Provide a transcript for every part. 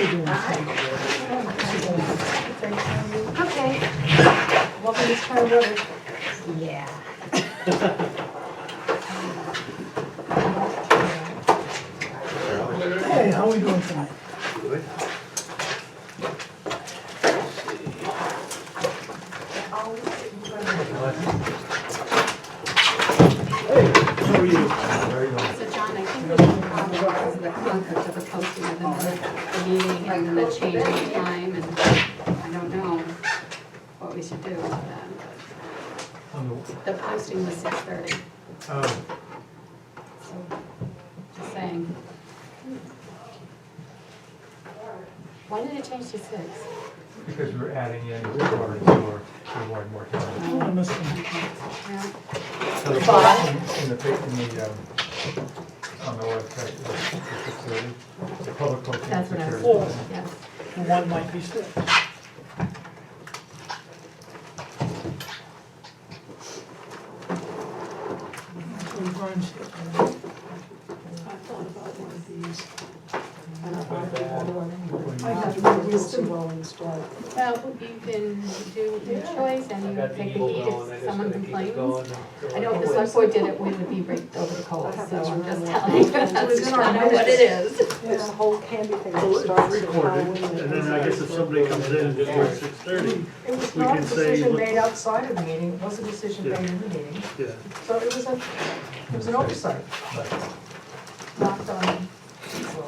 Okay. Welcome to this kind of weather. Yeah. Hey, how are we doing tonight? How are you? So John, I think we should probably, because of the conflict of the posting of the meeting and the changing of time, and I don't know what we should do about that. but The posting was 6:30, Oh, so just saying. Why did it change to 6? because we're adding in water and sewer, we wanted more time. Oh, I missed one. Yeah. So the posting in the, on the website, is 6:30. The public posting is That's what I was, 6:30. yes. One might be still. I got the wheels too well installed. Well, you can do your choice and you can take the heat if someone complains. I know if the select board did it, we would be raked over the coals, so I'm just telling you, that's kind of what it is. There's a whole candy thing Well, that it's starts at recorded, Halloween. and then I guess if somebody comes in and just 6:30, It was we not a can say decision what- made outside of the meeting, it was a decision Yeah. made in the meeting. yeah. So it was an oversight, not done. So,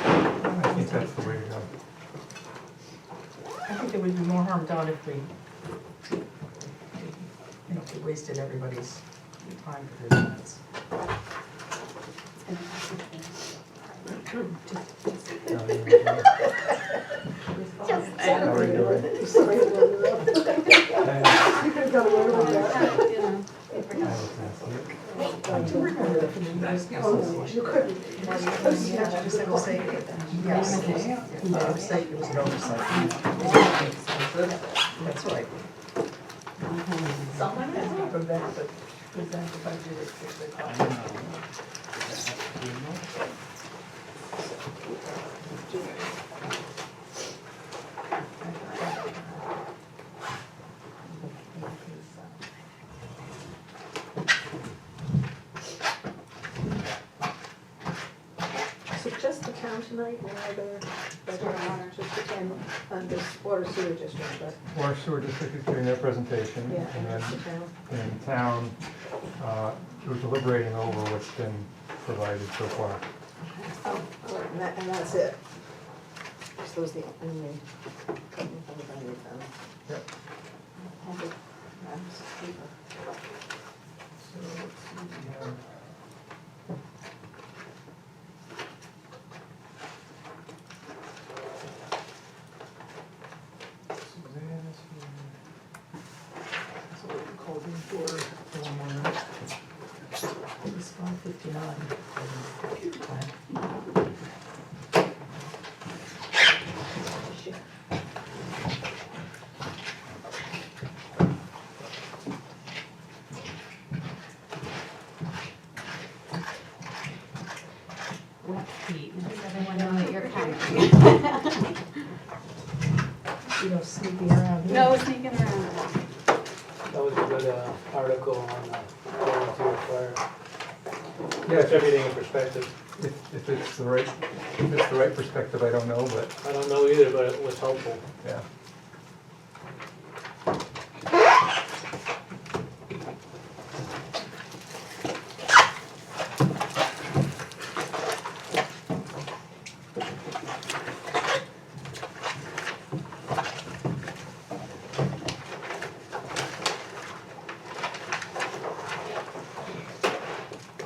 I think that's the way to go. I think there would be more harm done if we, if we wasted everybody's time for 30 minutes. How are you doing? You could have got away with that. You know, we forgot. I do remember that from the last association. You couldn't. You just had to say, yes, oversight, it was an oversight. That's right. Someone has to present the budget if they call it. So just the town tonight, no other, just the town, this water sewer district, but, Water sewer district is doing their presentation, yeah, and and then just the town. in town, we're deliberating over what's been provided so far. Oh, all right, and that's it. So those are the only, everybody with them. Yep. Have it, that's paper. So let's see, we have. Suzanne is here. So we'll call in for 1 more minute. It was 5:59. Shit. Wet feet, does everyone know that you're coming? You know, sneaking around here. No sneaking around. That was a good article on volunteer fire. Yeah, Puts everything in perspective. if it's the right perspective, I don't know, but, I don't know either, but it was helpful. yeah.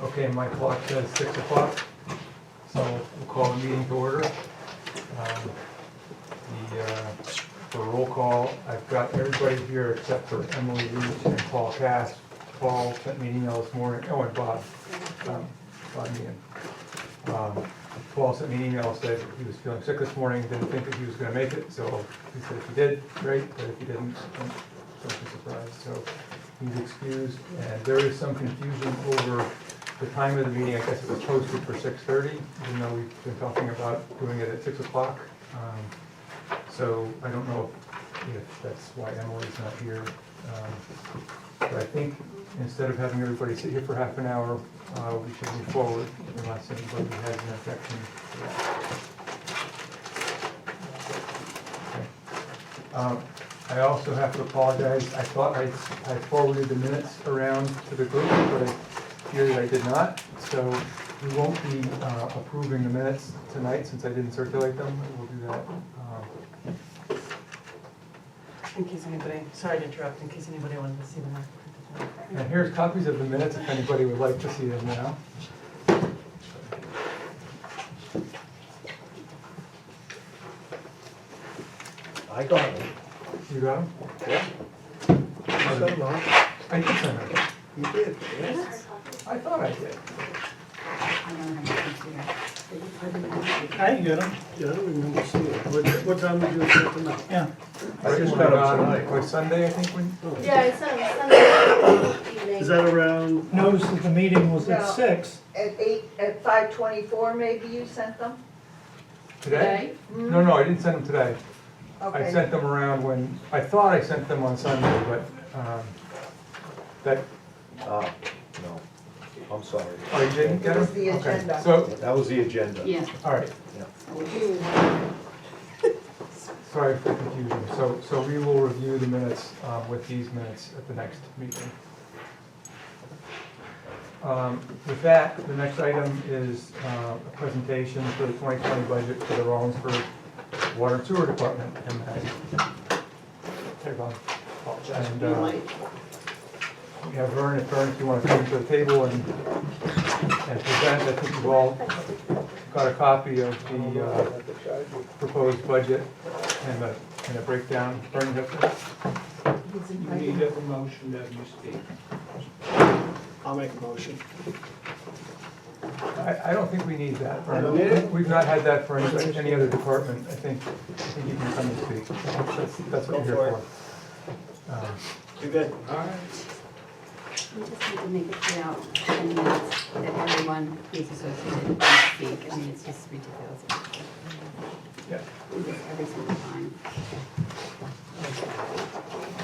Okay, my clock says 6 o'clock, so we'll call the meeting to order. For roll call, I've got everybody here except for Emily Reach and Paul Cass. Paul sent me an email this morning, oh, and Bob Meehan. Paul sent me an email, said he was feeling sick this morning, didn't think that he was gonna make it, so he said if he did, great, but if he didn't, don't be surprised. So he's excused, and there is some confusion over the time of the meeting, I guess it was posted for 6:30, even though we've been talking about doing it at 6 o'clock. So I don't know if that's why Emily's not here. But I think instead of having everybody sit here for half an hour, we should move forward unless anybody has an objection to that. Okay. I also have to apologize. I thought I forwarded the minutes around to the group, but I fear that I did not. So we won't be approving the minutes tonight since I didn't circulate them. We'll do that. In case anybody, sorry to interrupt, in case anybody wanted to see them. And here's copies of the minutes if anybody would like to see them now. I got them. You got them? Yeah. I did send them. You did, yes? I thought I did. I ain't get them. Yeah, I don't remember seeing it. What time did you send them out? Yeah. I just got them by Sunday, I think, when. Yeah, it's on Sunday evening. Is that around? Notice that the meeting was at No. 6. At 5:24, maybe you sent them? Today? No, I didn't send them today. I Okay. sent them around when, I thought I sent them on Sunday, but, that, No, I'm sorry. oh, you didn't get It them? was the Okay. agenda. So, That was the agenda. Yeah. all right. Sorry for the confusion. So we will review the minutes with these minutes at the next meeting. With that, the next item is a presentation for the 2020 budget for the Rollinsford Water and Sewer Department. And we have Vern, if you want to come to the table and present. I think you've all got a copy of the proposed budget and a breakdown. Vern, you have to? You need a motion that you speak. I'll make a motion. I don't think we need that, I don't need it? We've not had that for any other department. I think you can come and speak. That's what you're here for. You good? All right. We just need to make it clear out 10 minutes that everyone is associated can speak. I mean, it's just ridiculous. Yeah. We do this every single time.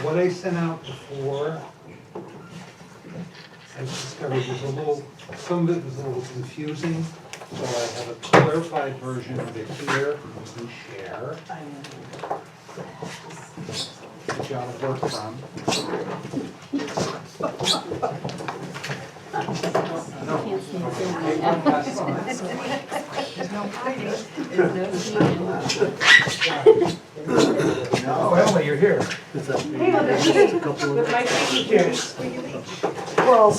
What I sent out before, I discovered was a little, some of it was a little confusing, so I have a clarified version of it here, you can share. That y'all have worked from. Can't see it. There's no hiding. There's no sneaking. Oh, Emily, you're here. With my signatures. Well,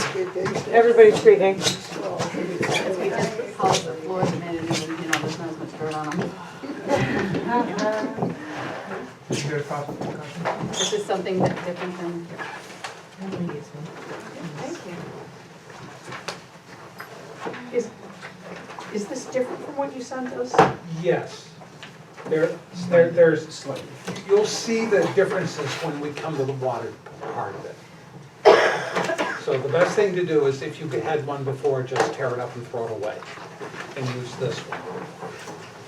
everybody's speaking. Because we just called the floors a minute and, there's not as much dirt on them. Did you get a copy? This is something that's different than, Thank you. Is this different from what you sent us? Yes. There's, you'll see the differences when we come to the water part of it. So the best thing to do is if you had one before, just tear it up and throw it away and use this one.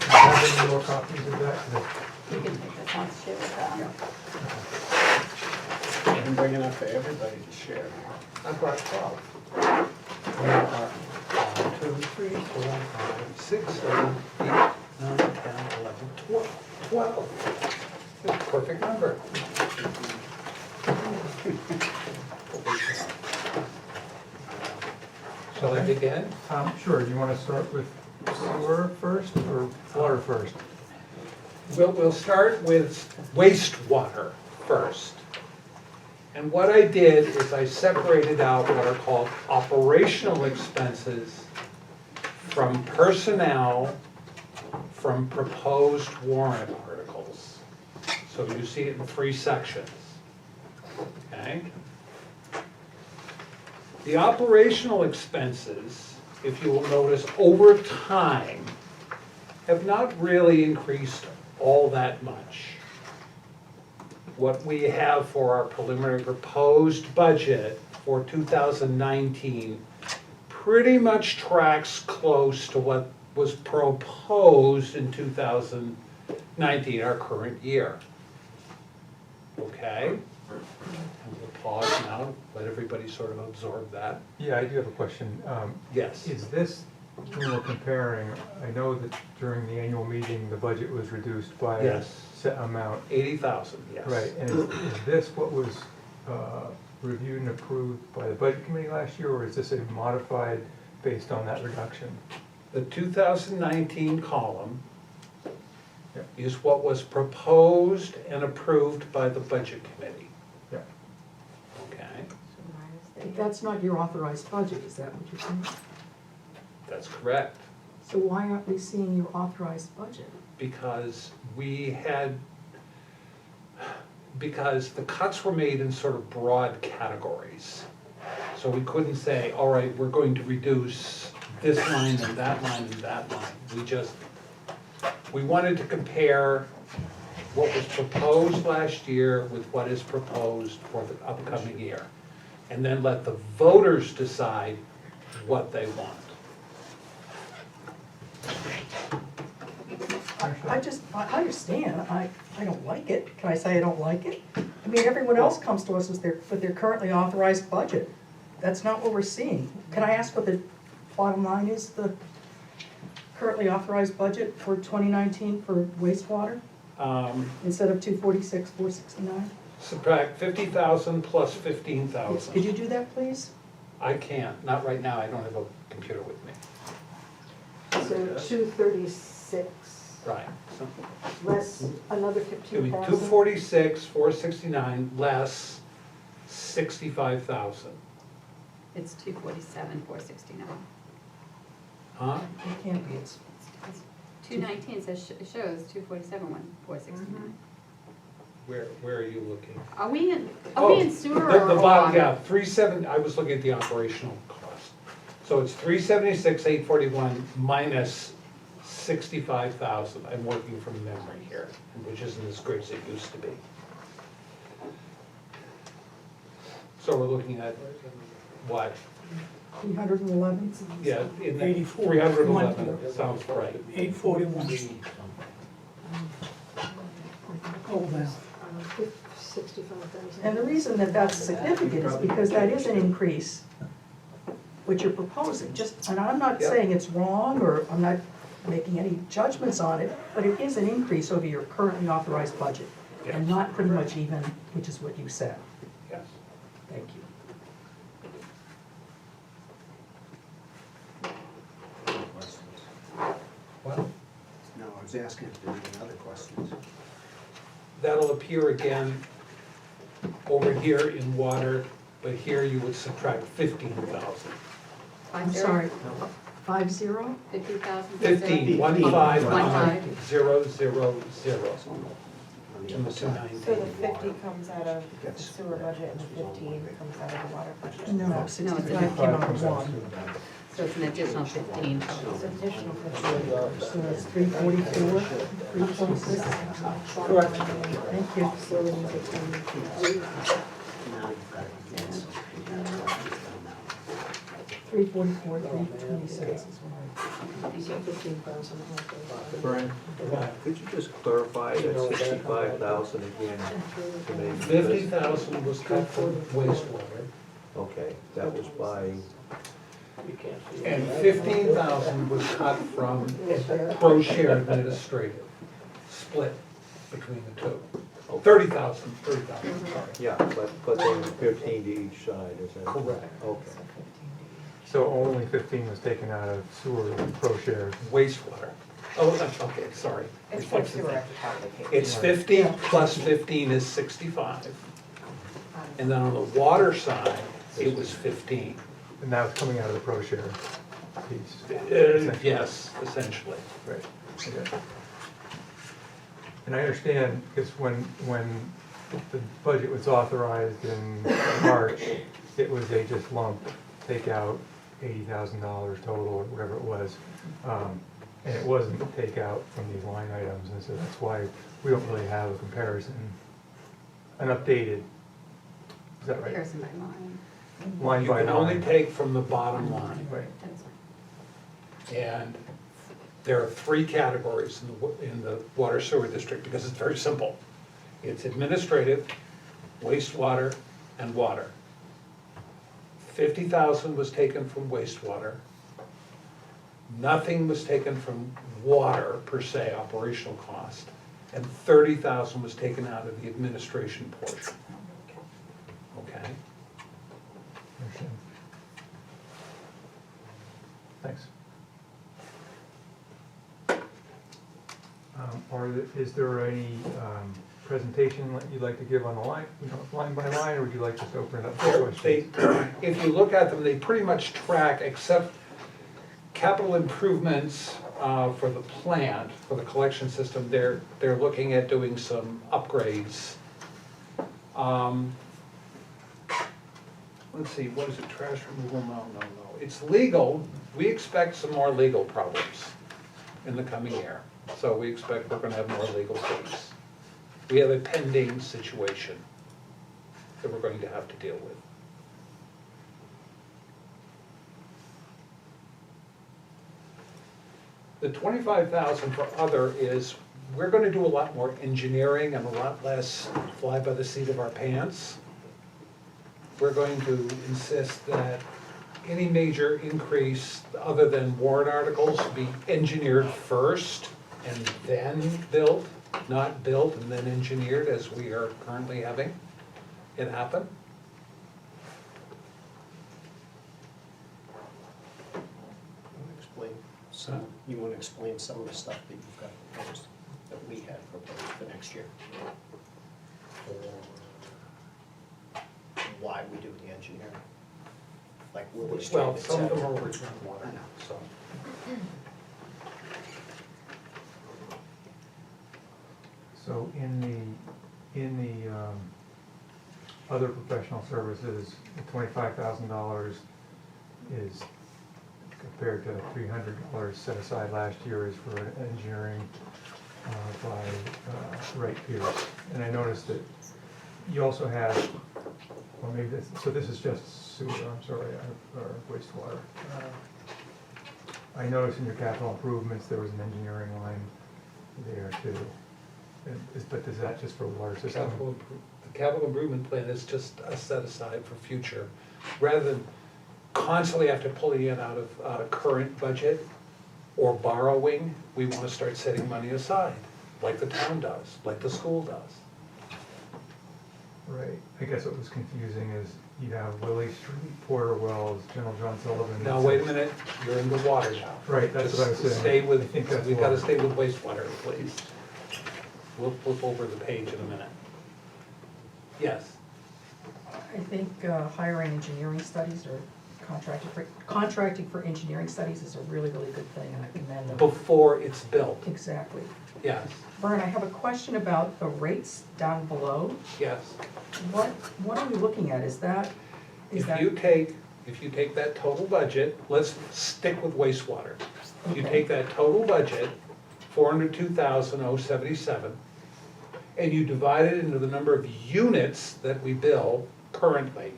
Do you have any more copies of that? you can take this on, share with them. I'm bringing enough for everybody to share. I brought 12. 1, 2, 3, 4, 5, 6, 7, 8, 9, 10, 11, 12. 12. Perfect number. Shall I begin? Sure, do you want to start with sewer first or water first? We'll start with wastewater first. And what I did is I separated out what are called operational expenses from personnel from proposed warrant articles. So you see it in 3 sections, okay? The operational expenses, if you will notice, over time, have not really increased all that much. What we have for our preliminary proposed budget for 2019 pretty much tracks close to what was proposed in 2019, our current year. Okay? And we'll pause now, let everybody sort of absorb that. Yeah, I do have a question. Yes. Is this, when we're comparing, I know that during the annual meeting, the budget was reduced by a Yes. set amount. 80,000, yes. Right, and is this what was reviewed and approved by the budget committee last year, or is this a modified based on that reduction? The 2019 column Yep. is what was proposed and approved by the budget committee. Yeah. Okay? But that's not your authorized budget, is that what you're saying? That's correct. So why aren't we seeing your authorized budget? Because because the cuts were made in sort of broad categories. So we couldn't say, all right, we're going to reduce this line and that line and that line. We wanted to compare what was proposed last year with what is proposed for the upcoming year. And then let the voters decide what they want. I understand, I don't like it. Can I say I don't like it? I mean, everyone else comes to us with their currently authorized budget. That's not what we're seeing. Can I ask what the bottom line is, the currently authorized budget for 2019 for wastewater, instead of 246, 469? Subtract 50,000 plus 15,000. Could you do that, please? I can't, not right now, I don't have a computer with me. So 236 Right. So less another it'll be 15,000? 246, 469, less 65,000. It's 247, 469. Huh? It can't be, it's, 219 says, it shows 247, 469. Where are you looking? Are we in Oh, sewer The or bottom, water? yeah, 37, I was looking at the operational cost. So it's 376, 841 minus 65,000. I'm working from memory here, which isn't as great as it used to be. So we're looking at what? 311? Yeah, in the 84. 311, sounds right. 841. Oh, wow. 65,000. And the reason that that's significant is because that is an increase, which you're proposing, and I'm not Yep. saying it's wrong, or I'm not making any judgments on it, but it is an increase over your currently authorized budget, and Yes. not pretty much even, which is what you said. Yes. Thank you. Well, No, I was asking if there were any other questions. that'll appear again over here in water, but here you would subtract 15,000. I'm sorry, 50? 50,000? 15, 1,500,000. On the And the other side. 290. So the 50 comes out of the sewer budget and the 15 comes out of the water budget? No, No, 65 it's came out of one, So it's an additional 15. It's additional 15. so that's 344, 346. Correct. Thank you. So we need to come Now you've got it. Yes. That's what we've done now. 344, 326 is what so 15,000 off Brian, could you just clarify that 65,000 again to me? 50,000 was cut from wastewater, Okay, that was by, and 15,000 was cut from pro share administrative, split between the two. 30,000, sorry. yeah, but then 15 to each side, is that? Correct. Okay. So only 15 was taken out of sewer pro shares. Wastewater. Oh, that's, okay, sorry. It's for sewer at the top of the page. It's 50 plus 15 is 65. And then on the water side, it was 15. And that was coming out of the pro share piece. Yes, essentially. Right, okay. And I understand, because when the budget was authorized in March, it was a just lump, take out $80,000 total, or whatever it was. And it wasn't take out from these line items, and so that's why we don't really have a comparison, an updated, is that right? Comparison by line. line You by can only line. take from the bottom line. Right. That's fine. And there are three categories in the water sewer district, because it's very simple. It's administrative, wastewater, and water. 50,000 was taken from wastewater. Nothing was taken from water, per se, operational cost. And 30,000 was taken out of the administration portion. Okay? Understand. Thanks. Is there any presentation that you'd like to give on the line, line by line, or would you like just to open it up for They, questions? if you look at them, they pretty much track, except capital improvements for the plant, for the collection system, they're looking at doing some upgrades. Let's see, what is it, trash removal? No. It's legal, we expect some more legal problems in the coming year. So we expect we're gonna have more legal fees. We have a pending situation that we're going to have to deal with. The 25,000 for other is, we're gonna do a lot more engineering and a lot less fly by the seat of our pants. We're going to insist that any major increase, other than warrant articles, be engineered first and then built, not built and then engineered, as we are currently having it happen. You want to explain some of the stuff that you've got proposed, that we had proposed for next year? Or why we do the engineering? Like Willie Street, Well, et some of them cetera. are original water, so. So in the other professional services, the $25,000 is compared to $300 set aside last year is for engineering by Wright Pierce. And I noticed that you also have, or maybe this, so this is just sewer, I'm sorry, or wastewater. I noticed in your capital improvements, there was an engineering line there too. But is that just for water system? The capital improvement plan is just a set aside for future, rather than constantly after pulling it out of current budget or borrowing, we want to start setting money aside, like the town does, like the school does. Right, I guess what was confusing is you have Willie Street, Porter Wells, General John Sullivan. Now, wait a minute, you're in the water now. Right, that's what I was Just saying. Stay I with, think that's we've got to water. stay with wastewater, please. We'll flip over the page in a minute. Yes, I think hiring engineering studies or contracting for engineering studies is a really, really good thing, and I commend them. before it's built, Exactly. yes, Vern, I have a question about the rates down below. yes. What are we looking at? Is that? If you take that total budget, let's stick with wastewater. You Okay. take that total budget, 402,077, and you divide it into the number of units that we bill currently.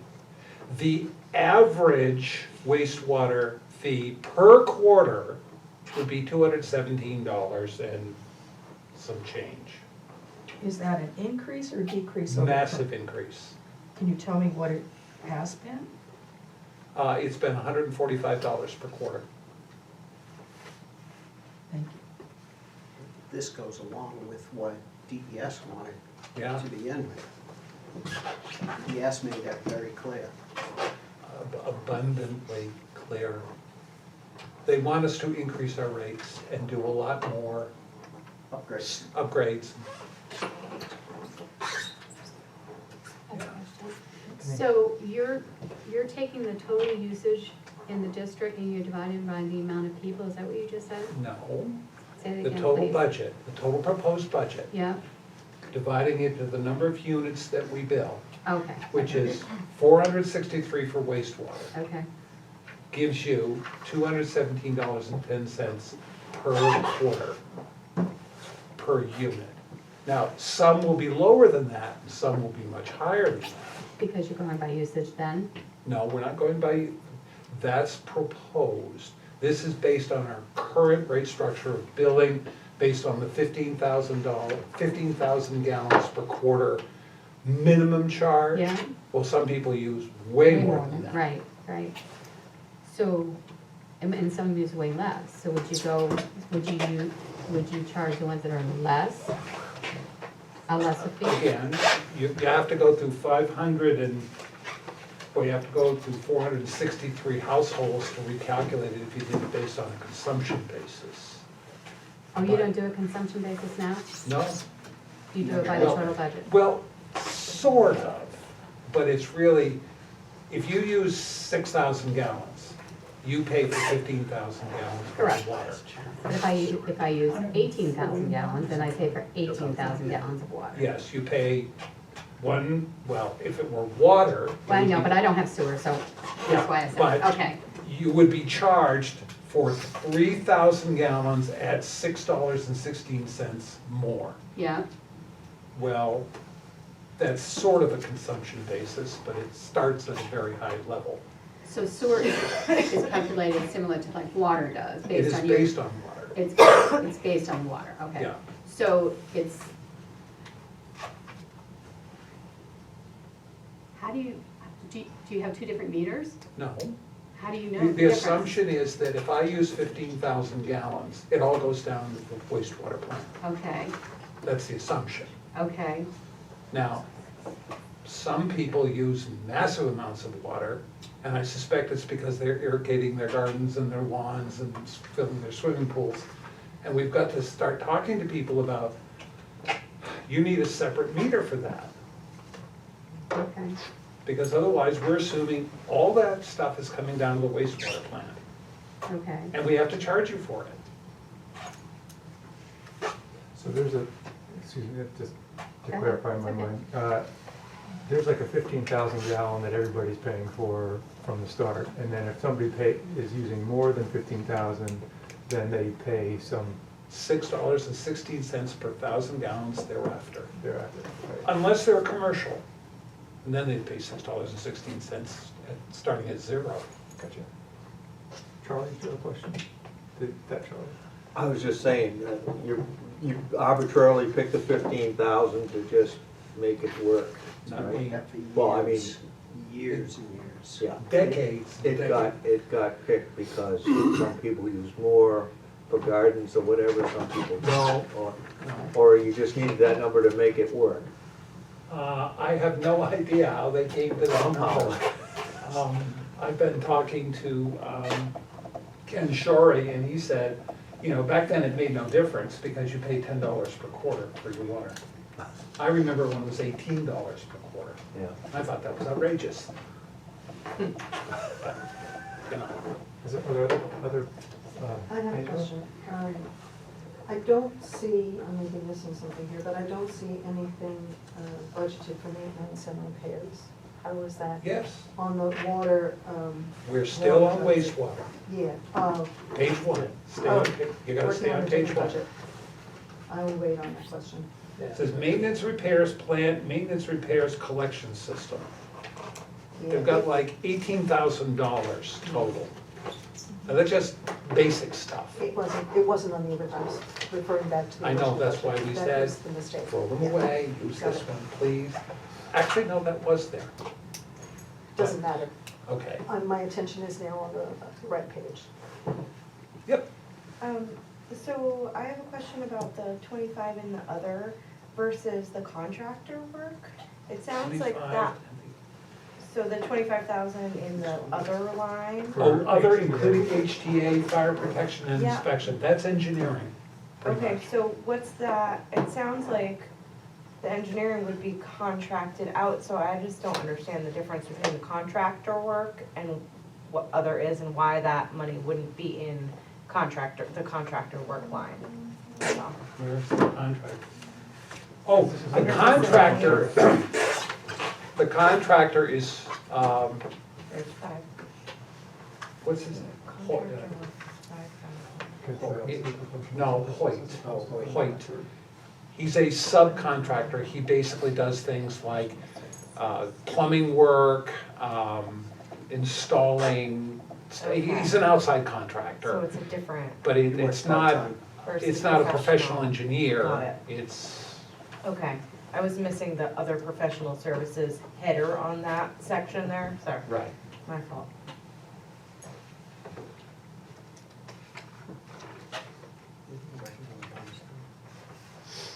The average wastewater fee per quarter would be $217 and some change. Is that an increase or decrease? over Massive increase. Can you tell me what it has been? It's been $145 per quarter. Thank you. This goes along with what DES wanted Yeah, to begin with. DES made that very clear. abundantly clear. They want us to increase our rates and do a lot more Upgrades. upgrades. So you're taking the total usage in the district and you're dividing by the amount of people, is that what you just said? No, Say it the again, total please. budget, the total proposed budget, Yeah, dividing it to the number of units that we bill, okay. which is 463 for wastewater, Okay, gives you $217.10 per quarter, per unit. Now, some will be lower than that, and some will be much higher than that. because you're going by usage then? No, we're not going by, that's proposed. This is based on our current rate structure of billing, based on the $15,000, 15,000 gallons per quarter minimum charge. Yeah. Well, some people use way more than that. Right, right. So, and some use way less, so would you charge the ones that are less? A lesser fee? Again, you have to go through 463 households to recalculate it if you did it based on a consumption basis. Oh, you don't do a consumption basis now? No? You do it by the No. total budget? Well, sort of, but it's really, if you use 6,000 gallons, you pay for 15,000 gallons Correct. of water. But if I use 18,000 gallons, then I pay for 18,000 gallons of water. Yes, you pay if it were water. it Well, I would know, be- but I don't have sewer, so that's why I said, but- okay. You would be charged for 3,000 gallons at $6.16 more. Yeah, Well, that's sort of a consumption basis, but it starts at a very high level. so sewer is calculated similar to like water does, It based is on your. based on water. It's based on water, okay. Yeah. So it's, how do you have two different meters? No. How do you know The the difference? assumption is that if I use 15,000 gallons, it all goes down to the wastewater plant. Okay, That's the assumption. okay, Now, some people use massive amounts of water, and I suspect it's because they're irrigating their gardens and their lawns and filling their swimming pools. And we've got to start talking to people about, you need a separate meter for that. okay. Because otherwise, we're assuming all that stuff is coming down to the wastewater plant, Okay, and we have to charge you for it. So there's excuse me, just to Okay, clarify in my it's okay. mind, there's like a 15,000 gallon that everybody's paying for from the start, and then if somebody is using more than 15,000, then they pay some $6.16 per 1,000 gallons thereafter, thereafter. Right. unless they're a commercial. And then they'd pay $6.16, starting at zero. Gotcha. Charlie, do you have a question? Charlie? I was just saying, you arbitrarily picked the 15,000 to just make it work. Not me. Well, I mean, Years and years. yeah. Decades. It got picked because some people use more for gardens or whatever, some people don't. Or you just needed that number to make it work. I have no idea how they came to that number. I've been talking to Ken Shorey, and he said, back then it made no difference because you pay $10 per quarter for your water. I remember when it was $18 per quarter. Yeah. I thought that was outrageous. But, Are there other? I have a Angela? question. I don't see, I may be missing something here, but I don't see anything budgeted for maintenance and repairs. How is that? yes, On the water, we're still on wastewater. yeah, Page one. You gotta stay on page one. I will wait on that question. It says maintenance repairs plant, maintenance repairs collection system. They've got like $18,000 total. Now, that's just basic stuff. It wasn't on the other ones, referring back to the. I know, original that's why budget. we That said, was the mistake. throw them Yeah. away, use Got this it. one, please. Actually, no, that was there. Doesn't matter. Okay, My attention is now on the right page. yep. So I have a question about the 25 in the other versus the contractor work. It sounds like 25. that, so the 25,000 in the other line. Oh, other including HTA, fire protection and Yeah. inspection, that's engineering. pretty Okay, much. so what's that, it sounds like the engineering would be contracted out, so I just don't understand the difference between the contractor work and what other is and why that money wouldn't be in the contractor work line. That's all. Where's the contractor? Oh, the contractor is, There's five. what's his name? Contractor work, 5,000. No, Hoyt. He's a subcontractor. He basically does things like plumbing work, installing, he's an outside contractor. So it's a different But it's not, versus it's not a professional Got engineer, it. it's, Okay, I was missing the other professional services header on that section there, sorry, right. my fault.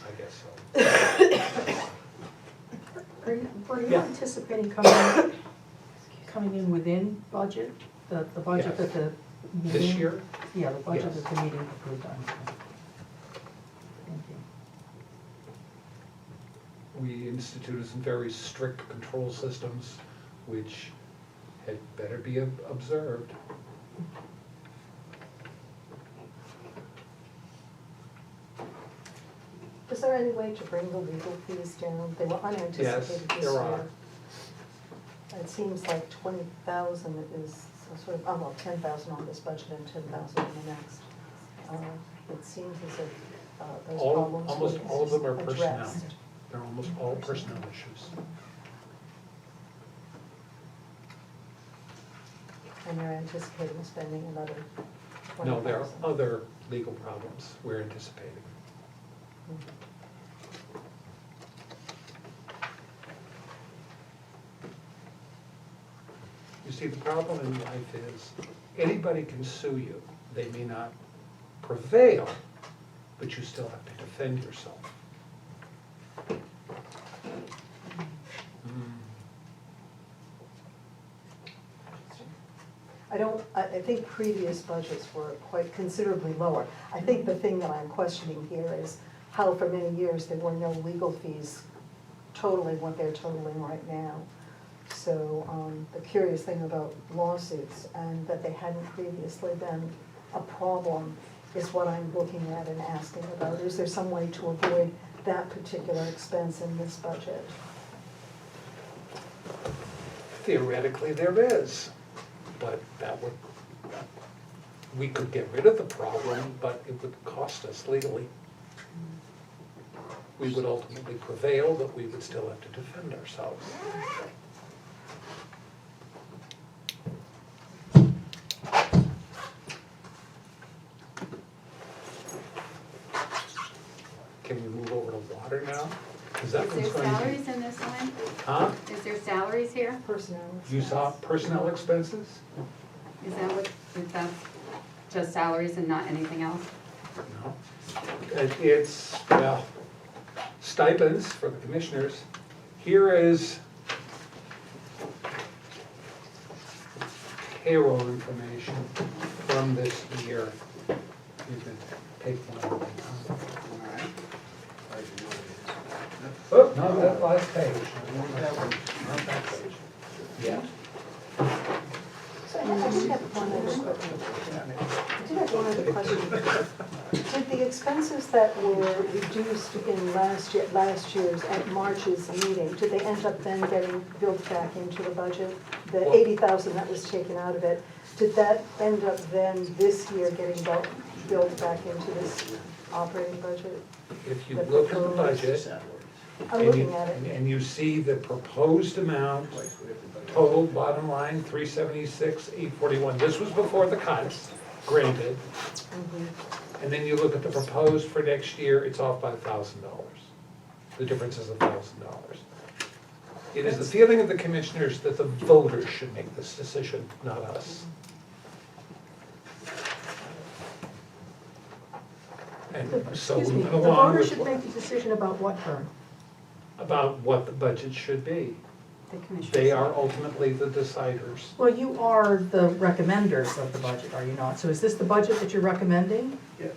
I guess so. Are you Yeah. anticipating coming in within budget, the budget Yes. that the meeting? This year, Yeah, the budget Yes. that the meeting approved on. Thank you. we instituted some very strict control systems, which had better be observed. Is there any way to bring the legal fees down? They were unanticipated this year. there are. It seems like 20,000 is sort of, oh, well, 10,000 on this budget and 10,000 on the next. It seems as if those problems Almost all of them are were personnel. addressed. They're almost all personnel issues. And they're anticipating spending another 20,000. No, there are other legal problems we're anticipating. You see, the problem in life is, anybody can sue you. They may not prevail, but you still have to defend yourself. I think previous budgets were quite considerably lower. I think the thing that I'm questioning here is how for many years there were no legal fees totaling what they're totaling right now. So the curious thing about lawsuits and that they hadn't previously been a problem is what I'm looking at and asking about. Is there some way to avoid that particular expense in this budget? Theoretically, there is, but that would, we could get rid of the problem, but it would cost us legally. We would ultimately prevail, but we would still have to defend ourselves. Can we move over to water now? Because that Is one's there going to salaries be. in this line? Huh? Is there salaries here? Personnel. You saw personnel expenses? Is that just salaries and not anything else? No. It's, well, stipends for the commissioners. Here is payroll information from this year. You can take one. Oh, no, that last page. Not that page. Yeah. So I did have one other question. I did have one other question. Did the expenses that were reduced in last year's, at March's meeting, did they end up then getting built back into the budget? The 80,000 that was taken out of it, did that end up then this year getting built back into this operating budget? If you look at the budget, I'm looking at it. and you see the proposed amount, total bottom line, 376, 841. This was before the cuts, granted. Mhm. And then you look at the proposed for next year, it's off by $1,000. The difference is $1,000. It is the feeling of the commissioners that the voters should make this decision, not us. And so Excuse we me, move the along voters with should make the decision about what term? about what the budget should be. The commissioners. They are ultimately the deciders. Well, you are the recommenders of the budget, are you not? So is this the budget that you're recommending? Yes.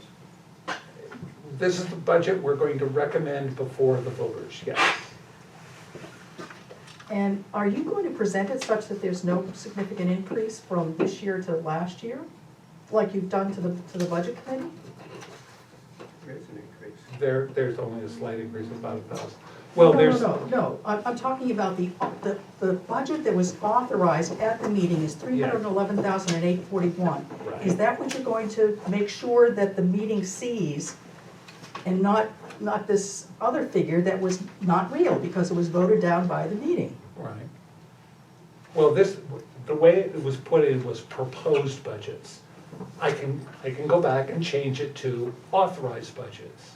This is the budget we're going to recommend before the voters, yes. And are you going to present it such that there's no significant increase from this year to last year? Like you've done to the budget committee? There is an increase. There's only a slight increase of about 1,000. Well, there's, No, I'm talking about the budget that was authorized at the meeting is $311,841. Right. Is that what you're going to make sure that the meeting sees and not this other figure that was not real because it was voted down by the meeting? right. Well, the way it was put in was proposed budgets. I can go back and change it to authorized budgets.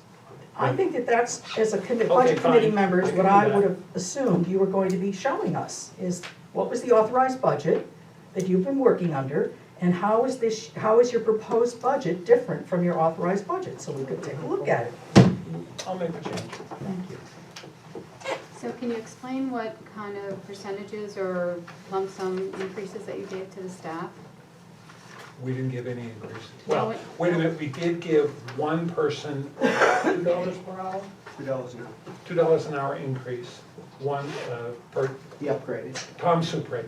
I think that that's, as a Okay, budget committee fine. members, I can what do I that. would have assumed you were going to be showing us is what was the authorized budget that you've been working under, and how is your proposed budget different from your authorized budget, so we could take a look at it. I'll make the change. Thank you. So can you explain what kind of percentages or lump sum increases that you gave to the staff? We didn't give any increases. No, Well, wait a minute, we did give one person $2 per hour? $2 an hour. $2 an hour increase, one per The upgraded. Tom Supre.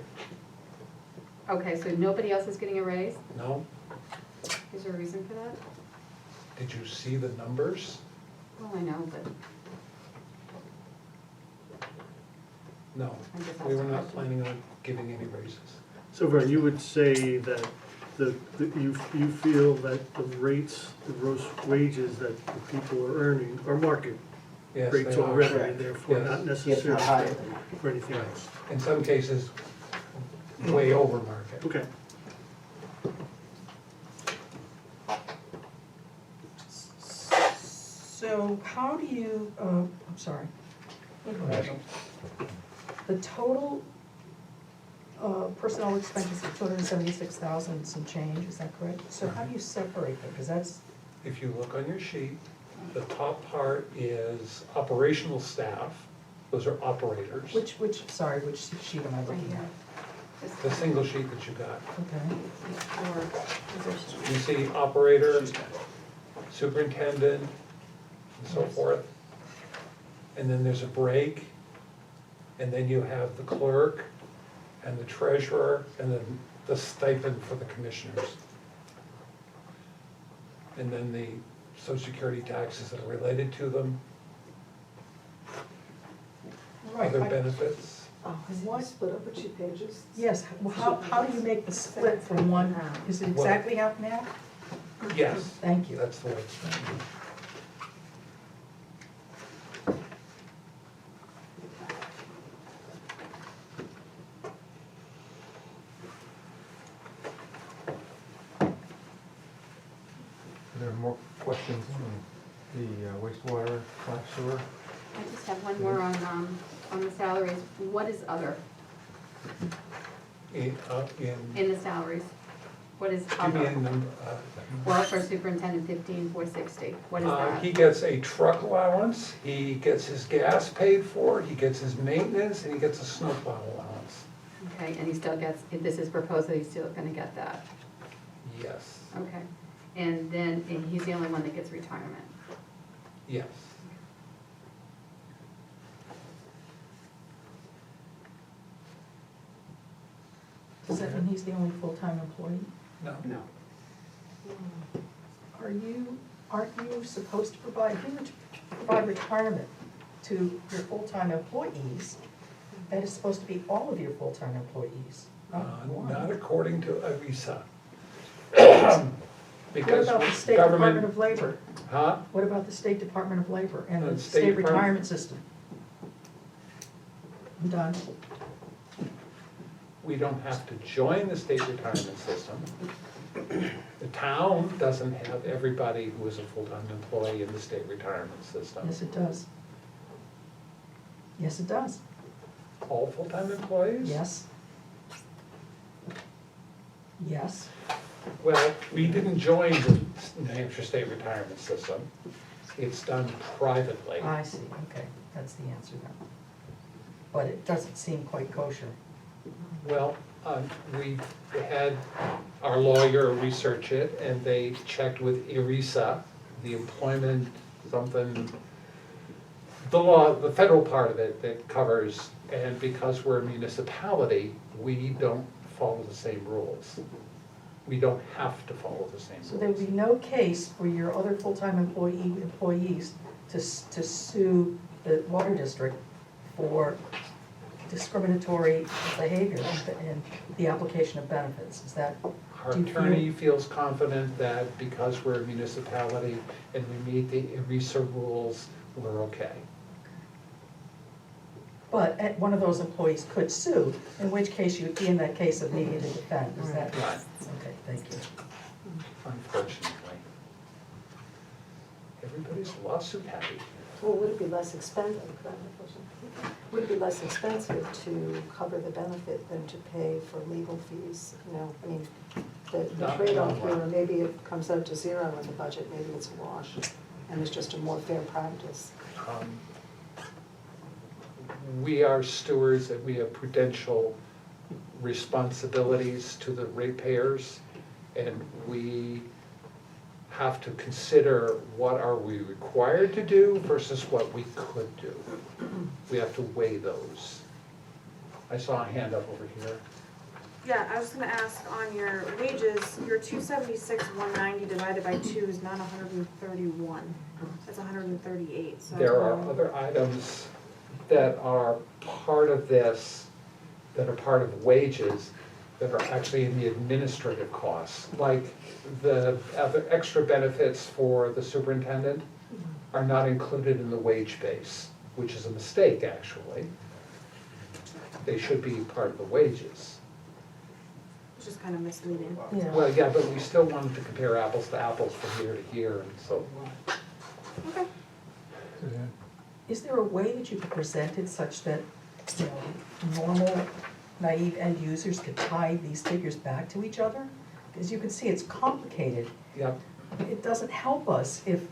Okay, so nobody else is getting a raise? No? Is there a reason for that? Did you see the numbers? Well, I know, but No, I just we asked were a not question. planning on giving any raises. So Vern, you would say that you feel that the rates, the gross wages that the people are earning are market Yes, rates they are. already, Correct. and therefore Yes. not If necessarily not higher than. for anything else. In some cases, way over market. Okay. So how do you, I'm sorry. The total personnel expenses of 276,000 and some change, is that correct? So how do you separate them, because that's, If you look on your sheet, the top part is operational staff, those are operators. which sheet am I looking at? Just The single sheet that you got. Okay. for positions. You see operator, She's got it. superintendent, and so forth. And then there's a break, and then you have the clerk, and the treasurer, and then the stipend for the commissioners. And then the social security taxes that are related to them, Right. other benefits. Oh, is it split up with 2 pages? Yes, well, how do you make the split from one, is it exactly half and half? Yes, Thank you. that's the way it's done. Are there more questions on the wastewater / sewer? I just have one more on the salaries. What is other In, in the salaries? What is give me a other? number. Well, for superintendent 15,460, what is that? He gets a truck allowance, he gets his gas paid for, he gets his maintenance, and he gets a snowplow allowance. Okay, and he still gets, if this is proposed, that he's still gonna get that? Yes, Okay, and then, and he's the only one that gets retirement? yes. Does that mean he's the only full-time employee? No, No. Aren't you supposed to provide, if you were to provide retirement to your full-time employees, that is supposed to be all of your full-time employees, not one? not according to ARISA. What Because about the State Department government, of Labor? huh? What about the State Department of Labor and The the State state Department- retirement system? I'm done. We don't have to join the state retirement system. The town doesn't have everybody who is a full-time employee in the state retirement system. Yes, it does. Yes, it does. All full-time employees? Yes. Yes. Well, we didn't join the New Hampshire State Retirement System. It's done privately. I see, okay, that's the answer then. But it doesn't seem quite kosher. Well, we had our lawyer research it, and they checked with ERISA, the employment something, the law, the federal part of it that covers, and because we're a municipality, we don't follow the same rules. We don't have to follow the same rules. So there would be no case for your other full-time employees to sue the water district for discriminatory behavior and the application of benefits, is that? Our do you feel- attorney feels confident that because we're a municipality and we meet the ERISA rules, we're okay. one of those employees could sue, in which case you'd be in that case of needing to defend, is that? Right. Okay, thank you. Unfortunately. Everybody's lawsuit happy. Well, would it be less expensive, could I have a question? Would it be less expensive to cover the benefit than to pay for legal fees? You know, I mean, the Not trade-off in the long here, maybe it comes out to zero in the budget, maybe it's a wash, and it's just a more fair practice. We are stewards and we have prudential responsibilities to the ratepayers, and we have to consider what are we required to do versus what we could do. We have to weigh those. I saw a hand up over here. Yeah, I was gonna ask on your wages, your 276, 190 divided by 2 is not 131. That's 138, so. There are other items that are part of this, that are part of wages, that are actually in the administrative costs. Like the other extra benefits for the superintendent are not included in the wage base, which is a mistake, actually. They should be part of the wages. It's just kind of misleading. Yeah. Well, yeah, but we still wanted to compare apples to apples from year to year, and so. Okay. Suzanne? Is there a way that you could present it such that, you know, normal, naive end users could tie these figures back to each other? Because you can see it's complicated. Yep. It doesn't help us if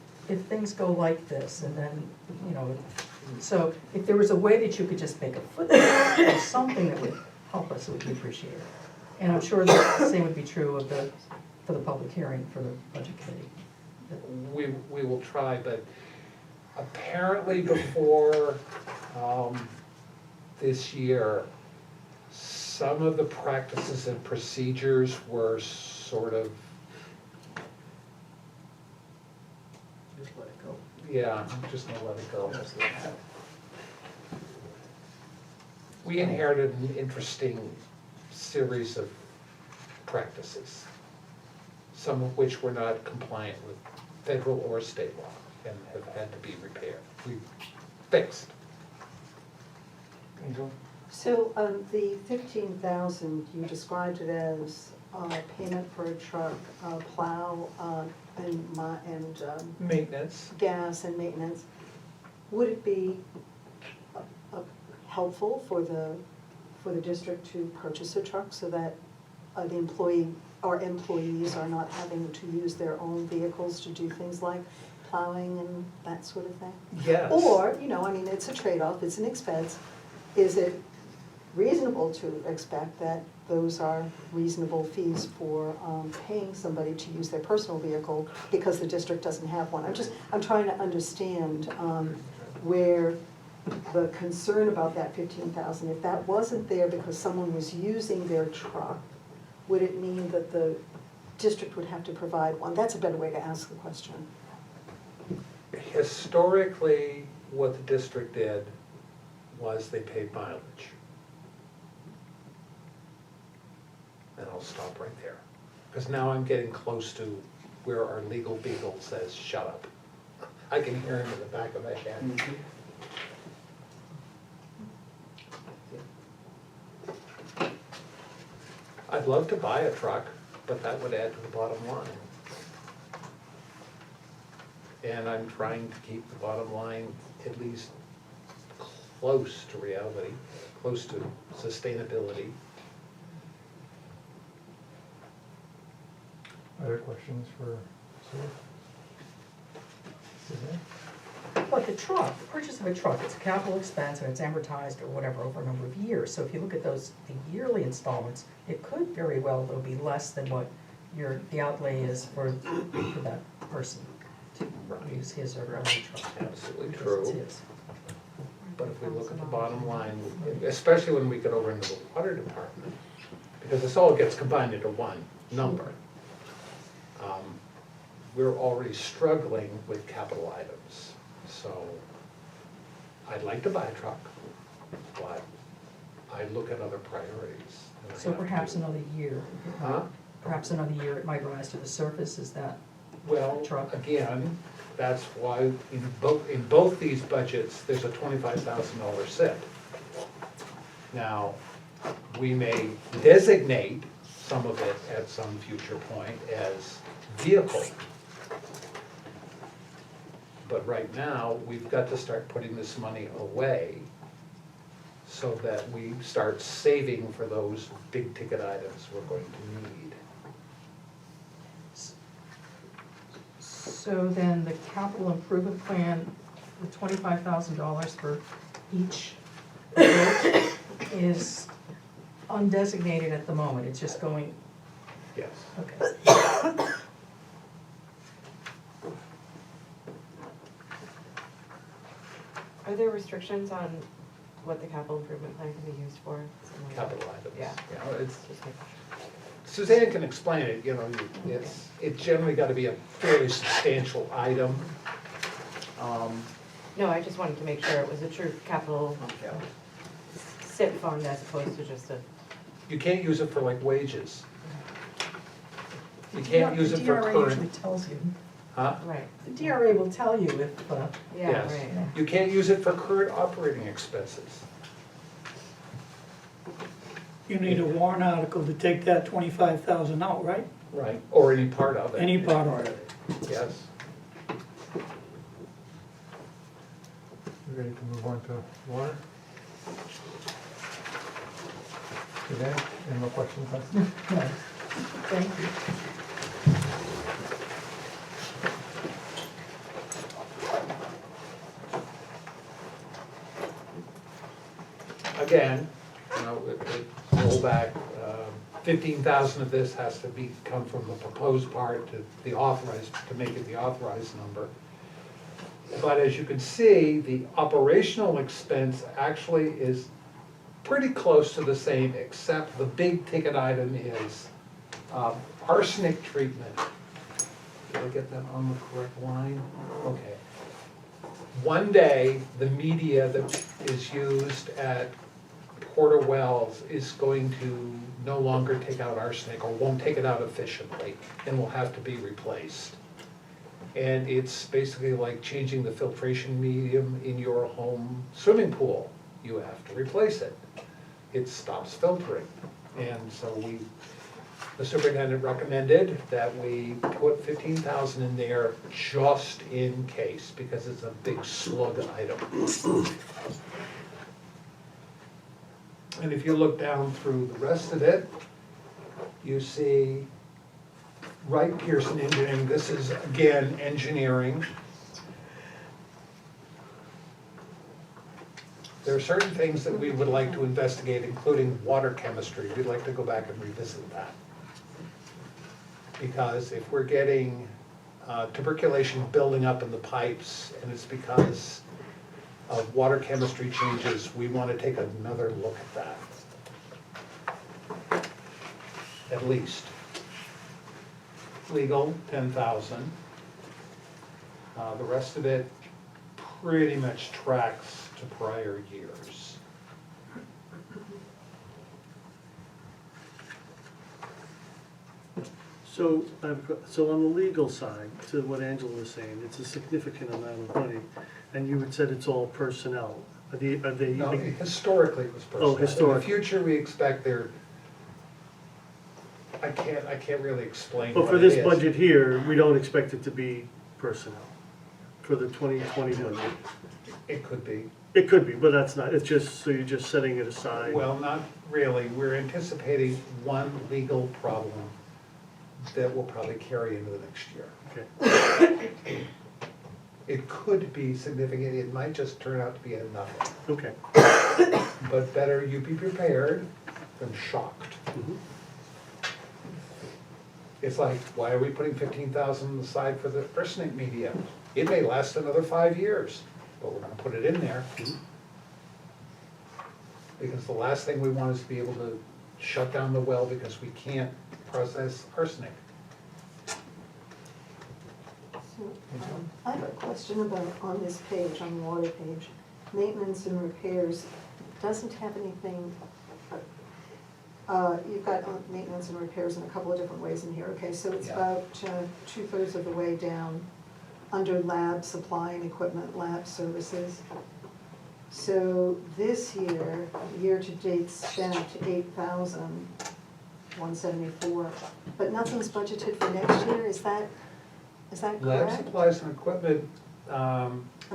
things go like this, and then, you know, so if there was a way that you could just make a footnote or something that would help us, we'd appreciate it. And I'm sure the same would be true of for the public hearing for the budget committee. We will try, but apparently before this year, some of the practices and procedures were sort of, Just let it go. yeah, I'm just gonna let it go. We inherited an interesting series of practices, some of which were not compliant with federal or state law and have had to be repaired, fixed. Angel? So the 15,000, you described it as payment for a truck, plow, and Maintenance. gas and maintenance. Would it be helpful for the district to purchase a truck so that the employee or employees are not having to use their own vehicles to do things like plowing and that sort of thing? Yes. Or, you know, I mean, it's a trade-off, it's an expense. Is it reasonable to expect that those are reasonable fees for paying somebody to use their personal vehicle because the district doesn't have one? I'm trying to understand where the concern about that 15,000, if that wasn't there because someone was using their truck, would it mean that the district would have to provide one? That's a better way to ask the question. Historically, what the district did was they paid mileage. And I'll stop right there, because now I'm getting close to where our legal beagle says, shut up. I can hear him in the back of my head. I'd love to buy a truck, but that would add to the bottom line. And I'm trying to keep the bottom line at least close to reality, close to sustainability. Other questions for Sue? Suzanne? But the truck, the purchase of a truck, it's a capital expense and it's amortized or whatever over a number of years. So if you look at those, the yearly installments, it could very well, though, be less than what the outlay is for that person to use his or her own truck. Absolutely Because true. it's his. But if we look at the bottom line, especially when we get over into the water department, because this all gets combined into one number, we're already struggling with capital items. So I'd like to buy a truck, but I look at other priorities. and I So have to- perhaps another year. Huh? Perhaps another year it might rise to the surface, is that? Well, Truck. again, that's why in both these budgets, there's a $25,000 set Now, we may designate some of it at some future point as vehicle. But right now, we've got to start putting this money away so that we start saving for those big ticket items we're going to need. So then the capital improvement plan, the $25,000 for each road is undesignated at the moment, it's just going, Yes. okay. Are there restrictions on what the capital improvement plan can be used for? Something like that? Capital items. Yeah. You know, it's, Just making sure. Suzanne can explain it, you know, it's generally gotta be a fairly substantial item. No, I just wanted to make sure it was a true capital Yeah. SIP fund as opposed to just a, You can't use it for like wages. You can't use it for The DRA usually current, tells you, huh? right, the DRA will tell you if, yeah, Yes. right. You can't use it for current operating expenses. You need a warrant article to take that 25,000 out, right? Right. Or any part of it. Any part of it. Yes. We ready to move on to water? Suzanne, any more questions? no, thank you. Again, you know, roll back, 15,000 of this has to come from the proposed part to the authorized, to make it the authorized number. But as you can see, the operational expense actually is pretty close to the same, except the big ticket item is arsenic treatment. Did I get that on the correct line? Okay. One day, the media that is used at Porter Wells is going to no longer take out arsenic, or won't take it out efficiently, and will have to be replaced. And it's basically like changing the filtration medium in your home swimming pool. You have to replace it. It stops filtering. And so the superintendent recommended that we put 15,000 in there just in case, because it's a big slug item. And if you look down through the rest of it, you see Wright Pearson Engineering. This is, again, engineering. There are certain things that we would like to investigate, including water chemistry. We'd like to go back and revisit that. Because if we're getting tuberculation building up in the pipes, and it's because of water chemistry changes, we want to take another look at that. At least. Legal, 10,000. The rest of it pretty much tracks to prior years. So, so on the legal side, to what Angela was saying, it's a significant amount of money, and you had said it's all personnel. Are they? No, historically it was personnel. Oh, historic. In the future, we expect there, I can't really explain But what for it this is. budget here, we don't expect it to be personnel, for the 2020 budget. It could be. It could be, but that's not, it's just, so you're just setting it aside. Well, not really. We're anticipating one legal problem that will probably carry into the next year. Okay, It could be significant, it might just turn out to be a nothing. okay. But better you be prepared than shocked. Mhm. It's like, why are we putting 15,000 aside for the arsenic media? It may last another 5 years, but we're gonna put it in there. Because the last thing we want is to be able to shut down the well because we can't process arsenic. So, I have a question about, on this page, on the water page, maintenance and repairs, doesn't have anything, you've got maintenance and repairs in a couple of different ways in here, okay, so it's Yeah. about 2/3 of the way down, under lab supply and equipment, lab services. So this year, year-to-date spent 8,174, but nothing's budgeted for next year, is that Lab correct? supplies and equipment,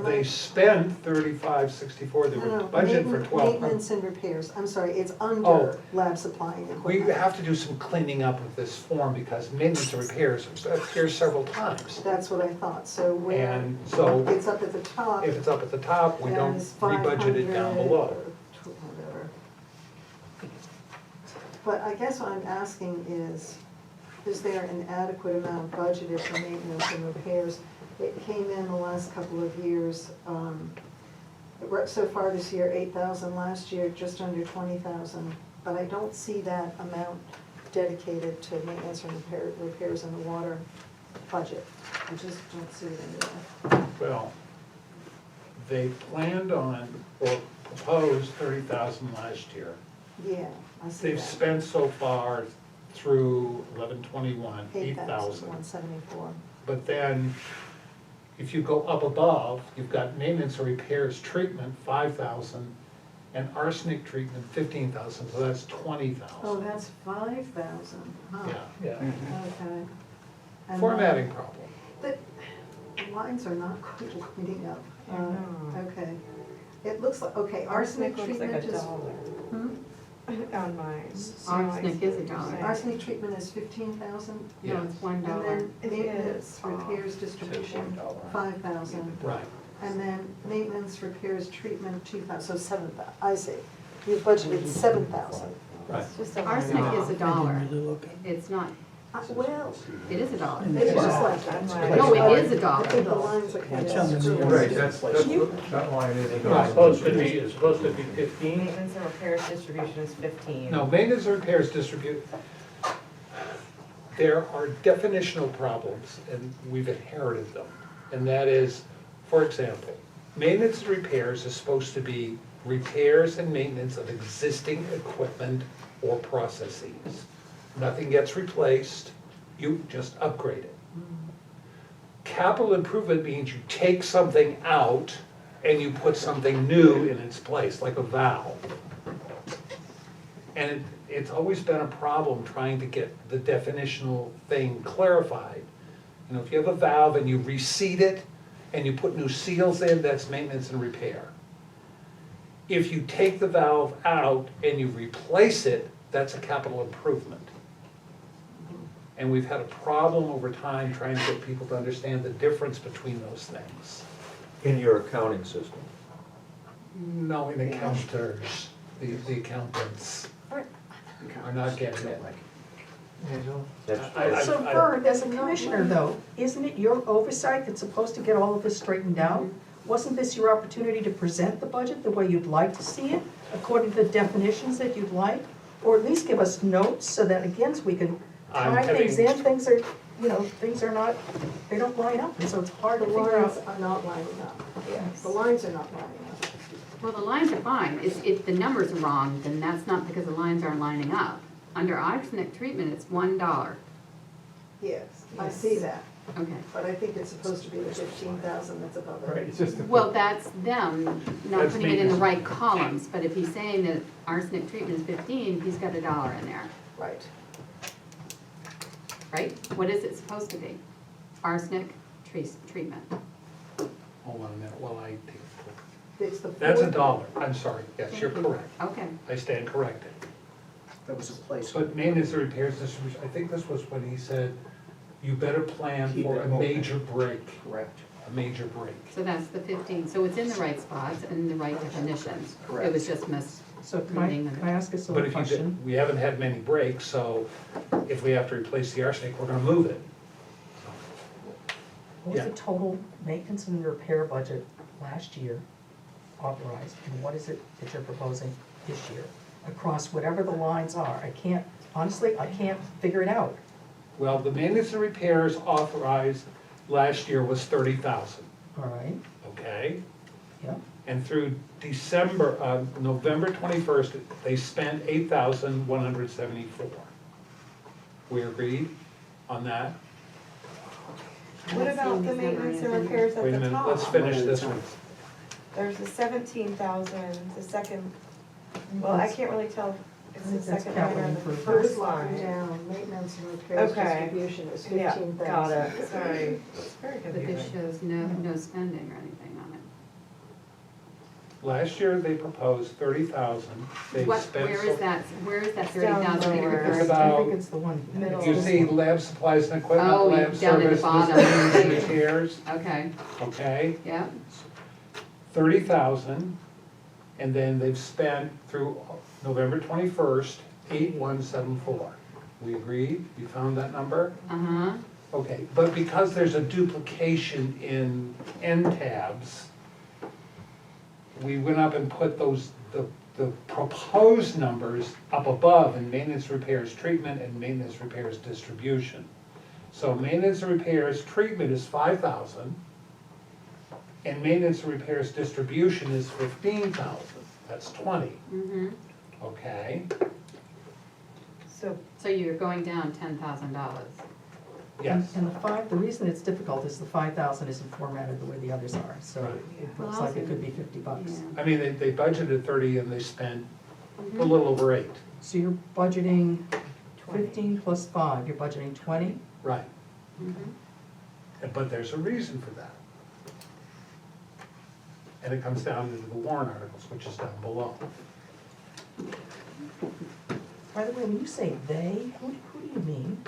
they spent 3564, they were budgeted for 12. Maintenance and repairs, I'm sorry, it's Oh. under lab supply and We equipment. have to do some cleaning up of this form because maintenance and repairs appears several times. That's what I thought, so where And so it's up at the top. if it's up at the top, we don't As rebudget it down 500 below. or whatever. But I guess what I'm asking is there an adequate amount budgeted for maintenance and repairs? It came in the last couple of years, so far this year, 8,000, last year, just under 20,000. But I don't see that amount dedicated to maintenance and repairs in the water budget. I just don't see it in there. Well, they planned on or proposed 30,000 last year. Yeah, I see They've that. spent so far through 11/21, 8,000. 8,174. But then, if you go up above, you've got maintenance and repairs treatment, 5,000, and arsenic treatment, 15,000, so that's 20,000. Oh, that's 5,000, huh? Yeah, Okay. And formatting problem. The lines are not quite lining up. I know. Okay. It looks like, okay, arsenic looks like treatment a is. dollar Hmm? on mine. Arsenic is a dollar. Arsenic treatment is 15,000? No, it's $1. And then It maintenance, is. repairs, distribution, 5,000. Right. And then maintenance, repairs, treatment, 2,000, so 7,000, I see. You've budgeted 7,000. Right. It's just a Arsenic is a dollar. Really look at- It's not, Well, it is a dollar. it's just like that. No, it is a I dollar. think the lines are kind It's on the of new- screwed. Right, that line is. It's supposed to be, it's supposed to be 15. Maintenance and repairs distribution is 15. No, maintenance and repairs distribute, there are definitional problems, and we've inherited them. And that is, for example, maintenance and repairs is supposed to be repairs and maintenance of existing equipment or processes. Nothing gets replaced, you just upgrade it. Capital improvement means you take something out and you put something new in its place, like a valve. And it's always been a problem trying to get the definitional thing clarified. You know, if you have a valve and you reseat it and you put new seals in, that's maintenance and repair. If you take the valve out and you replace it, that's a capital improvement. And we've had a problem over time trying to get people to understand the difference between those things. In your accounting system. No, in accounters, the accountants are not getting it. That's I- So Vern, as a commissioner though, isn't it your oversight that's supposed to get all of this straightened out? Wasn't this your opportunity to present the budget the way you'd like to see it, according to the definitions that you'd like? Or at least give us notes so that again, so we can I'm tie things having- in, things are, you know, things are not, they don't line up, and so it's hard The to figure lines out. are not lining up. Yes. The lines are not lining up. Well, the lines are fine. If the numbers are wrong, then that's not because the lines aren't lining up. Under arsenic treatment, it's $1. Yes, I see that, Okay. but I think it's supposed to be the 15,000 that's above Right, it. it's just. Well, that's them not That's putting it in the maintenance. right columns, but if he's saying that arsenic treatment is 15, he's got $1 in there, Right. right? What is it supposed to be? Arsenic treatment. Hold on a minute while I take. It's the. That's fourth- $1, I'm sorry, yes, you're correct, Okay. I stand corrected. That was a place. But maintenance and repairs distribution, I think this was when he said, you better plan Keep for it a moving. major break, Correct. a major break. So that's the 15. So it's in the right spots and the right definitions. It Correct. was just So can I ask a But silly if you question? did, we haven't had many breaks, so if we have to replace the arsenic, we're gonna move it. What was Yeah. the total maintenance and repair budget last year authorized, and what is it that you're proposing this year? Across whatever the lines are, I can't, honestly, I can't figure it out. Well, the maintenance and repairs authorized last year was 30,000, All right, okay? yeah, And through November 21st, they spent 8,174. We agreed on that? What about the maintenance and repairs at Wait a the minute, top? let's finish this one. There's the 17,000, the second, well, I can't really tell if it's the That's second line capital or the improvement. first line line. down, maintenance and repairs Okay. distribution is Yeah, 15,000. got it, sorry. It's very But this confusing. shows no spending or anything on it. Last year, they proposed 30,000. They What, spent where so- is that 30,000 Down that you're lower. referring It's to? I about- think it's the one. Middle. You see lab supplies and equipment, Oh, lab down at the services, bottom. and repairs, Okay, okay? yeah, 30,000, and then they've spent through November 21st, 8,174. We agreed? You found that number? uh-huh, Okay, but because there's a duplication in end tabs, we went up and put the proposed numbers up above in maintenance repairs treatment and maintenance repairs distribution. So maintenance and repairs treatment is 5,000, and maintenance and repairs distribution is 15,000. That's 20, mm-hmm. okay? So, So you're going down $10,000. Yes. And the reason it's difficult is the 5,000 isn't formatted the way the others are, so Right. it Well, looks like also- it could be 50 bucks. Yeah. I mean, they budgeted 30 and they spent a Mhm. little over 8. So you're budgeting 15 plus 5, you're budgeting 20? Right. Mhm. But there's a reason for that. And it comes down into the warrant articles, which is down below. By the way, when you say "they," who do you mean?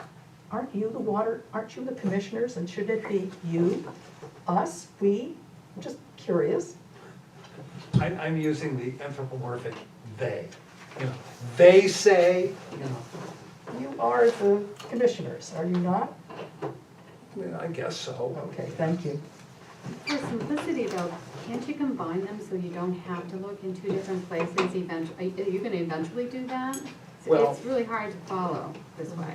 Aren't you the commissioners, and should it be you, us, we? I'm just curious. I'm using the anthropomorphic they. You know, they say, you know, You are the commissioners, are you not? I guess so. Okay, thank you. For simplicity though, can't you combine them so you don't have to look in two different places eventually? Are you gonna eventually do that? Well- It's really hard to follow this way.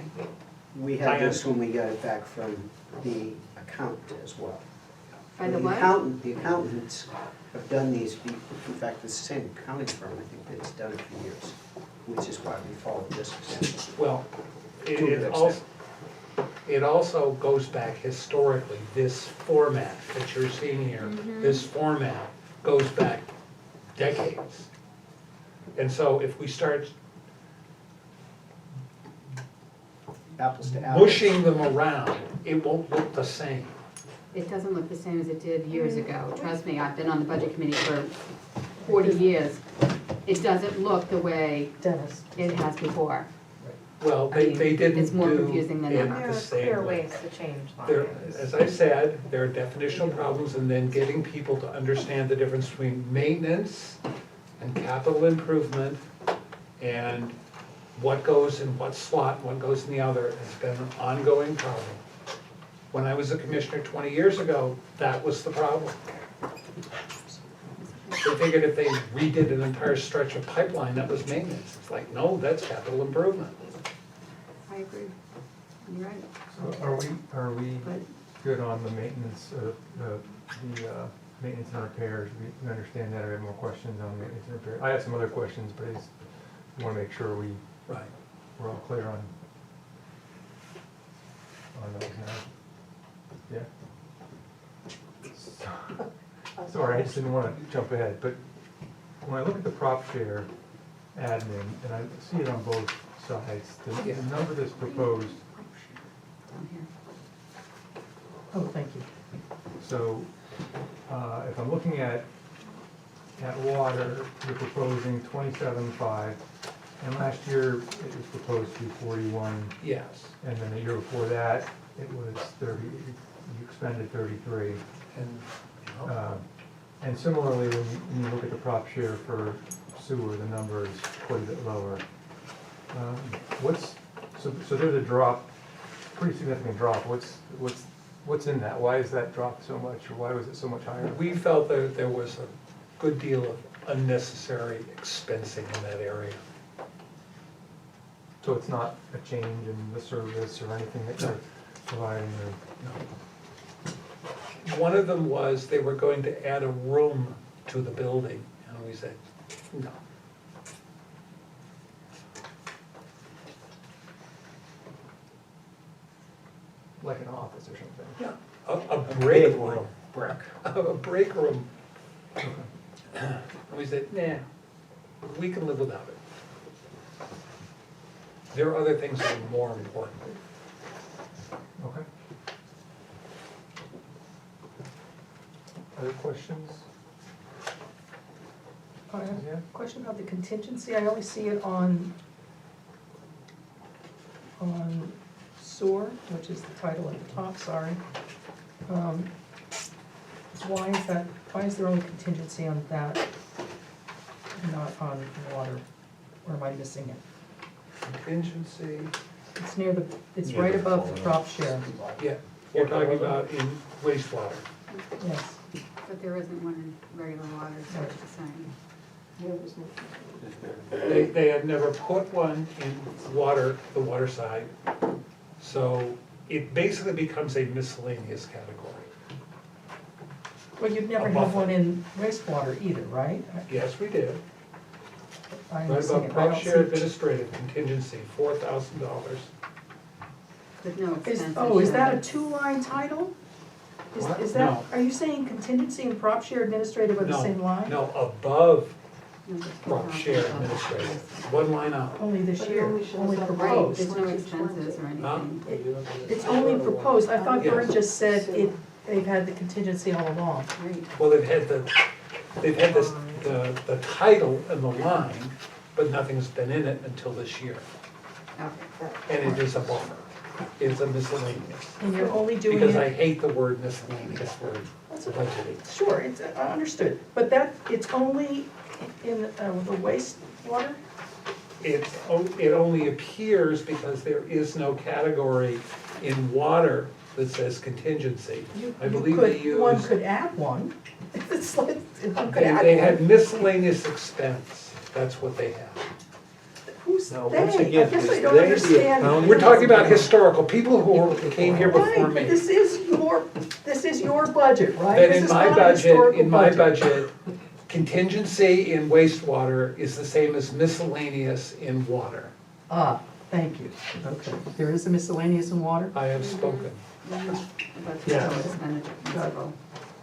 We had this when we got it back from the accountant as well. By the what? The accountants have done these, in fact, it's the same accounting firm, I think, that's done it for years, which is why we followed this example. Well, To a good it also goes back historically, this format that you're seeing here, this format goes back decades. And so if we start Apples to apples. mushing them around, it won't look the same. It doesn't look the same as it did years ago. Trust me, I've been on the budget committee for 40 years. It doesn't look the way Dennis. it has before. Well, I mean, they didn't it's more do confusing than it ever. the there's same clear way. ways to change There, lines. as I said, there are definitional problems, and then getting people to understand the difference between maintenance and capital improvement, and what goes in what slot, and what goes in the other, has been an ongoing problem. When I was a commissioner 20 years ago, that was the problem. They figured if they redid an entire stretch of pipeline, that was maintenance. It's like, no, that's capital improvement. I agree. You're right. So are we But good on the maintenance, the maintenance and repairs? We understand that, I have more questions on maintenance and repair. I have some other questions, but I just want to make sure Right. we're all clear on those now. Yeah? Sorry, I just didn't want to jump ahead, but when I look at the prop share admin, and I see it on both sides, the number that's proposed, down here. Oh, thank you. so if I'm looking at water, you're proposing 27.5, and last year it was proposed to be 41, Yes. and then the year before that, it was 30, you expended 33. And, And similarly, when you look at the prop share for sewer, the number is quite a bit lower. So there's a drop, pretty significant drop. What's in that? Why is that dropped so much, or why was it so much higher? we felt that there was a good deal of unnecessary expensing in that area. So it's not a change in the service or anything that you're providing, or? One of them was they were going to add a room to the building, and we said, no. Like an office or something? A break Big one. room, Brick. a break room. we said, nah, we can live without it. There are other things that are more important. Okay. Other questions? I have Yeah. a question about the contingency, I only see it on sewer, which is the title at the top, sorry. Why is that, why is there only contingency on that, and not on water? Or am I missing it? Contingency, It's near the, it's right above the crop share, yeah, we're talking about in wastewater. yes. But there isn't one in regular water, so it's the same. They had never put one in water, the water side, so it basically becomes a miscellaneous category. Well, you'd never A have buffer. one in wastewater either, right? Yes, we did. I'm Right seeing above it, I crop don't share see. administrative contingency, $4,000. With no Is, expense. oh, is that a insurance. two-line title? What? Is that, No. are you saying contingency and prop share administrative are the No, same line? No, above No, just crop $4,000 share above. administrative, one line up. Only this But it year, only shows only up Right, proposed. there's no expenses or anything. It's only proposed, I thought Yes. Vern just said it, they've had the contingency all along. Right. Well, they've had this, the title and the line, but nothing's been in it until this year. Okay. And it is a buffer, it's a miscellaneous. And you're only doing Because I it, hate the word miscellaneous word that's okay. budgeting. Sure, it's, I understood, but that, it's only in the wastewater? It only appears because there is no category in water that says contingency. You- I you believe could- they use. One could add one. It's like, one could They add they one. had miscellaneous expense, that's what they have. Who's Now, they? once I again, guess is I don't they the understand. accounting- We're talking about historical, people who came here before Right, but me. this is your budget, right? Then This in is my not a budget, historical in my budget, contingency in wastewater is the same as miscellaneous in water. Ah, thank you. Okay, there is a miscellaneous in water? I have spoken. But Yeah. no expenditure principal.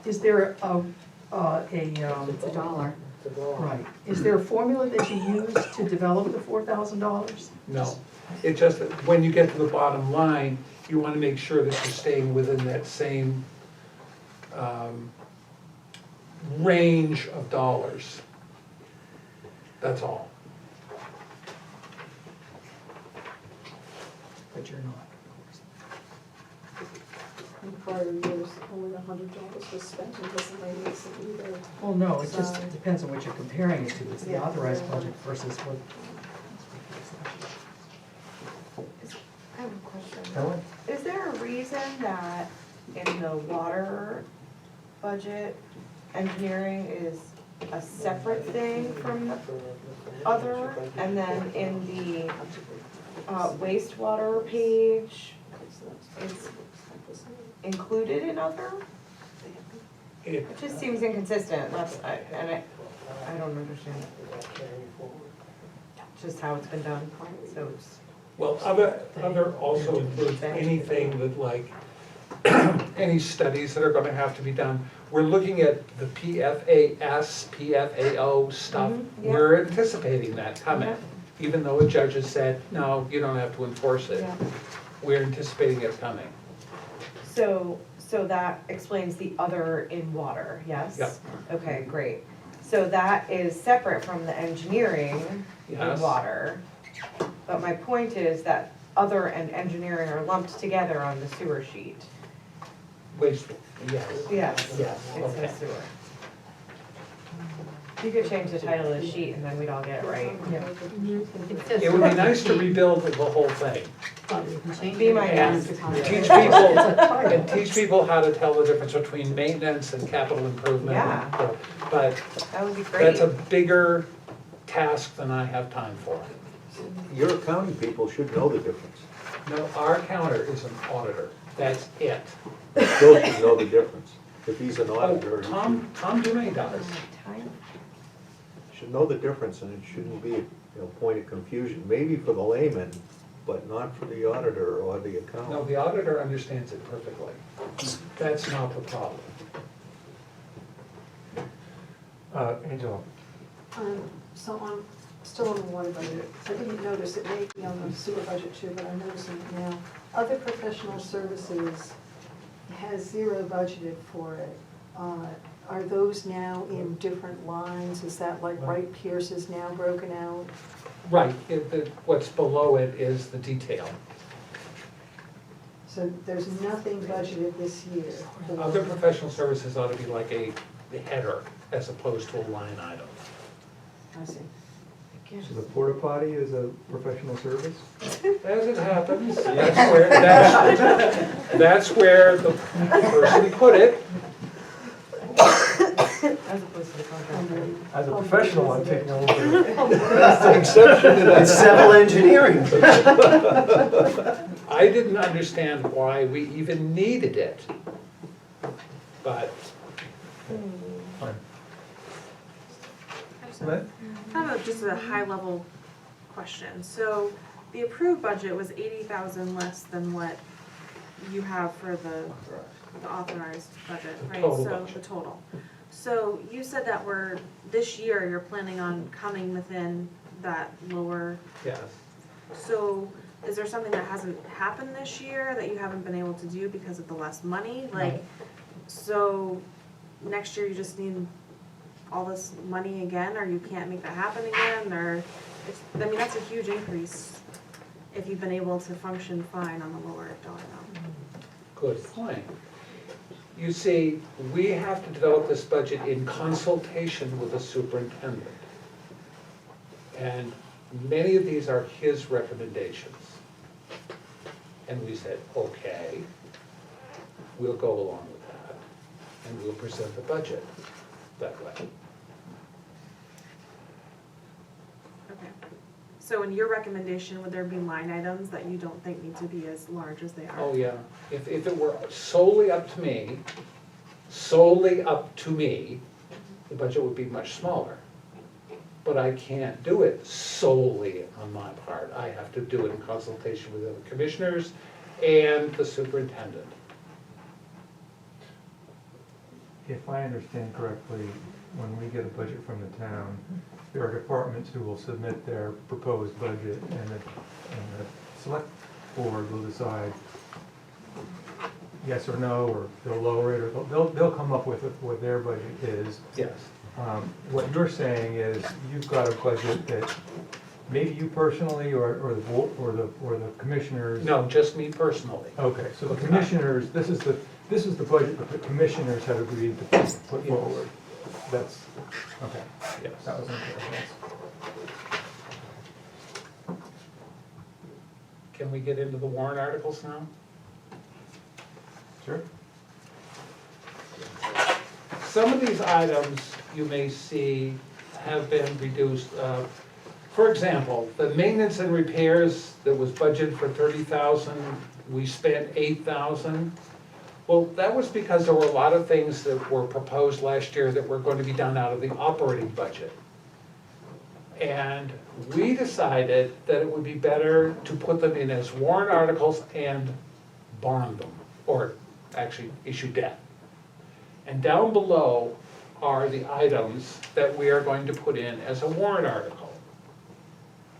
Is there a, It's a dollar. right, is there a formula that you use to develop the $4,000? No, it just, when you get to the bottom line, you want to make sure that you're staying within that same range of dollars. That's all. But you're not. In prior years, only $100 was spent in miscellaneous either. Well, no, it just So- depends on what you're comparing it to. It's the Yeah. authorized budget versus what. I have a question. Ellen? Is there a reason that in the water budget, engineering is a separate thing from the other? And then in the wastewater page, it's included in other? It, It just seems inconsistent, I don't understand just how it's been done, so it's. well, other also includes anything that like, any studies that are gonna have to be done. We're looking at the PFAS, PFAO stuff. Mhm, yeah. We're anticipating that coming, Yeah. even though a judge has said, no, you don't have to enforce it. Yeah. We're anticipating it coming. So that explains the other in water, yes? Yep. Okay, great. So that is separate from the engineering in Yes. water. But my point is that other and engineering are lumped together on the sewer sheet. Waste, yes. Yes, Yes, it okay. says sewer. You could change the title of the sheet and then we'd all get it right. Yeah. It says It would be nice to rebuild the whole thing. you can change Be it my and guest. Teach It's a people, title. and teach people how to tell the difference between maintenance and capital improvement. Yeah. But That would be great. that's a bigger task than I have time for. Your accounting people should know the difference. No, our accountant is an auditor, that's it. Bill should know the difference. If he's an Oh, auditor, he Tom Dume does. Time? should know the difference, and it shouldn't be a point of confusion, maybe for the layman, but not for the auditor or the No, accountant. the auditor understands it perfectly. That's not the problem. Angela, So on, still on the water budget, I didn't notice, it may be on the sewer budget too, but I'm noticing it now. Other professional services has zero budgeted for it. Are those now in different lines? Is that like Wright Pierce is now broken out? Right, what's below it is the detail. So there's nothing budgeted this year for. Other professional services ought to be like a header as opposed to a line item. I see. So the porta potty is a professional service? As it happens, that's where the person put it. As opposed to the contractor. As a professional, I'm taking a little bit. That's the exception to that. It's civil engineering. I didn't understand why we even needed it. But Fine. Kind of just a high level question. So the approved budget was 80,000 less than what you have for the authorized budget, right? Total So budget. the total. So you said that this year you're planning on coming within that lower, yes, so is there something that hasn't happened this year that you haven't been able to do because of the less money? Like, so next year you just need all this money again, or you can't make that happen again, or, I mean, that's a huge increase if you've been able to function fine on the lower dollar amount. good point. You see, we have to develop this budget in consultation with the superintendent. And many of these are his recommendations. And we said, okay, we'll go along with that, and we'll present the budget that way. Okay. So in your recommendation, would there be line items that you don't think need to be as large as they are? Oh, yeah, if it were solely up to me, the budget would be much smaller. But I can't do it solely on my part. I have to do it in consultation with the other commissioners and the superintendent. If I understand correctly, when we get a budget from the town, there are departments who will submit their proposed budget, and the select board will decide yes or no, or they'll lower it, or they'll come up with what their budget is. Yes. What you're saying is, you've got a budget that maybe you personally, or the board, or the commissioners. No, just me personally. Okay, so the commissioners, this is the budget that the commissioners have agreed to put forward. That's, okay, Yes. that was unclear, yes. Can we get into the warrant articles now? Sure. Some of these items you may see have been reduced. For example, the maintenance and repairs that was budgeted for 30,000, we spent 8,000. Well, that was because there were a lot of things that were proposed last year that were going to be done out of the operating budget. And we decided that it would be better to put them in as warrant articles and bond them, or actually issue debt. And down below are the items that we are going to put in as a warrant article.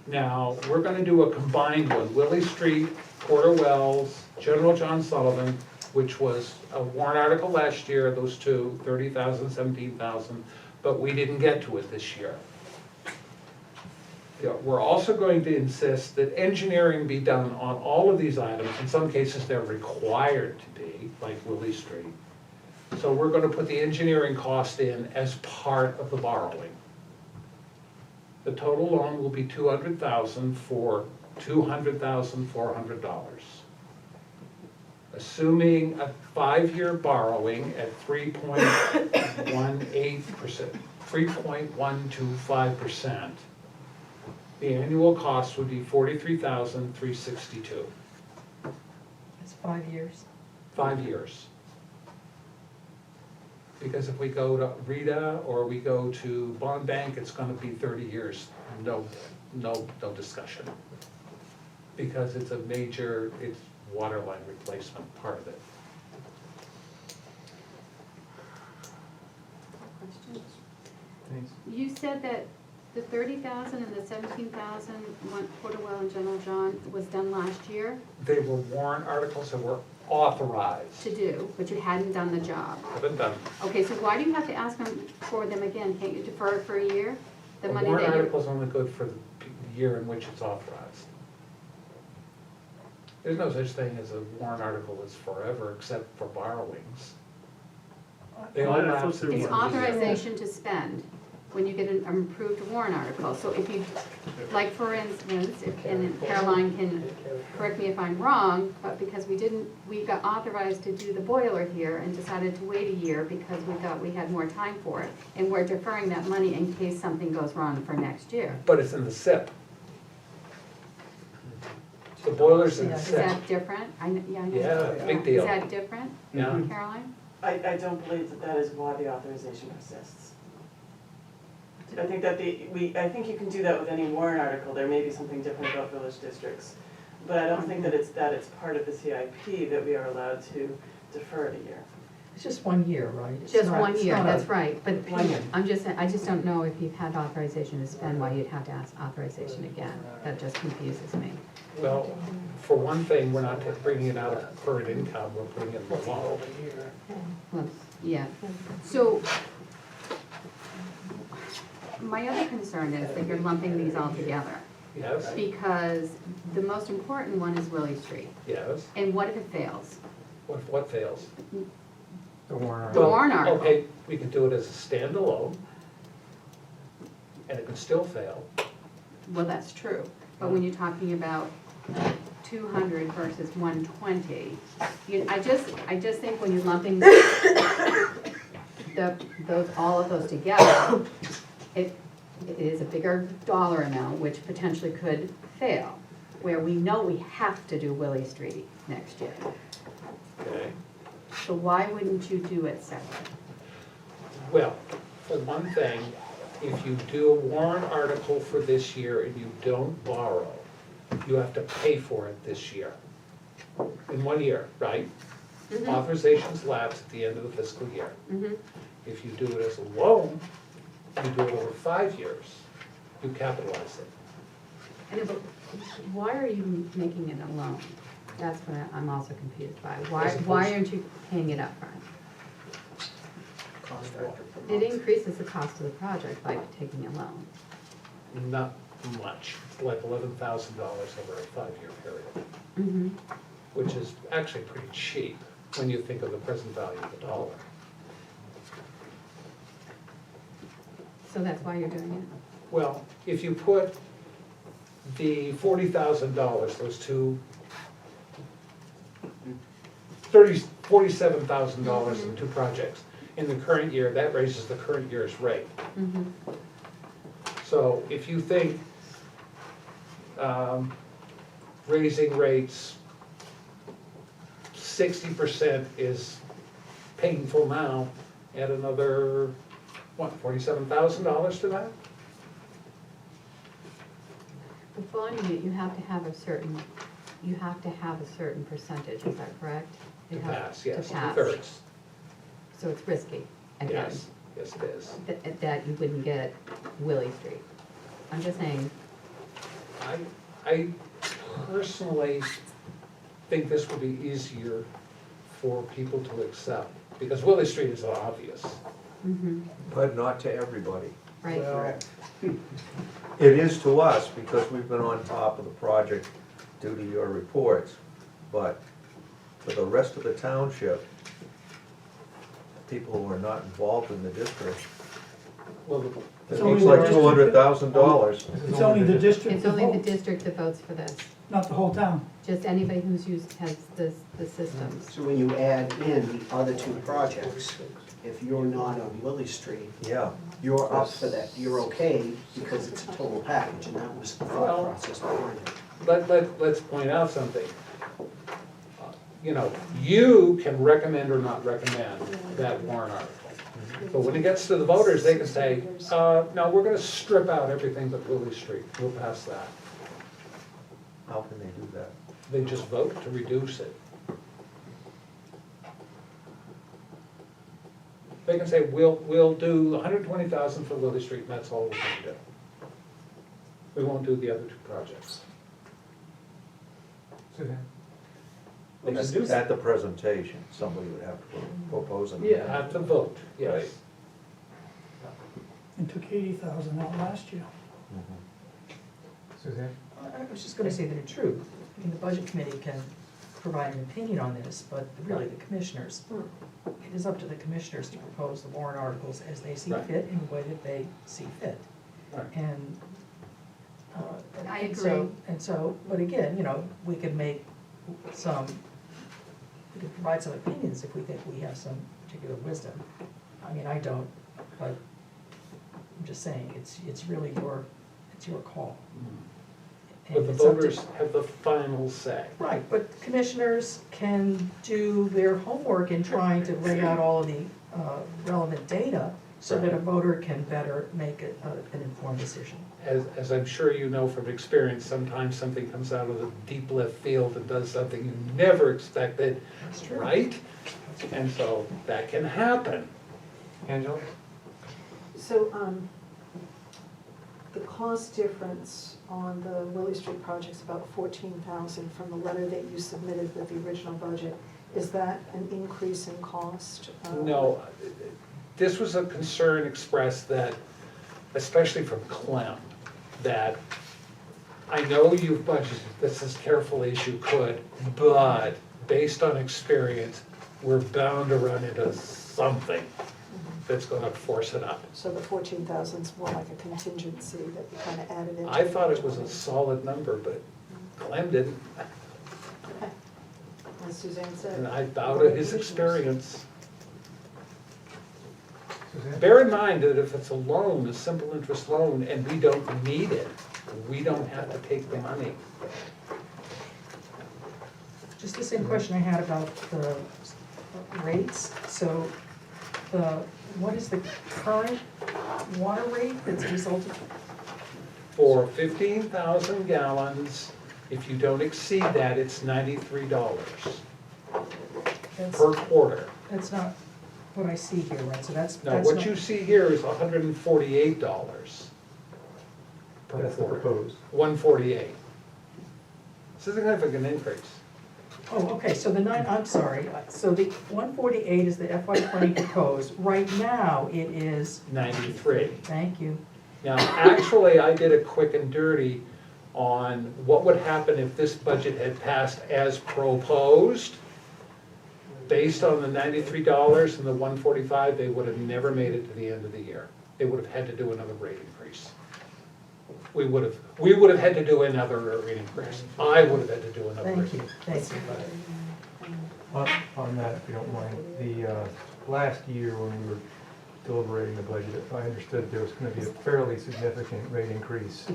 Now, we're gonna do a combined one, Willie Street, Porter Wells, General John Sullivan, which was a warrant article last year, those two, 30,000, 17,000, but we didn't get to it this year. Yeah, we're also going to insist that engineering be done on all of these items. In some cases, they're required to be, like Willie Street. So we're gonna put the engineering cost in as part of the borrowing. The total loan will be $200,000 for $200,400. Assuming a 5-year borrowing at 3.18%, 3.125%, the annual cost would be $43,362. It's 5 years. 5 years. Because if we go to Rita or we go to Bond Bank, it's gonna be 30 years, no discussion. Because it's a major, it's water line replacement part of it. You said that The 30,000 and the 17,000, one Porterwell and General John was done last year They were warrant articles that were authorized, to do, but you hadn't done the job. haven't done. Okay, so why do you have to ask them for them again? Can't you defer it for a year? The A money warrant that you, article is only good for the year in which it's authorized. There's no such thing as a warrant article that's forever, except for borrowings. They all I thought lapse there in it's was. one year. authorization to spend when you get an approved warrant article. So if you, like for instance, and Caroline can correct me if I'm wrong, but because we got authorized to do the boiler here and decided to wait a year because we thought we had more time for it. And we're deferring that money in case something goes wrong for next year. But it's in the SIP. The boiler's in the Is SIP. that different? I know. Yeah, big deal. Is that different, Yeah. Caroline? I don't believe that that is why the authorization persists. I think that I think you can do that with any warrant article, there may be something different about village districts. But I don't think that it's part of the CIP that we are allowed to defer it a year. It's just 1 year, right? It's Just not- 1 it's year, not a- that's right, but One year. I'm just saying, I just don't know if you've had authorization to spend, why you'd have to ask authorization again. That just confuses me. Well, for one thing, we're not bringing it out of current income, we're bringing it below. Well, yeah, so my other concern is that you're lumping these all together. Yes, Because the most important one is Willie Street. yes. And what if it fails? What fails? The warrant The article. warrant article. Okay, we can do it as a standalone, and it can still fail. Well, that's true, but when you're talking about 200 versus 120, I just think when you're lumping all of those together, it is a bigger dollar amount, which potentially could fail, where we know we have to do Willie Street next year. Okay. So why wouldn't you do it separate? Well, for one thing, if you do a warrant article for this year and you don't borrow, you have to pay for it this year. In 1 year, right? Authorizations lapse at the end of the fiscal year. Mhm. If you do it as a loan, you do it over 5 years, you capitalize it. I know, but why are you making it a loan? That's what I'm also confused by. Why aren't you paying it upfront? Cost factor per It month. increases the cost of the project by taking a loan. Not much, it's like $11,000 over a 5-year period, Mm-hmm. which is actually pretty cheap when you think of the present value of the dollar. So that's why you're doing it? Well, if you put the $40,000, those two, $47,000 in two projects, in the current year, that raises the current year's rate. Mm-hmm. So if you think raising rates 60% is painful now, add another, $47,000 to that? But bonding it, you have to have a certain percentage, is that correct? To You have pass, yes, to pass. 2/3. So it's risky, again, Yes, yes it is. that you wouldn't get Willie Street. I'm just saying, I personally think this would be easier for people to accept, because Willie Street is obvious. mm-hmm, But not to everybody. right? Correct. It is to us because we've been on top of the project due to your reports. But for the rest of the township, people who are not involved in the district, Well, it It's looks only like the $200,000. It's only the district It's that only the votes, district that votes for this, not the whole town. just anybody who's has the systems. So when you add in the other two projects, if you're not on Willie Street, Yeah, you're up for that, you're okay because it's a total package, and that was the thought Well- process behind it. let's point out something. You know, you can recommend or not recommend that warrant article. But when it gets to the voters, they can say, no, we're gonna strip out everything but Willie Street, we'll pass that. how can they do that? They just vote to reduce it. They can say, we'll do 120,000 for Willie Street, and that's all we're gonna do. We won't do the other two projects. Suzanne? They can do At the presentation, somebody would have to propose an Yeah, amendment. at the vote, yes. And took 80,000 out last year. Mhm. Suzanne? I was just gonna say that in truth, I mean, the budget committee can provide an opinion on this, but really the commissioners, it is up to the commissioners to propose the warrant articles as they see Right. fit in the way that they see fit. Right. And, I and so, agree. and so, but again, you know, we can make some, we can provide some opinions if we think we have some particular wisdom. I mean, I don't, but I'm just saying, it's really it's your call. But And the it's up to- voters have the final say. Right, but commissioners can do their homework in trying to lay out all of the relevant data so that a voter can better make an informed decision. As I'm sure you know from experience, sometimes something comes out of the deep left field and does something you never expected, That's true. right? And so that can happen. Angela? So, the cost difference on the Willie Street project's about 14,000 from the letter that you submitted with the original budget. Is that an increase in cost? No, this was a concern expressed that, especially from Clem, that I know you've budgeted this as carefully as you could, but based on experience, we're bound to run into something that's gonna force it up. So the 14,000's more like a contingency that you kind of added into. I thought it was a solid number, but Clem didn't, Okay. As Suzanne said. and I bow to his experience. Suzanne? Bear in mind that if it's a loan, a simple interest loan, and we don't need it, we don't have to take the money. Just the same question I had about the rates, so what is the current water rate that's resulted? For 15,000 gallons, if you don't exceed that, it's $93 That's- per quarter. That's not what I see here, right, so that's Now, not. what you see here is $148 per That's the quarter. proposed. 148. It's a significant increase. Oh, okay, so I'm sorry, so the 148 is the FY '20 proposed, right now it is, 93. thank you, Now, actually, I did a quick and dirty on what would happen if this budget had passed as proposed. Based on the $93 and the 145, they would have never made it to the end of the year. They would have had to do another rate increase. We would have had to do another rate increase. I would have had to do another rate thank you, increase. thank you. On that, if you don't mind, the last year when we were deliberating the budget, if I understood, there was gonna be a fairly significant rate increase.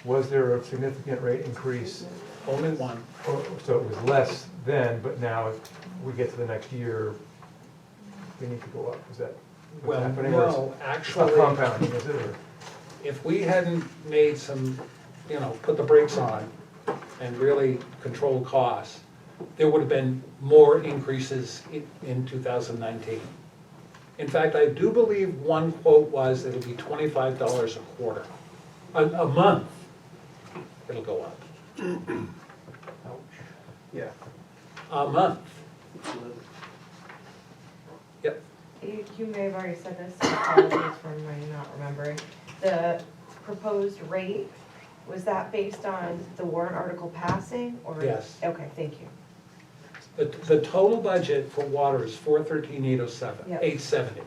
Was there a significant rate increase? Only one. So it was less then, but now if we get to the next year, we need to go up, is that what's Well, happening? Or no, it's not actually, compounding, is it, or? if we hadn't made some, put the brakes on and really controlled costs, there would have been more increases in 2019. In fact, I do believe one quote was it'll be $25 a quarter, a month, it'll go up. Yeah. A month, Absolutely. yep. You may have already said this, apologies for my not remembering. The proposed rate, was that based on the warrant article passing, or? Yes. Okay, thank you. The total budget for water is $413,807, Yep. $870.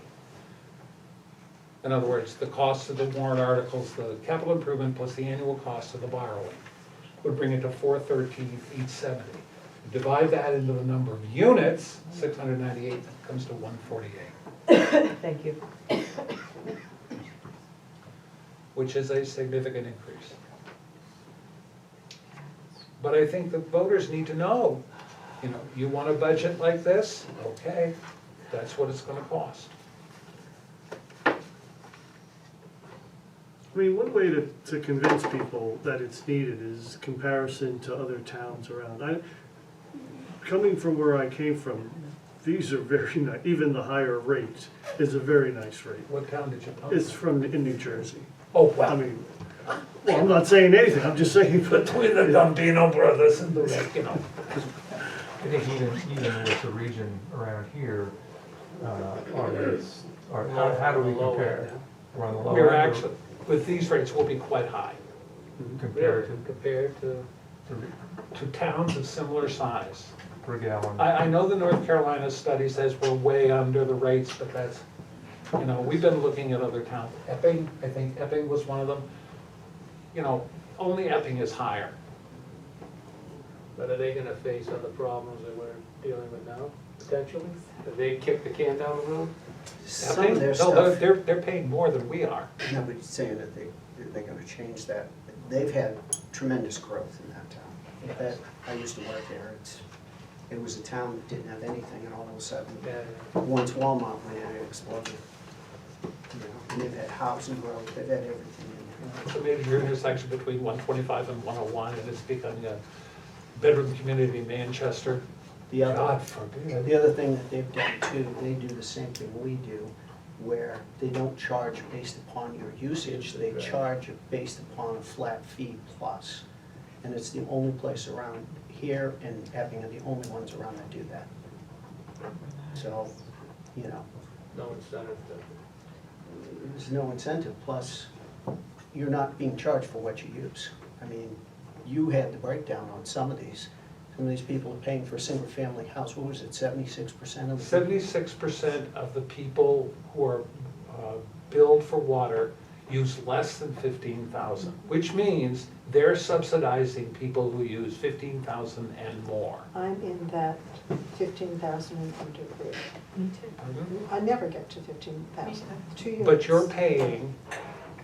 In other words, the cost of the warrant articles, the capital improvement plus the annual cost of the borrowing would bring it to $413,870. Divide that into the number of units, 698, comes to 148, Thank you. which is a significant increase. But I think the voters need to know, you want a budget like this? Okay, that's what it's gonna cost. I mean, one way to convince people that it's needed is comparison to other towns around. Coming from where I came from, these are very nice, even the higher rate is a very nice rate. What town did you come It's from? in New Jersey. Oh, I wow. mean, Well, I'm not saying anything, I'm just saying, but Between the Gambino brothers and the, you know. I think even with the region around here, our rates, how do we compare? We're on the low We're end or actually, with these rates, we'll be quite high. compared Compared to, To towns of similar size. to per gallon? I know the North Carolina study says we're way under the rates, but that's, you know, we've been looking at other towns. Epping, I think Epping was one of them. You know, only Epping is higher. but are they gonna face other problems that we're dealing with now, potentially? Have they kicked the can down the road? Some Epping? of their No, stuff, they're paying more than we are. nobody's saying that they're gonna change that. They've had tremendous growth in that town. That, I used to work there, it was a town that didn't have anything, and all of a sudden, Yeah. once Walmart went in, it exploded. You know, and they've had housing growth, they've had everything in there. So maybe your intersection between 125 and 101, and it's becoming a bedroom community in Manchester. The other, God forbid. the other thing that they've done too, they do the same thing we do, where they don't charge based upon your usage, they charge based upon a flat fee plus. And it's the only place around here, and Epping are the only ones around that do that. So, you know, No incentive to. there's no incentive, plus you're not being charged for what you use. I mean, you had the breakdown on some of these. Some of these people are paying for a single-family house, what was it, 76% of the? 76% of the people who are billed for water use less than 15,000, which means they're subsidizing people who use 15,000 and more. I'm in that 15,000 and under group. Me too. I never get to 15,000, 2 years. But you're paying,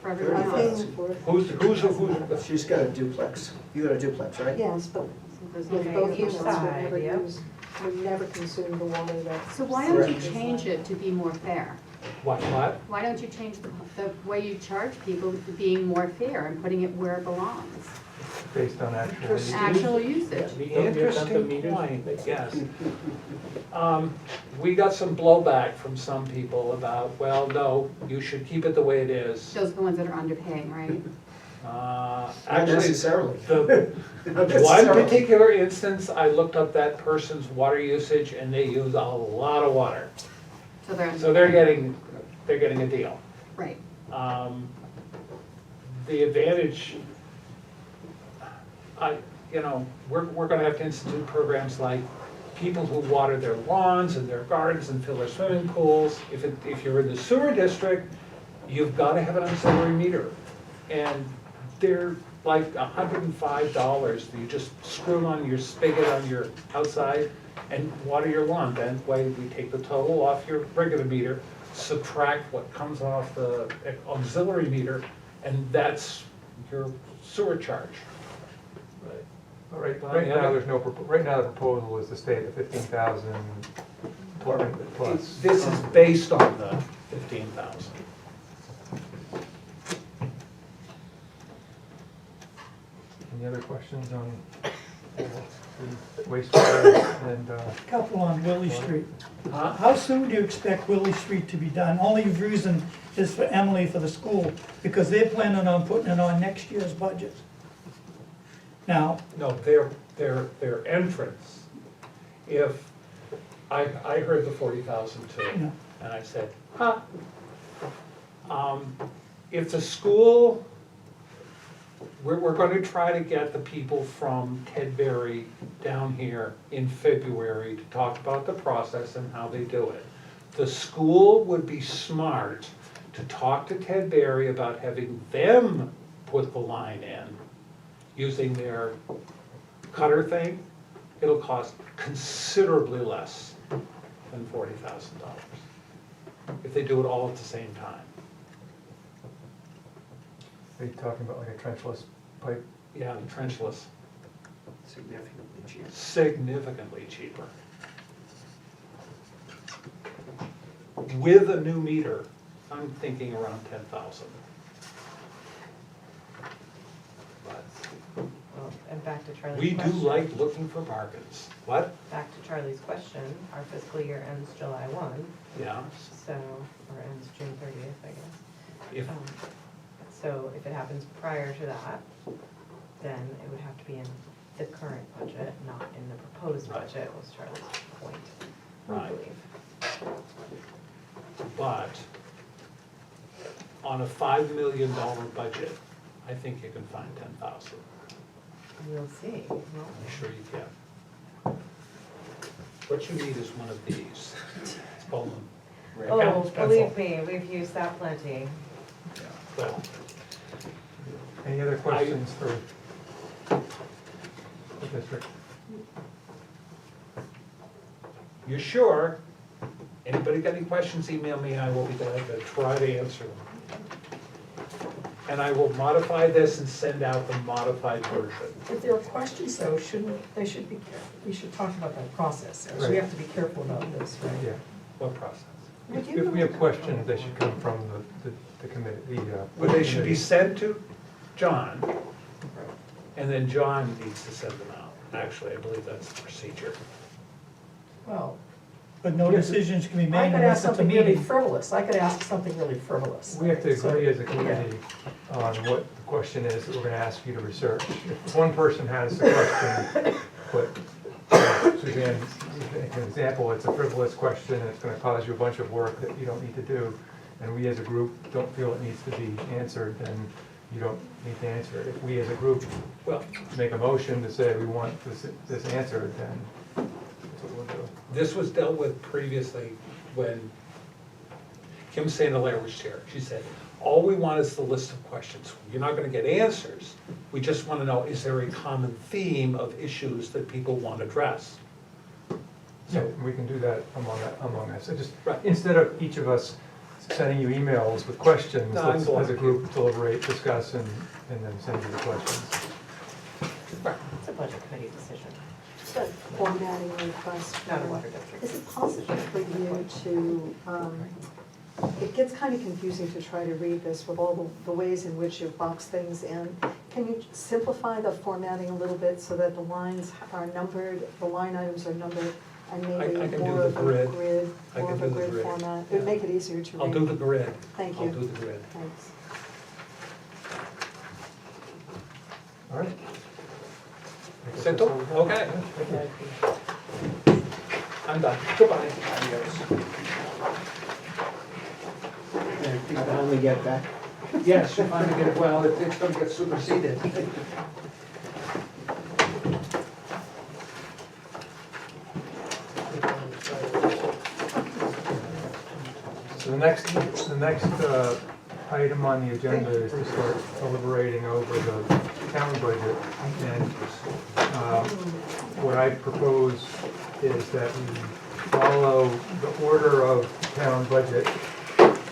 For I'm everyone else. paying for it. who's, She's got a duplex. You got a duplex, right? Yes, but There's with no both pay. units, we side, never yep. use, we never consume the water that. So why don't you change it to be more fair? what? Why don't you change the way you charge people to being more fair and putting it where it belongs? Based on actual use? Actual usage. The Don't get them to interesting meters? point, yes. We got some blowback from some people about, well, no, you should keep it the way it is. Those are the ones that are underpaying, right? Not Actually, necessarily. the Not one necessarily. particular instance, I looked up that person's water usage and they use a lot of water. So they're getting a deal. Right. The advantage, we're gonna have to institute programs like people who water their lawns and their gardens and fill their swimming pools. If you're in the sewer district, you've gotta have an auxiliary meter. And they're like $105, you just screw on your spigot on your outside and water your lawn. That way we take the total off your regular meter, subtract what comes off the auxiliary meter, and that's your sewer charge. Right. All right, right now, there's no, right now the proposal is to stay at the 15,000 plus. This is based on the 15,000. Any other questions on the wastewater and, Couple on Willie Street. Huh? How soon do you expect Willie Street to be done? Only reason is for Emily for the school, because they're planning on putting it on next year's budget. Now, No, their entrance, if, I heard the 40,000 too, Yeah. and I said, huh? If the school, we're gonna try to get the people from Tedbury down here in February to talk about the process and how they do it. The school would be smart to talk to Tedbury about having them put the line in, using their cutter thing. It'll cost considerably less than $40,000 if they do it all at the same time. are you talking about like a trenchless pipe? Yeah, the trenchless, Significantly cheaper. significantly cheaper. With a new meter, I'm thinking around 10,000. And back to Charlie's We do question. like looking for bargains. What? Back to Charlie's question, our fiscal year ends July 1, Yeah, so, or ends June 30th, I guess. if, So if it happens prior to that, then it would have to be in the current budget, not in the proposed budget, was Charlie's point, I Right. believe. But on a $5 million budget, I think you can find 10,000. We'll see. Well, I'm sure you can. What you need is one of these. It's called Oh, accountant's believe pencil. me, we've used that plenty. Well, Any other questions for the district? you sure? Anybody got any questions, email me, I will be glad to try to answer them. And I will modify this and send out the modified version. If there are questions though, they should be, we should talk about that process. So we have to be careful about this, right? Yeah. What process? Would you If go we have into- questions, they should come from the committee, Well, they should be committee. sent to John, and then John needs to send them out. Actually, I believe that's the procedure. Well, But no Yes. decisions can be I made could ask unless it's a something really meeting. frivolous. I could ask something really frivolous. We have to So- agree as a committee on what the question is that we're gonna ask you to research. If one person has the question, but Suzanne, an example, it's a frivolous question, and it's gonna cause you a bunch of work that you don't need to do, and we as a group don't feel it needs to be answered, then you don't need to answer it. If we as a group Well, make a motion to say we want this answered, then that's what we'll do. this was dealt with previously when Kim Sandalaire was chair. She said, all we want is the list of questions. You're not gonna get answers. We just wanna know, is there a common theme of issues that people want addressed? Yeah, we can do that among us. So just, Right. instead of each of us sending you emails with questions, No, I'm let's, glad. as a group, deliberate, discuss, and then send you the questions. It's a budget committee decision, Just a formatting request. not a water district. Is it possible for you to, it gets kind of confusing to try to read this with all the ways in which you box things in. Can you simplify the formatting a little bit so that the lines are numbered, the line items are numbered, and I maybe can do more the of a grid. grid, I more can of a do the grid grid. format? It would make it easier to read. I'll do the grid. Thank I'll you. do the grid. Thanks. All right? Simple? Okay. I'm done. Goodbye. You finally get back. Yes, you finally get it, well, it's gonna get superseded. So the next item on the agenda is to start deliberating over the town budget. And what I propose is that we follow the order of town budget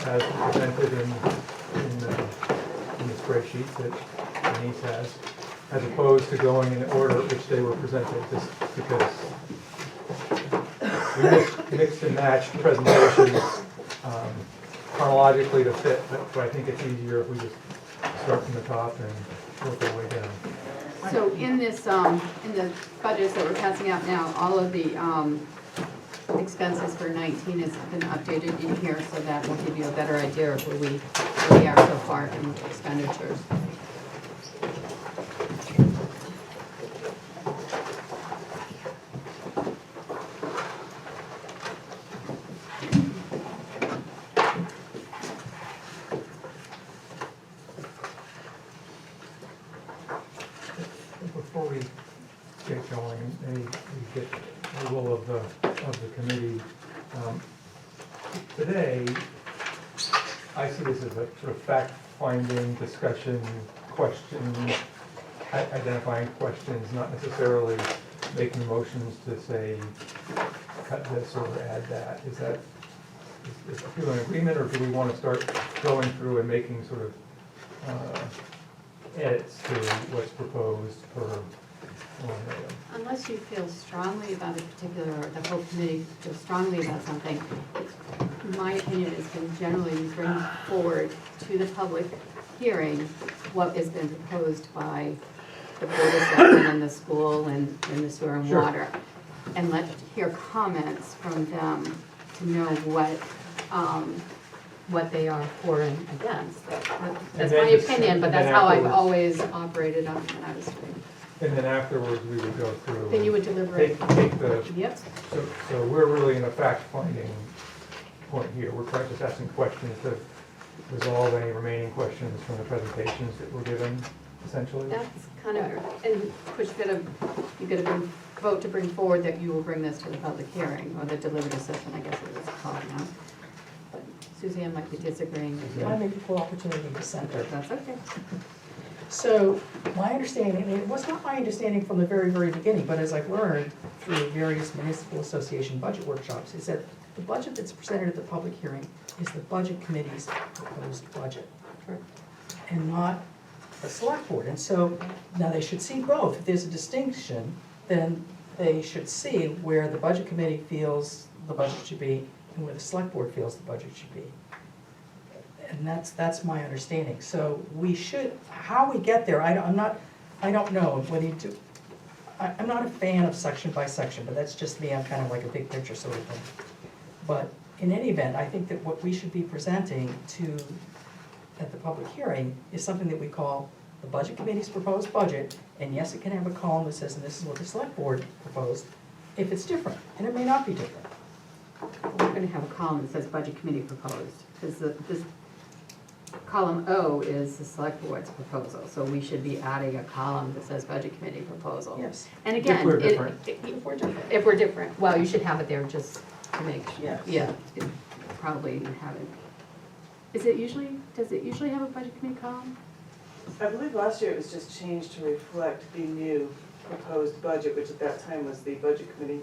as presented in the spreadsheet that Denise has, as opposed to going in the order which they were presented, just because we mixed and matched presentations chronologically to fit, but I think it's easier if we just start from the top and work our way down. So in this, in the budgets that we're passing out now, all of the expenses for 19 has been updated in here, so that will give you a better idea of where we are so far in expenditures. Before we get going, maybe we get a will of the committee. Today, I see this as a sort of fact-finding, discussion, question, identifying questions, not necessarily making motions to say, cut this or add that. Is people in agreement, or do we want to start going through and making sort of edits to what's proposed per line item? Unless you feel strongly about a particular, or the whole committee feels strongly about something, my opinion has been generally we bring forward to the public hearing what has been proposed by the Board of Selectmen and the school and the sewer and Sure. water. And let hear comments from them to know what what they are for and against. That's then my just- opinion, but and then that's how I've afterwards- always operated on when I was doing. And then afterwards, we would go through. Then you would deliberate. Take the, Yep. so we're really in a fact-finding point here. We're just asking questions to resolve any remaining questions from the presentations that were given, essentially. That's kind of, and of course, you gotta vote to bring forward that you will bring this to the public hearing, or the deliberative session, I guess it was called now. But Suzanne might be disagreeing with you. I make equal opportunity to send it. That's okay. So, my understanding, and it was not my understanding from the very, very beginning, but as I've learned through various municipal association budget workshops, is that the budget that's presented at the public hearing is the budget committee's proposed budget, and not the select board. And so, now they should see both. If there's a distinction, then they should see where the budget committee feels the budget should be and where the select board feels the budget should be. And that's my understanding. So we should, how we get there, I don't know whether you do, I'm not a fan of section by section, but that's just me, I'm kind of like a big picture sort of thing. But in any event, I think that what we should be presenting at the public hearing is something that we call the budget committee's proposed budget, and yes, it can have a column that says, and this is what the select board proposed, if it's different, and it may not be different. We're gonna have a column that says budget committee proposed, because this column O is the select board's proposal, so we should be adding a column that says budget committee proposal. Yes. And again, If we're different. If we're different. If we're different, well, you should have it there just to make sure. Yes. Yeah, probably have it. Does it usually have a budget committee column? I believe last year it was just changed to reflect the new proposed budget, which at that time was the budget committee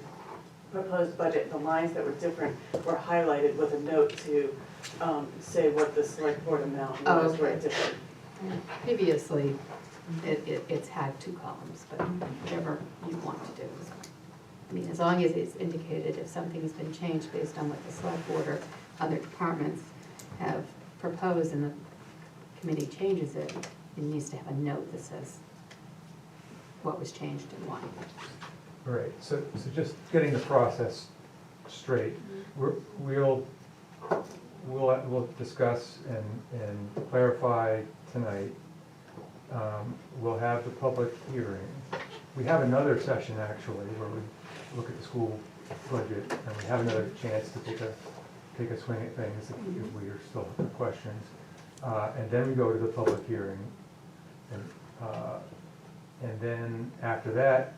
proposed budget. The lines that were different were highlighted with a note to say what the select board amount was, Oh, were okay. different. Previously, it's had two columns, but whatever you want to do. I mean, as long as it's indicated if something's been changed based on what the select board or other departments have proposed and the committee changes it, it needs to have a note that says what was changed and why. Right, so just getting the process straight, we'll discuss and clarify tonight. We'll have the public hearing. We have another session actually where we look at the school budget, and we have another chance to take a swing at things if we are still have questions. And then we go to the public hearing. And then after that,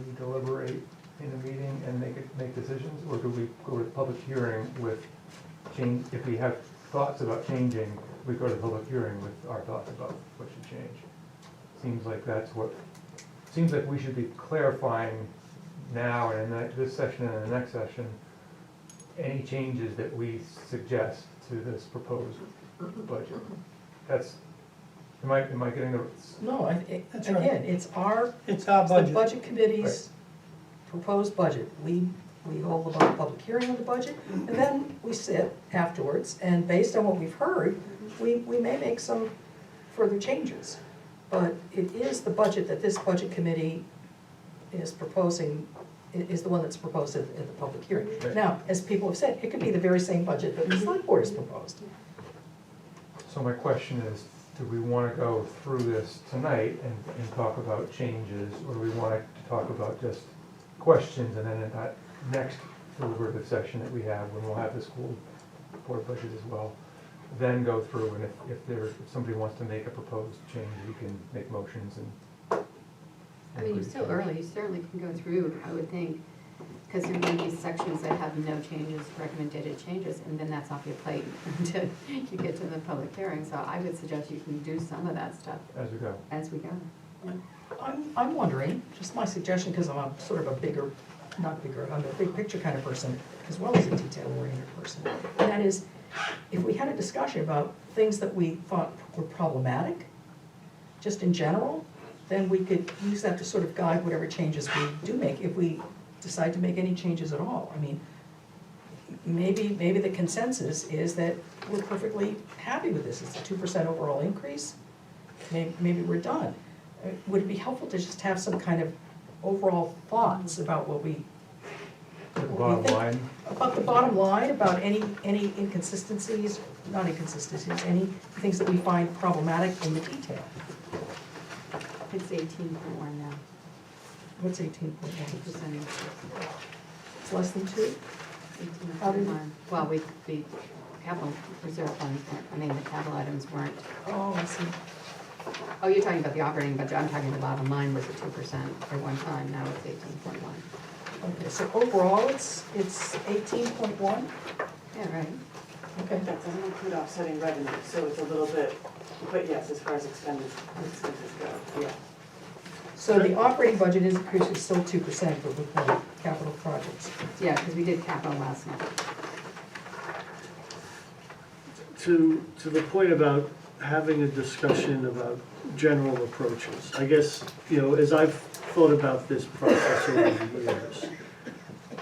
we deliberate in a meeting and make decisions? Or do we go to the public hearing with change, if we have thoughts about changing, we go to the public hearing with our thoughts about what should change? Seems like we should be clarifying now and in this session and the next session, any changes that we suggest to this proposed budget. Am I getting the? No, That's right. again, it's our It's our It's the budget. budget committee's proposed budget. We hold a public hearing on the budget, and then we sit afterwards, and based on what we've heard, we may make some further changes. But it is the budget that this budget committee is proposing, is the one that's proposed at the public hearing. Right. Now, as people have said, it could be the very same budget that the select board has proposed. So my question is, do we want to go through this tonight and talk about changes, or do we want to talk about just questions, and then in that next deliberative session that we have, when we'll have the school board budget as well, then go through, and if somebody wants to make a proposed change, we can make motions and. I mean, you're still early, you certainly can go through, I would think, because there may be sections that have no changes, recommended changes, and then that's off your plate until you get to the public hearing. So I would suggest you can do some of that stuff As we go. as we go. I'm wondering, just my suggestion, because I'm a sort of I'm a big picture kind of person, as well as a detail-oriented person. And that is, if we had a discussion about things that we thought were problematic, just in general, then we could use that to sort of guide whatever changes we do make, if we decide to make any changes at all. I mean, maybe the consensus is that we're perfectly happy with this. It's a 2% overall increase. Maybe we're done. Would it be helpful to just have some kind of overall thoughts about what we The bottom line, About the bottom line, about any inconsistencies, not inconsistencies, any things that we find problematic in the detail. It's 18.1 now, What's 18.1? 2%. It's less than 2? 18.1. Well, the capital reserve funds weren't, I mean, the capital items weren't. Oh, I see. Oh, you're talking about the operating budget, I'm talking the bottom line was the 2% for one time, now it's 18.1. Okay, so overall, it's 18.1? Yeah, right. Okay. That doesn't include offsetting revenue, so it's a little bit, but yes, as far as expenses go, yeah. So the operating budget increase is still 2%, but with the capital projects. Yeah, because we did capital last night. To the point about having a discussion about general approaches, I guess, as I've thought about this process over the years,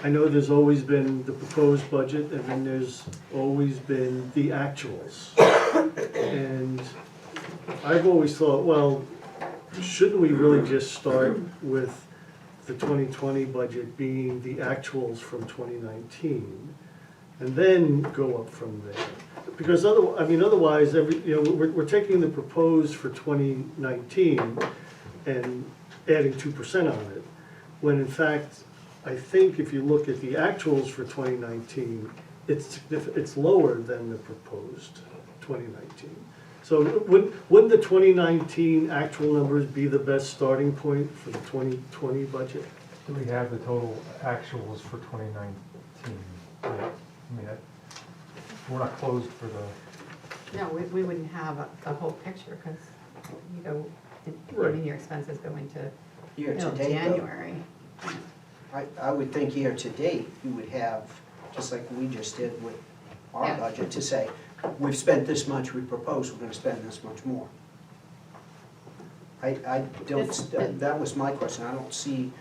I know there's always been the proposed budget, and then there's always been the actuals. And I've always thought, well, shouldn't we really just start with the 2020 budget being the actuals from 2019, and then go up from there? Because otherwise, we're taking the proposed for 2019 and adding 2% on it, when in fact, I think if you look at the actuals for 2019, it's lower than the proposed 2019. So wouldn't the 2019 actual numbers be the best starting point for the 2020 budget? do we have the total actuals for 2019? Yeah, I mean, we're not closed for the, No, we wouldn't have the whole picture, because you go, I Right. mean, your expenses go into Year to till date, though, January. I would think year to date, you would have, just like we just did with our Yeah. budget, to say, we've spent this much, we propose we're gonna spend this much more. I don't, that was my question, I don't see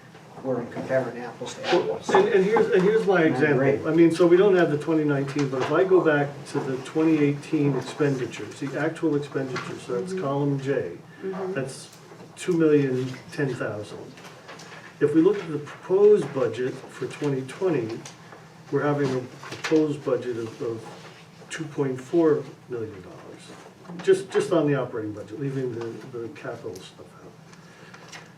where I'm comparing apples to apples. And here's my I agree. example. I mean, so we don't have the 2019, but if I go back to the 2018 expenditures, the actual expenditures, so that's column J, that's 2,010,000. If we look at the proposed budget for 2020, we're having a proposed budget of $2.4 million. Just on the operating budget, leaving the capital stuff out.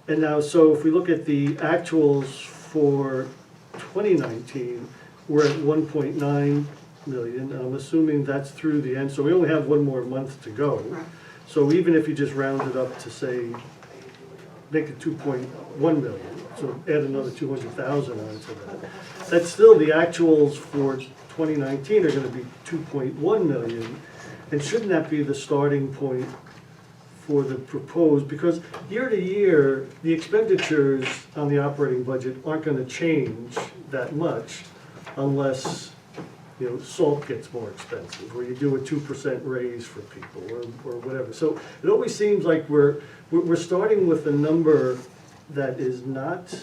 And now, so if we look at the actuals for 2019, we're at 1.9 million. I'm assuming that's through the end, so we only have one more month to go. Right. So even if you just round it up to say, make it 2.1 million, so add another 200,000 onto that, that's still the actuals for 2019 are gonna be 2.1 million. And shouldn't that be the starting point for the proposed? Because year to year, the expenditures on the operating budget aren't gonna change that much unless, salt gets more expensive, or you do a 2% raise for people, or whatever. So it always seems like we're starting with a number that is not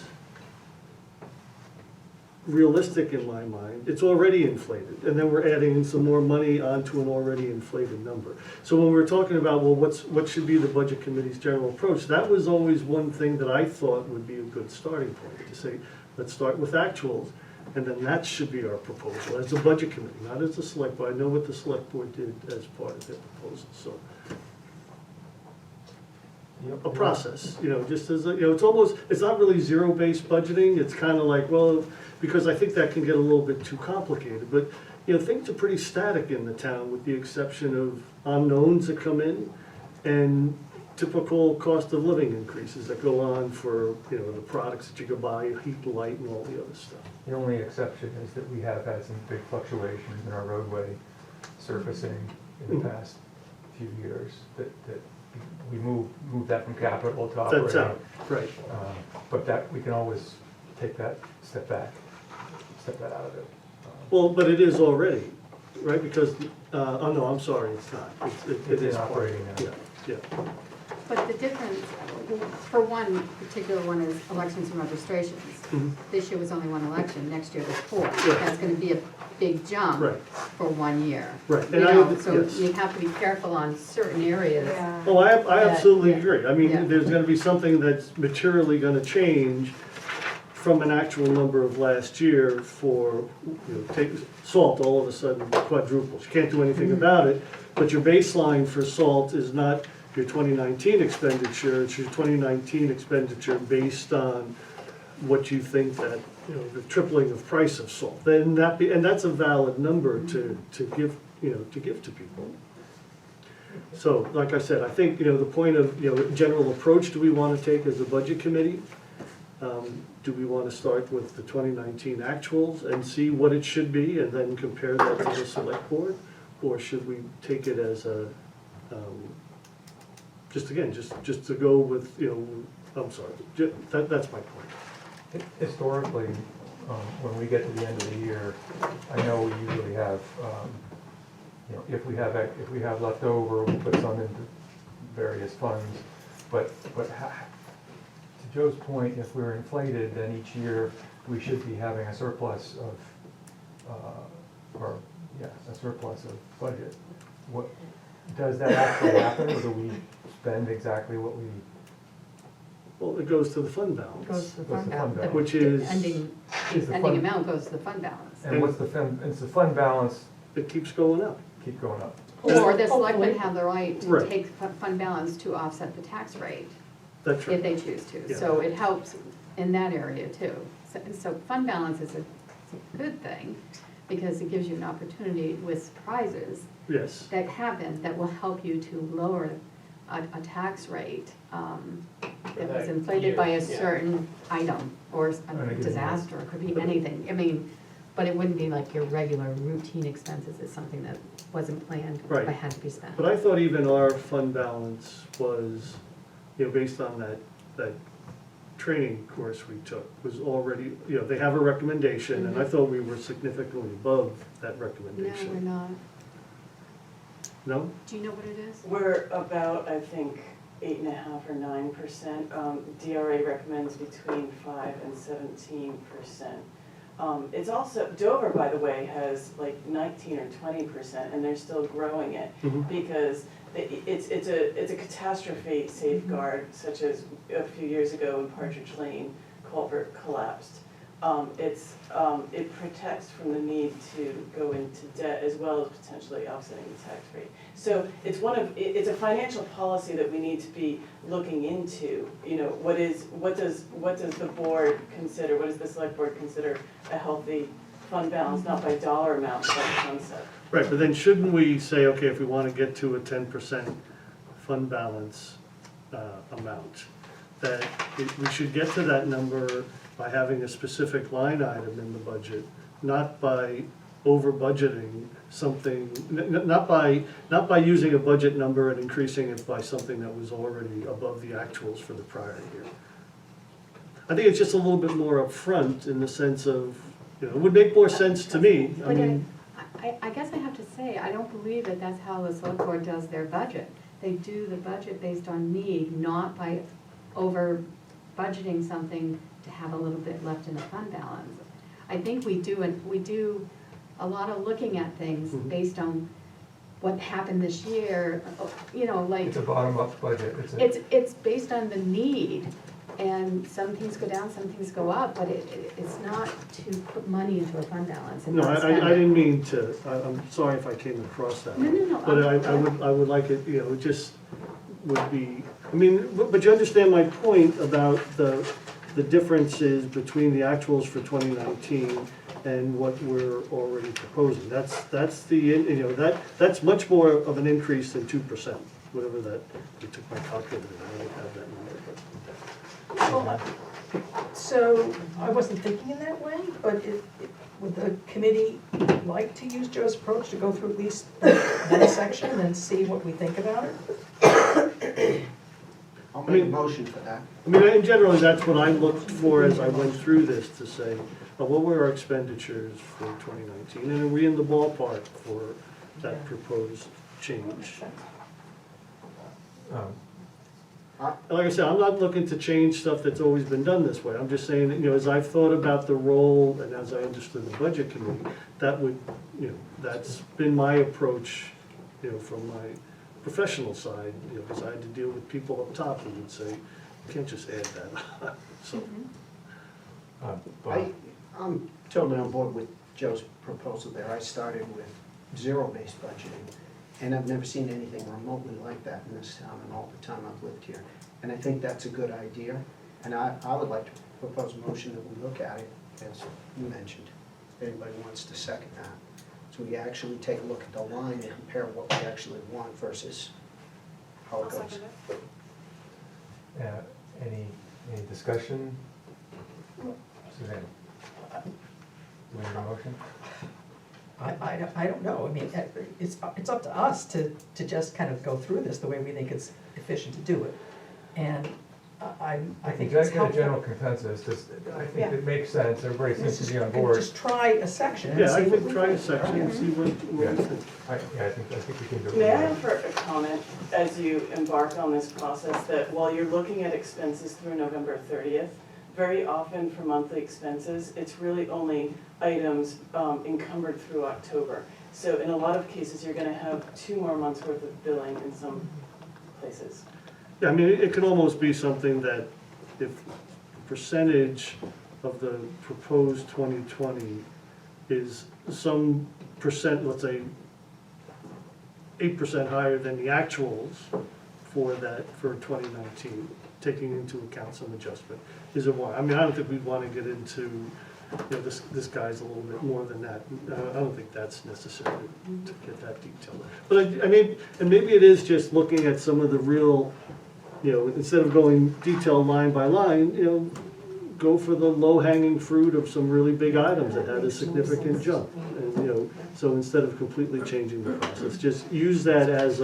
realistic in my mind. It's already inflated, and then we're adding some more money onto an already inflated number. So when we're talking about, well, what should be the budget committee's general approach, that was always one thing that I thought would be a good starting point, to say, let's start with actuals, and then that should be our proposal as a budget committee, not as a select board. I know what the select board did as part of their proposal, so. A process, just as, it's not really zero-based budgeting, it's kind of like, well, because I think that can get a little bit too complicated, but, things are pretty static in the town, with the exception of unknowns that come in, and typical cost of living increases that go on for, the products that you go buy, heat, light, and all the other stuff. the only exception is that we have had some big fluctuations in our roadway surfacing in the past few years, that we moved that from capital to operating. That's out, right. But that, we can always take that step back, step that out of it. Well, but it is already, right, because, oh no, I'm sorry, it's not. It It's is in part- operating now. Yeah. But the difference, for one particular one is elections and registrations. Mhm. This year was only one election, next year there's 4. Yeah. That's gonna be a big jump Right. for 1 year. Right, You and know, so yes. you have to be careful on certain areas. Yeah. Oh, I absolutely Yeah. agree. I Yeah. mean, there's gonna be something that's materially gonna change from an actual number of last year for, take salt, all of a sudden quadruples. You can't do anything about it, but your baseline for salt is not your 2019 expenditure, it's your 2019 expenditure based on what you think that, the tripling of price of salt. Then and that's a valid number to give, to give to people. So, like I said, I think, the point of, general approach do we want to take as a budget committee? Do we want to start with the 2019 actuals and see what it should be and then compare that to the select board? Or should we take it as a, just to go with, I'm sorry, that's my point. Historically, when we get to the end of the year, I know we usually have, if we have left over, we'll put some into various funds. But to Joe's point, if we're inflated, then each year we should be having a surplus of, a surplus of budget. What, does that actually happen, or do we spend exactly what we? Well, it goes to the fund balance. Goes to the Goes fund to fund balance. balance. Which is- The ending fund- amount goes to the fund balance. And what's the fund balance It keeps going up. keep going up? Or the selectmen Hopefully. have the right to Right. take fund balance to offset the tax rate, That's if right. they choose to. Yeah. So it helps in that area too. So fund balance is a good thing, because it gives you an opportunity with surprises Yes. that happen that will help you to lower a tax rate that was that inflated by a year, yeah. certain item or On a a given year. disaster, it could be anything. I mean, but it wouldn't be like your regular routine expenses, it's something that wasn't planned, Right. but had to be spent. But I thought even our fund balance was, based on that training course we took, was already, they have a recommendation, and I thought we were significantly above that No, recommendation. we're not. No? Do you know what it is? We're about, I think, 8.5 or 9%. DRA recommends between 5 and 17%. It's also, Dover, by the way, has like 19 or 20%, and they're still growing it, Mhm. because it's a catastrophe safeguard, such as a few years ago when Partridge Lane culvert collapsed. It protects from the need to go into debt, as well as potentially offsetting the tax rate. So it's a financial policy that we need to be looking into. What does the board consider, what does the select board consider a healthy fund balance, not by dollar amount, but by concept? Right, but then shouldn't we say, okay, if we want to get to a 10% fund balance amount, that we should get to that number by having a specific line item in the budget, not by over budgeting something, not by using a budget number and increasing it by something that was already above the actuals for the prior year. I think it's just a little bit more upfront in the sense of, it would make more sense to me. I But mean, I guess I have to say, I don't believe that that's how the select board does their budget. They do the budget based on need, not by over budgeting something to have a little bit left in the fund balance. I think we do a lot of looking at things Mhm. based on what happened this year, like, It's a bottom-up budget. it's based on the need. And some things go down, some things go up, but it's not to put money into a fund balance and no, not I spend it. didn't mean to, I'm sorry if I came across that. No. But I would like it, it just would be, but you understand my point about the differences between the actuals for 2019 and what we're already proposing. That's that's much more of an increase than 2%, whatever that, you took my calculator, I don't have that number, but. Well, so I wasn't thinking in that way, but would the committee like to use Joe's approach to go through at least that section and see what we think about it? I'll make a motion for that. In general, that's what I looked for as I went through this, to say, what were our expenditures for 2019? And are we in the ballpark for that proposed change? Like I said, I'm not looking to change stuff that's always been done this way. I'm just saying that, as I've thought about the role and as I understood the budget committee, that's been my approach, from my professional side, because I had to deal with people up top who would say, you can't just add that. So, Bob? I'm totally on board with Joe's proposal there. I started with zero-based budgeting, and I've never seen anything remotely like that in this town in all the time I've lived here. And I think that's a good idea, and I would like to propose a motion that we look at it, as you mentioned. If anybody wants to second that. So we actually take a look at the line and compare what we actually want versus how it goes. Any discussion? Suzanne? Do we need a motion? I don't know, I mean, it's up to us to just kind of go through this the way we think it's efficient to do it. And I think it's Get a helpful. general consensus, I think Yeah. it makes sense, everybody seems to be on Can board. just try a section and Yeah, see I what think we try a think. section and see what Yeah. you think. I think we can do it. May I offer a comment as you embark on this process, that while you're looking at expenses through November 30th, very often for monthly expenses, it's really only items encumbered through October. So in a lot of cases, you're gonna have 2 more months worth of billing in some places. Yeah, I mean, it can almost be something that if the percentage of the proposed 2020 is some percent, let's say 8% higher than the actuals for 2019, taking into account some adjustment, is it why? I mean, I don't think we'd want to get into, you know, this guy's a little bit more than that. I don't think that's necessary to get that detailed. But I mean, and maybe it is just looking at some of the real, you know, instead of going detailed line by line, you know, go for the low-hanging fruit of some really big items that had a significant jump. And, you know, so instead of completely changing the process, just use that as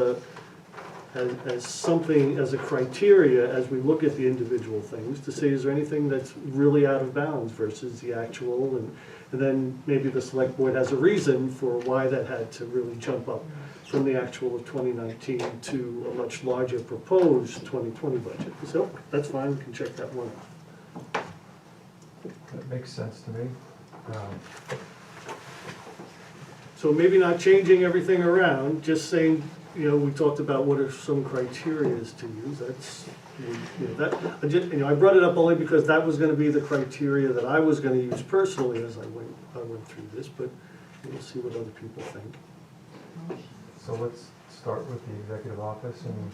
something, as a criteria as we look at the individual things to say, is there anything that's really out of bounds versus the actual? And then maybe the select board has a reason for why that had to really jump up from the actual of 2019 to a much larger proposed 2020 budget. So that's fine, we can check that one off. That makes sense to me. So maybe not changing everything around, just saying, you know, we talked about what are some criterias to use. That's, you know, I brought it up only because that was gonna be the criteria that I was gonna use personally as I went through this, but we'll see what other people think. So let's start with the executive office and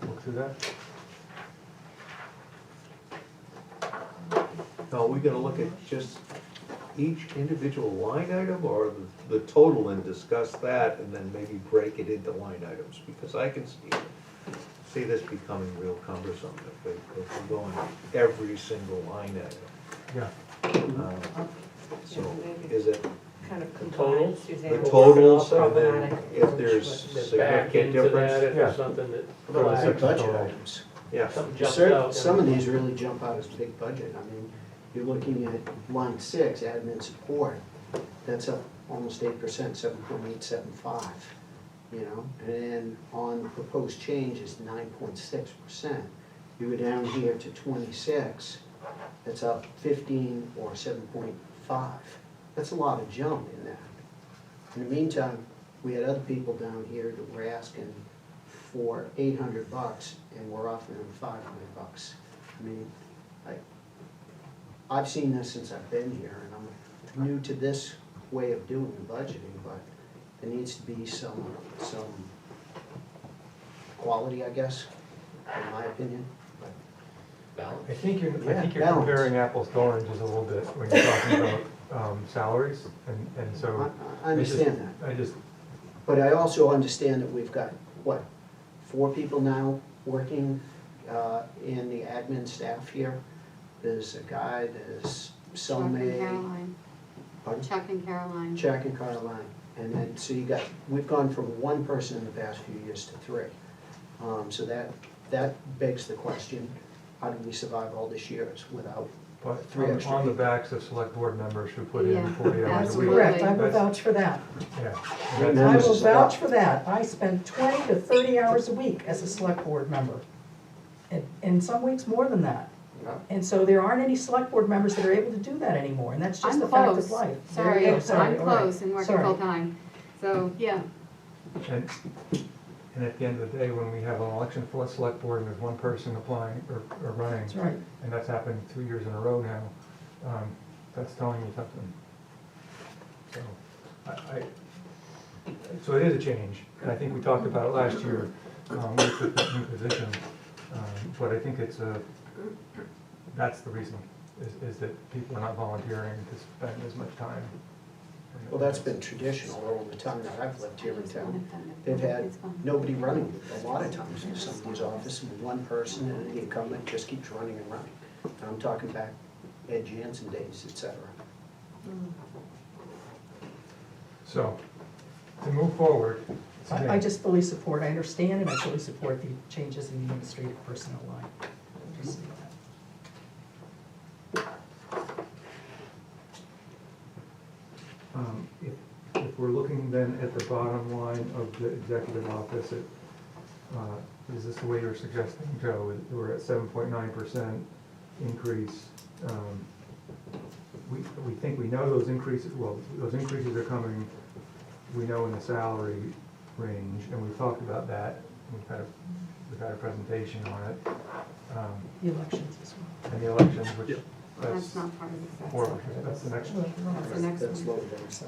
look through that. Now, are we gonna look at just each individual line item or the total and discuss that and then maybe break it into line items? Because I can see this becoming real cumbersome if we go on every single line item. Yeah. So is it Kind of The totals? combined, Suzanne. the totals and Problematic then if there's Then back significant into that difference? if Yeah. there's something that Well, Right. big budget Total. items. Yeah, something jumps out. Some of these really jump out as big budget. I mean, you're looking at line 6, admin support, that's up almost 8%, 7.875, you know? And then on the proposed change is 9.6%. You go down here to 26, that's up 15 or 7.5. That's a lot of jump in that. In the meantime, we had other people down here that were asking for $800 and we're offering them $500. I mean, I've seen this since I've been here and I'm new to this way of doing the budgeting, but there needs to be some quality, I guess, in my opinion. Balance. I think you're balance. comparing apples to oranges a little bit when you're talking about salaries, and so. I understand that. I just, But I also understand that we've got, 4 people now working in the admin staff here. There's a guy, there's Chuck and Selma, Caroline, pardon? Chuck and Caroline. Jack and Caroline. And then, so we've gone from 1 person in the past few years to 3. So that begs the question, how do we survive all this years without but 3 extra on the people? backs of select board members who put Yeah, in 40 hours a absolutely. week. Correct, I will That's- vouch for that. Yeah. Amen. And I that's- will vouch for that. I spend 20 to 30 hours a week as a select board member. And some weeks more than that. Yeah. And so there aren't any select board members that are able to do that anymore, and that's just I'm the fact close. of life. There Sorry, you go. Sorry, I'm all right. close and working Sorry. full-time. So, yeah, And And at the end of the day, when we have an election for a select board and there's one person applying or running, That's right. and that's happened 2 years in a row now, that's telling you something. So, so it is a change, and I think we talked about it last year, with the new position, but I think that's the reason, is that people are not volunteering to spend as much time. Well, that's been traditional all the time that I've lived here in town. They've had nobody running a lot of times in somebody's office, and one person, and the incumbent just keeps running and running. And I'm talking back Ed Jansen days, et cetera. So, to move forward. I just fully support, I understand and I fully support the changes in the administrative personnel line. Just say that. If we're looking then at the bottom line of the executive office, is this the way you're suggesting, Joe? We're at 7.9% increase. We think we know those increases, well, those increases are coming, we know in the salary range, and we've talked about that. We've had a presentation on it. The elections as well. And the elections, which, That's not part of the. or, that's the next one. That's the next That's one. low there, so.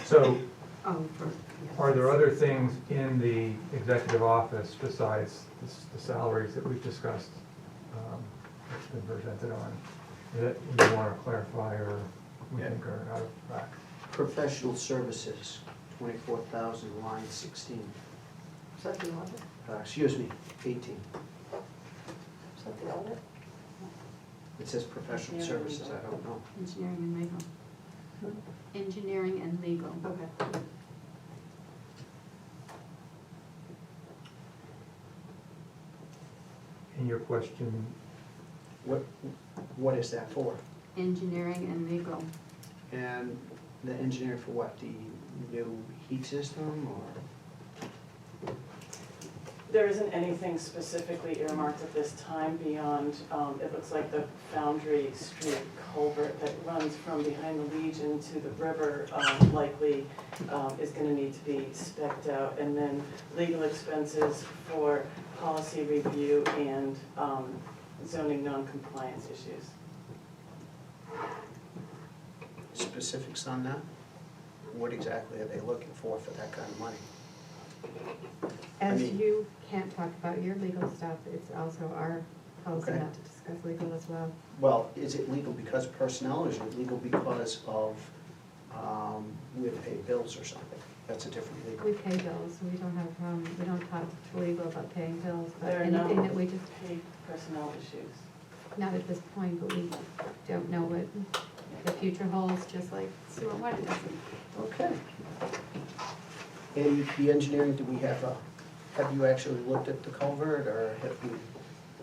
So, Oh, for, yeah. are there other things in the executive office besides the salaries that we've discussed, that's been presented on, that you want to clarify or we think are out of whack? Professional services, 24,000, line 16. Is that the audit? Excuse me, 18. Is that the audit? It says professional services, I don't know. Engineering and legal. Engineering and legal. Okay. And your question, What is that for? Engineering and legal. And the engineer for what, the new heat system or? There isn't anything specifically earmarked at this time beyond, it looks like the Foundry Street culvert that runs from behind the Legion to the river, likely is gonna need to be spec'd out. And then legal expenses for policy review and zoning non-compliance issues. Specifics on that? What exactly are they looking for that kind of money? As mean- you can't talk about your legal stuff, it's also our policy Okay. not to discuss legal as well. Well, is it legal because of personnel, or is it legal because of, we have to pay bills or something? That's a different legal. We pay bills, we don't have, we don't talk to legal about paying bills, but There are anything no that we just, paid personnel issues. not at this point, but we don't know what the future holds, just like sewer and water doesn't. Okay. And the engineering, do we have you actually looked at the culvert, or have you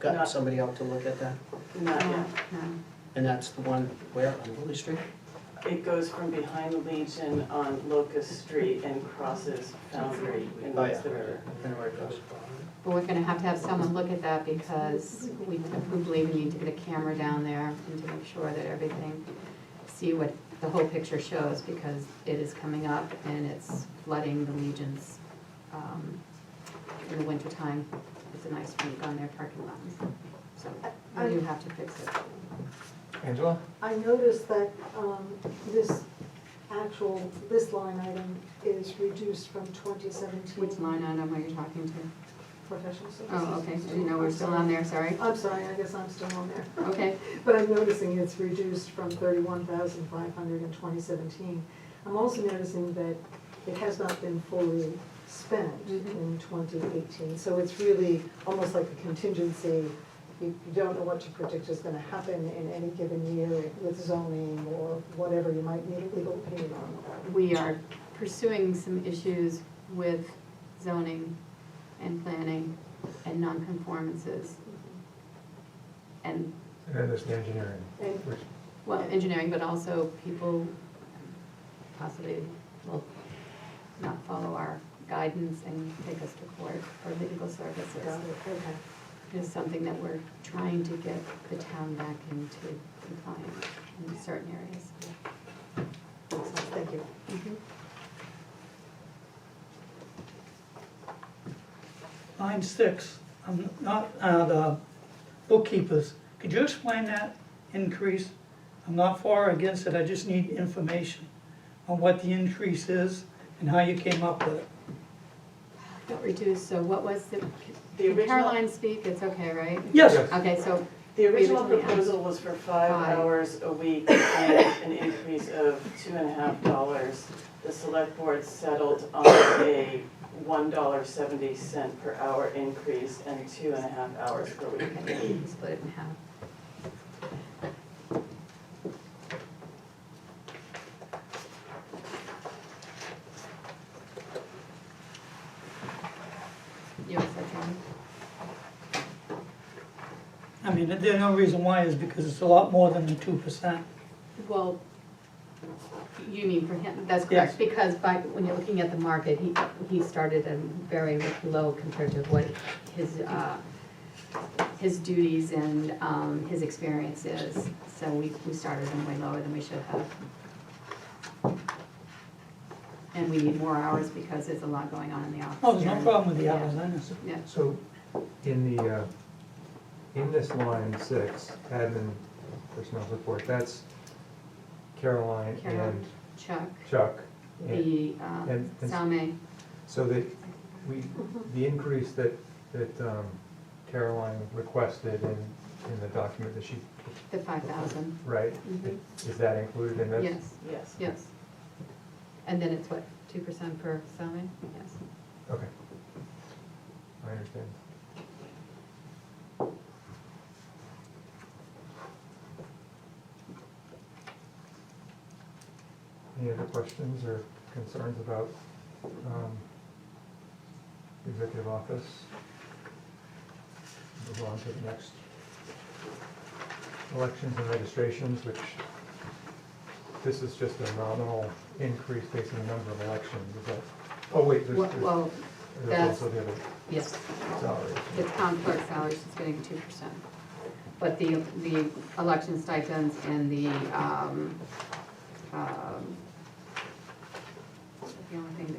gotten Not- somebody out to look at that? Not yet. No. And that's the one where, on Willie Street? It goes from behind the Legion on Locust Street and crosses Foundry and Oh, meets yeah. the river. I know where it goes. But we're gonna have someone look at that because we believe we need to get a camera down there and to make sure that everything, see what the whole picture shows, because it is coming up and it's flooding the Legions, in the wintertime. It's a nice rink on their parking lot, so we do have to fix it. Angela? I noticed that this line item is reduced from 2017. Which line item are you talking to? Professional services. Oh, okay, I didn't know we're still on there, sorry. I'm sorry, I guess I'm still on there. Okay, But I'm noticing it's reduced from 31,500 in 2017. I'm also noticing that it has not been fully spent in 2018. So it's really almost like a contingency. You don't know what to predict is gonna happen in any given year with zoning or whatever you might need a legal opinion on. we are pursuing some issues with zoning and planning and nonconformances. And, And then there's the engineering, And which, well, engineering, but also people possibly will not follow our guidance and take us to court for legal services. okay. Is something that we're trying to get the town back into compliance in certain areas. Thank you. line 6, I'm not, the bookkeepers, could you explain that increase? I'm not for or against it, I just need information on what the increase is and how you came up with it. Got reduced, so what was the, The can original- Caroline speak? It's okay, right? Yes, Okay, so The original We originally proposal was for 5 5. hours a week and an increase of $2.50. The select board settled on a $1.70 per hour increase and 2.5 hours per week. okay, split it in half. You want to say something? I mean, the only reason why is because it's a lot more than the 2%. Well, you mean for him, that's Yes. correct, because when you're looking at the market, he started at very low compared to what his duties and, his experience is. So we started him way lower than we should have. And we need more hours because there's a lot going on in the office. Oh, there's no here. problem with the hours, I know. Yeah, So, in the, in this line 6, admin personnel support, that's Caroline Carol, and Chuck, Chuck. the, and- Salme, So that the increase that Caroline requested in the document that she, the 5,000. right, Mhm. is that included in this? Yes, Yes. yes. And then it's what, 2% per Salme? Yes. Okay. I understand. Any other questions or concerns about executive office? Move on to the next elections and registrations, which this is just a nominal increase based on the number of elections. Is that, oh wait, Well, there's that's, also the other yes, salaries. the town clerk salary is getting 2%. But the election stipends and the only thing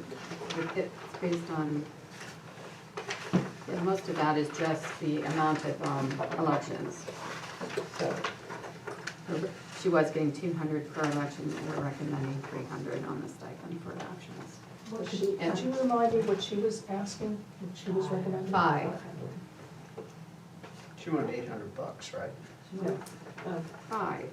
that, it's based on, yeah, most of that is just the amount of elections. So she was getting 200 per election, and we're recommending 300 on the stipend for elections. Could you remind me what she was asking, what she was recommending? 5. She wanted $800, right? No, 5.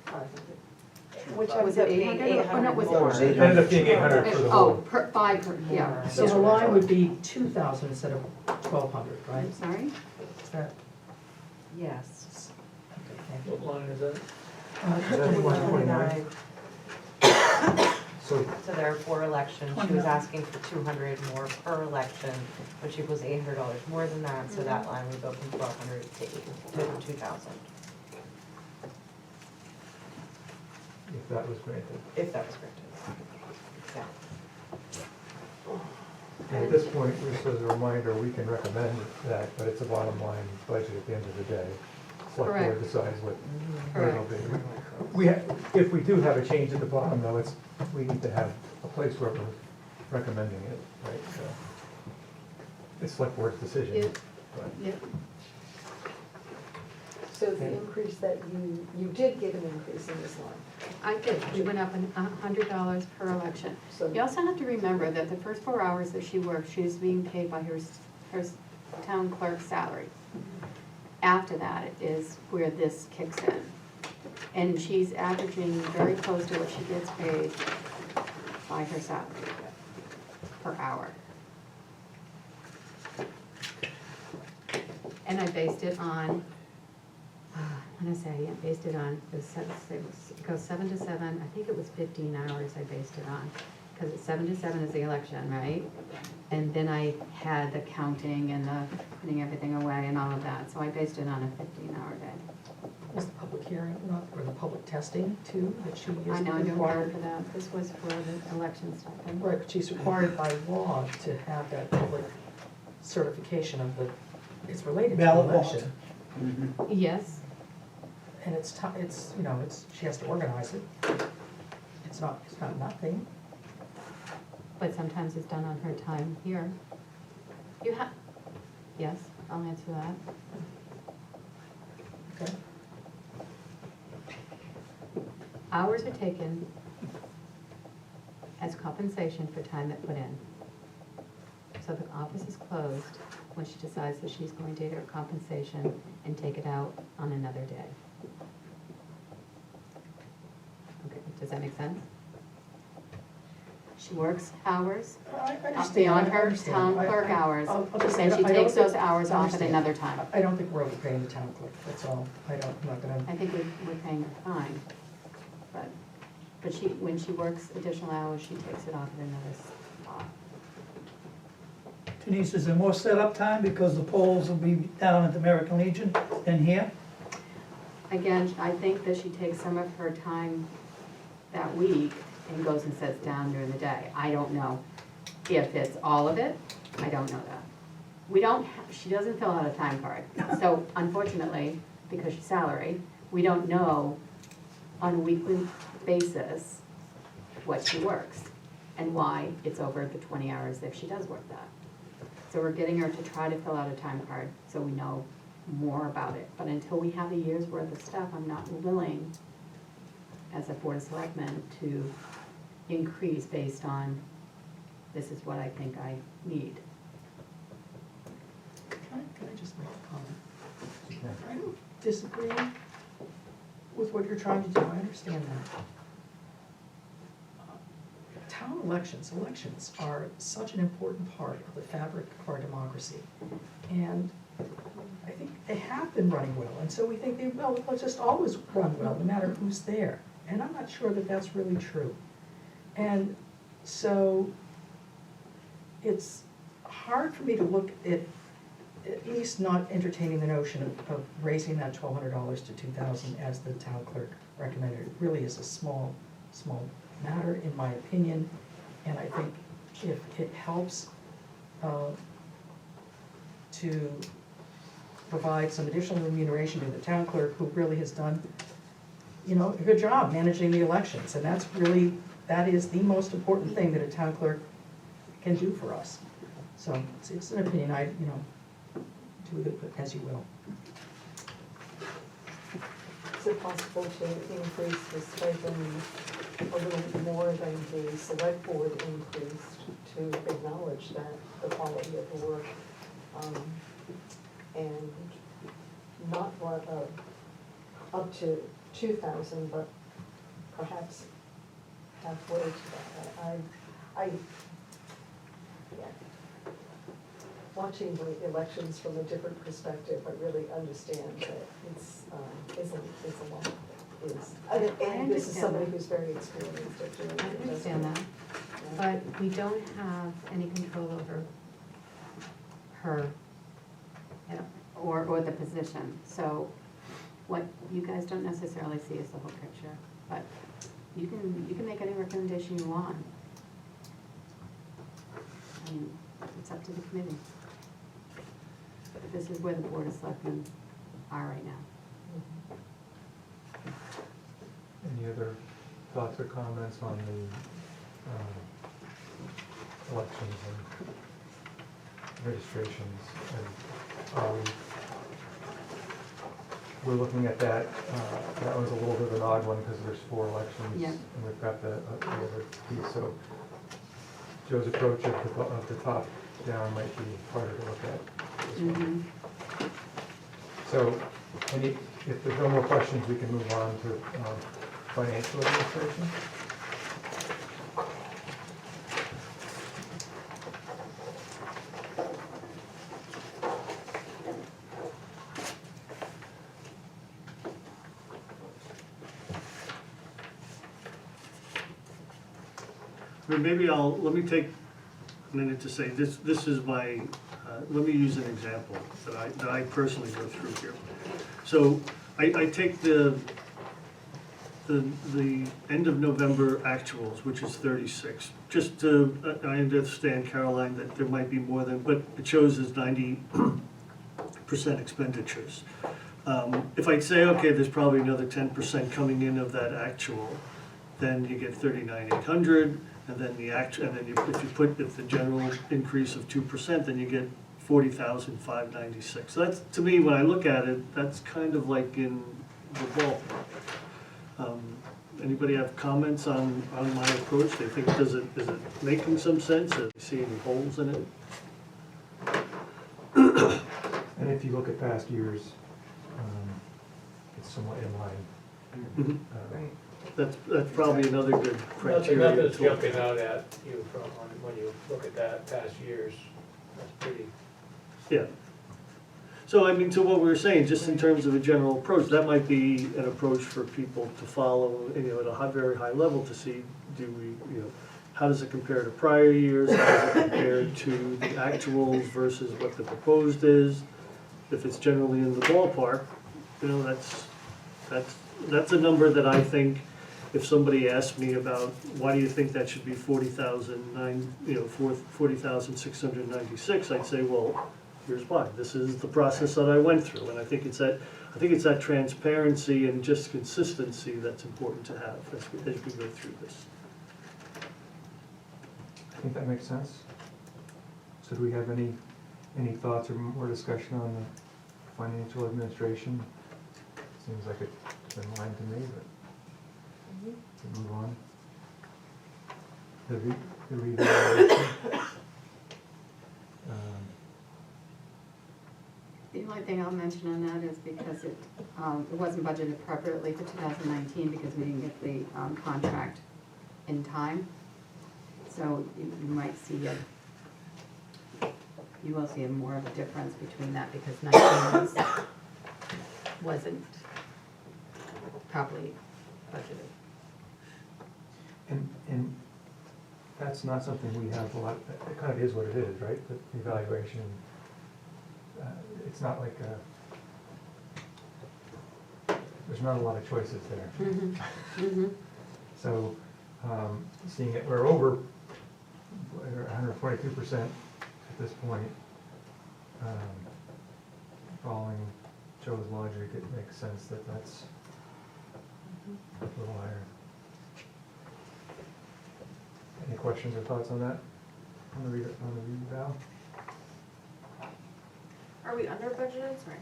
Which Was ends it up being 800? Oh, no, was it- Or is it It ended up being 800 for the Oh, whole. per 5, yeah. So the line would be 2,000 instead of 1,200, right? I'm sorry? Is that, Yes. okay, thank you. What line is that? That's 129. So, So there are 4 elections, she was asking for 200 more per election, which equals $800 more than that, so that line would go from 1,200 to 2,000, if that was granted. if that was granted. Exactly. And at this point, just as a reminder, we can recommend that, but it's a bottom line budget at the end of the day. Select board Correct. decides what it'll be. Correct. If we do have a change at the bottom, though, we need to have a place where we're recommending it, right? So it's select board's decision. Yeah. but- Yeah, So the increase that you did give an increase in this line. I did, we went up $100 per election. So You also have to remember that the first 4 hours that she worked, she was being paid by her town clerk salary. After that is where this kicks in. And she's averaging very close to what she gets paid by her salary per hour. And I based it on, when I say I based it on, it goes 7 to 7, I think it was 15 hours I based it on. Because it's 7 to 7 is the election, right? And then I had the counting and the putting everything away and all of that, so I based it on a 15-hour day. Was the public hearing, or the public testing too, that she is I know, I don't care required? for that, this was for the election stipend. Right, but she's required by law to have that public certification of the, it's related to the Ballot box. election. Yes, And it's, you know, she has to organize it. It's not nothing. but sometimes it's done on her time here. You have, Yes, I'll answer that. Okay. Hours are taken as compensation for time that put in. So the office is closed when she decides that she's going to take her compensation and take it out on another day. Okay, does that make sense? She works hours I understand. beyond I her understand. town clerk hours, I'll just say and she I don't takes those think- hours I off at understand. another time. I don't think we're overpaying the town clerk, that's all. I'm not gonna, I think we're paying her fine, but she, when she works additional hours, she takes it off at another spot. Denise, is there more setup time because the polls will be down at the American Legion than here? Again, I think that she takes some of her time that week and goes and sits down during the day. I don't know if it's all of it, I don't know that. We don't, she doesn't fill out a time card. So unfortunately, because she's salary, we don't know on a weekly basis what she works and why it's over the 20 hours if she does work that. So we're getting her to try to fill out a time card so we know more about it. But until we have a year's worth of stuff, I'm not willing, as a Board of Selectmen, to increase based on, this is what I think I need. can I just make a comment? Yeah. I don't disagree with what you're trying to do, I understand that. Town elections are such an important part of the fabric of our democracy. And I think they have been running well, and so we think they will, they'll just always run well, no matter who's there. And I'm not sure that that's really true. And so it's hard for me to look at least not entertaining the notion of raising that $1,200 to $2,000 as the town clerk recommended. It really is a small matter, in my opinion, and I think if it helps to provide some additional remuneration to the town clerk, who really has done, a good job managing the elections, and that is the most important thing that a town clerk can do for us. So it's an opinion, do with it as you will. Is it possible to increase the stipend a little more than the select board increased to acknowledge that the quality of the work, and not what, up to 2,000, but perhaps halfway to that? Yeah. Watching the elections from a different perspective, I really understand that it's, is a lot. And this is somebody who's very experienced at doing it. I understand that, but we don't have any control over her, or the position. So what you guys don't necessarily see is the whole picture, but you can make any recommendation you want. I mean, it's up to the committee. But this is where the Board of Selectmen are right now. Any other thoughts or comments on the elections and registrations? And we're looking at that, that one's a little bit of an odd one because there's 4 elections. Yeah. And we've got the other piece, so Joe's approach of the top down might be harder to look at as well. Mhm. So, if there's no more questions, we can move on to financial administration. Let me take a minute to say, this is my, let me use an example that I personally go through here. So I take the end of November actuals, which is 36. Just to, I understand, Caroline, that there might be more than, but it shows as 90% expenditures. If I say, okay, there's probably another 10% coming in of that actual, then you get 39,800, and then if the general increase of 2%, then you get $40,596. So that's, to me, when I look at it, that's kind of like in the ballpark. Anybody have comments on my approach? They think, is it making some sense? Do you see any holes in it? And if you look at past years, it's somewhat in line. Right. That's probably another good criteria. Nothing that's to look jumping at. out at you from, when you look at that past years, that's pretty. Yeah. So I mean, to what we were saying, just in terms of a general approach, that might be an approach for people to follow, you know, at a very high level to see, do we, you know, how does it compare to prior years? How does it compare to the actuals versus what the proposed is? If it's generally in the ballpark, you know, that's a number that I think, if somebody asked me about, why do you think that should be 40,696, I'd say, well, here's why. This is the process that I went through, and I think it's that transparency and just consistency that's important to have as we go through this. I think that makes sense. So do we have any thoughts or more discussion on the financial administration? Seems like it's in line to me, but we move on. The revaluation. The only thing I'll mention on that is because it wasn't budgeted appropriately for 2019 because we didn't get the contract in time. So you might see you will see more of a difference between that because 19 wasn't properly budgeted. And that's not something we have a lot, it kind of is what it is, right? The evaluation, it's not like there's not a lot of choices there. Mm-hmm. Mm-hmm. So, seeing it, we're over 142% at this point. Following Joe's logic, it makes sense that that's a little higher. Any questions or thoughts on that? On the reval? Are we under budgeted? Sorry,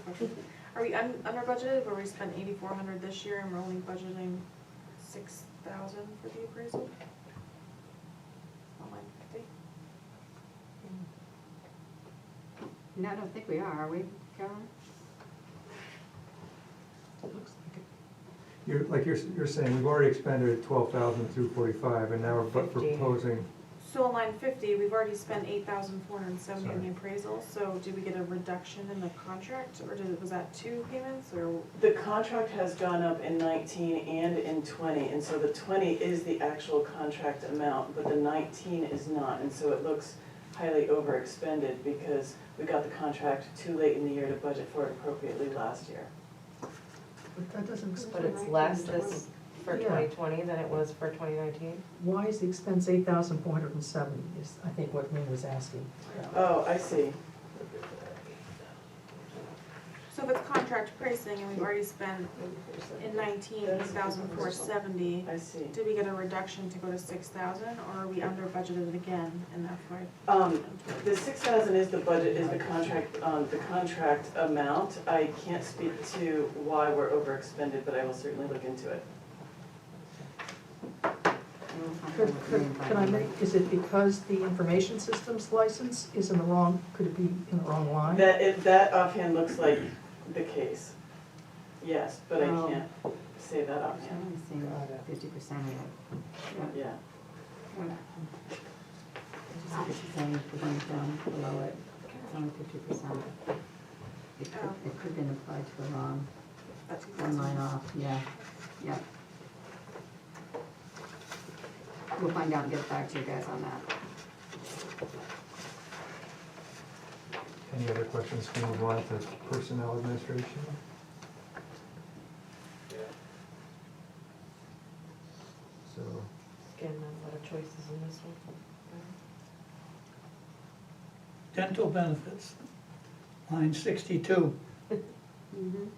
question. Are we under budgeted where we spent 8,400 this year and we're only budgeting 6,000 for the appraisal? On line 50? No, I don't think we are we, Caroline? You're saying we've already expended 12,000 through 45, and now we're proposing. So on line 50, we've already spent 8,470 on the Sorry. appraisal, so did we get a reduction in the contract, or was that 2 payments, or? The contract has gone up in 19 and in 20, and so the 20 is the actual contract amount, but the 19 is not, and so it looks highly overexpended because we got the contract too late in the year to budget for it appropriately last year. But that doesn't. But it's less this for Yeah. 2020 than it was for 2019? Why is the expense 8,470 is, I think, what Lynn was asking. Oh, I see. So if it's contract pricing and we've already spent in 19, 8,470, I see. did we get a reduction to go to 6,000, or are we under budgeted again in FY? The 6,000 is the budget, is the contract amount. I can't speak to why we're overexpended, but I will certainly look into it. Can I make, is it because the information systems license is in the wrong, could it be in the wrong line? That offhand looks like the case. Yes, but I Oh. can't say that I'm offhand. only seeing 50% of it. Yeah. She's saying if we're going down below it, it's only 50%. It could have been applied to the wrong, one line off, yeah, yeah. We'll find out and get back to you guys on that. Any other questions? Can we move on to personnel administration? Yeah. So, Again, a lot of choices in this one. Dental benefits, line 62. Mhm.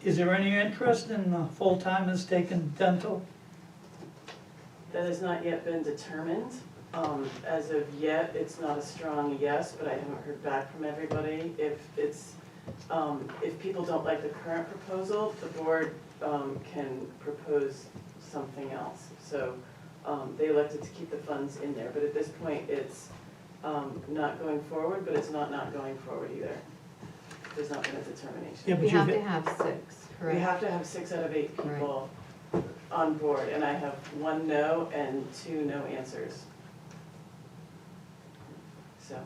Is there any interest in full-timers taking dental? That has not yet been determined. As of yet, it's not a strong yes, but I haven't heard back from everybody. If people don't like the current proposal, the board can propose something else. So they elected to keep the funds in there, but at this point, it's not going forward, but it's not going forward either. There's not been a determination. Yeah, We but have you, to have 6, We correct? have to have 6 out of 8 people on board, and I have 1 no and 2 no answers. So,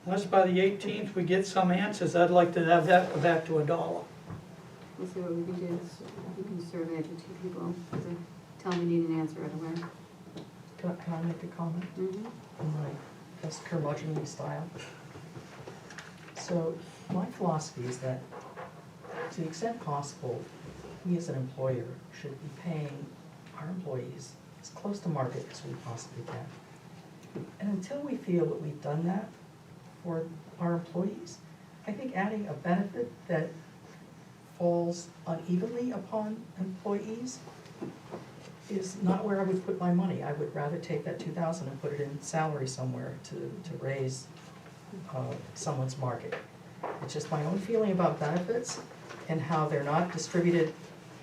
unless by the 18th we get some answers, I'd like to have that go back to $1. We'll see what we can do. We can survey the 2 people, tell them we need an answer right away. Can I make a comment? Mhm. In my best curmudgeonly style? So my philosophy is that to the extent possible, we as an employer should be paying our employees as close to market as we possibly can. And until we feel that we've done that for our employees, I think adding a benefit that falls unevenly upon employees is not where I would put my money. I would rather take that 2,000 and put it in salary somewhere to raise someone's market. It's just my own feeling about benefits and how they're not distributed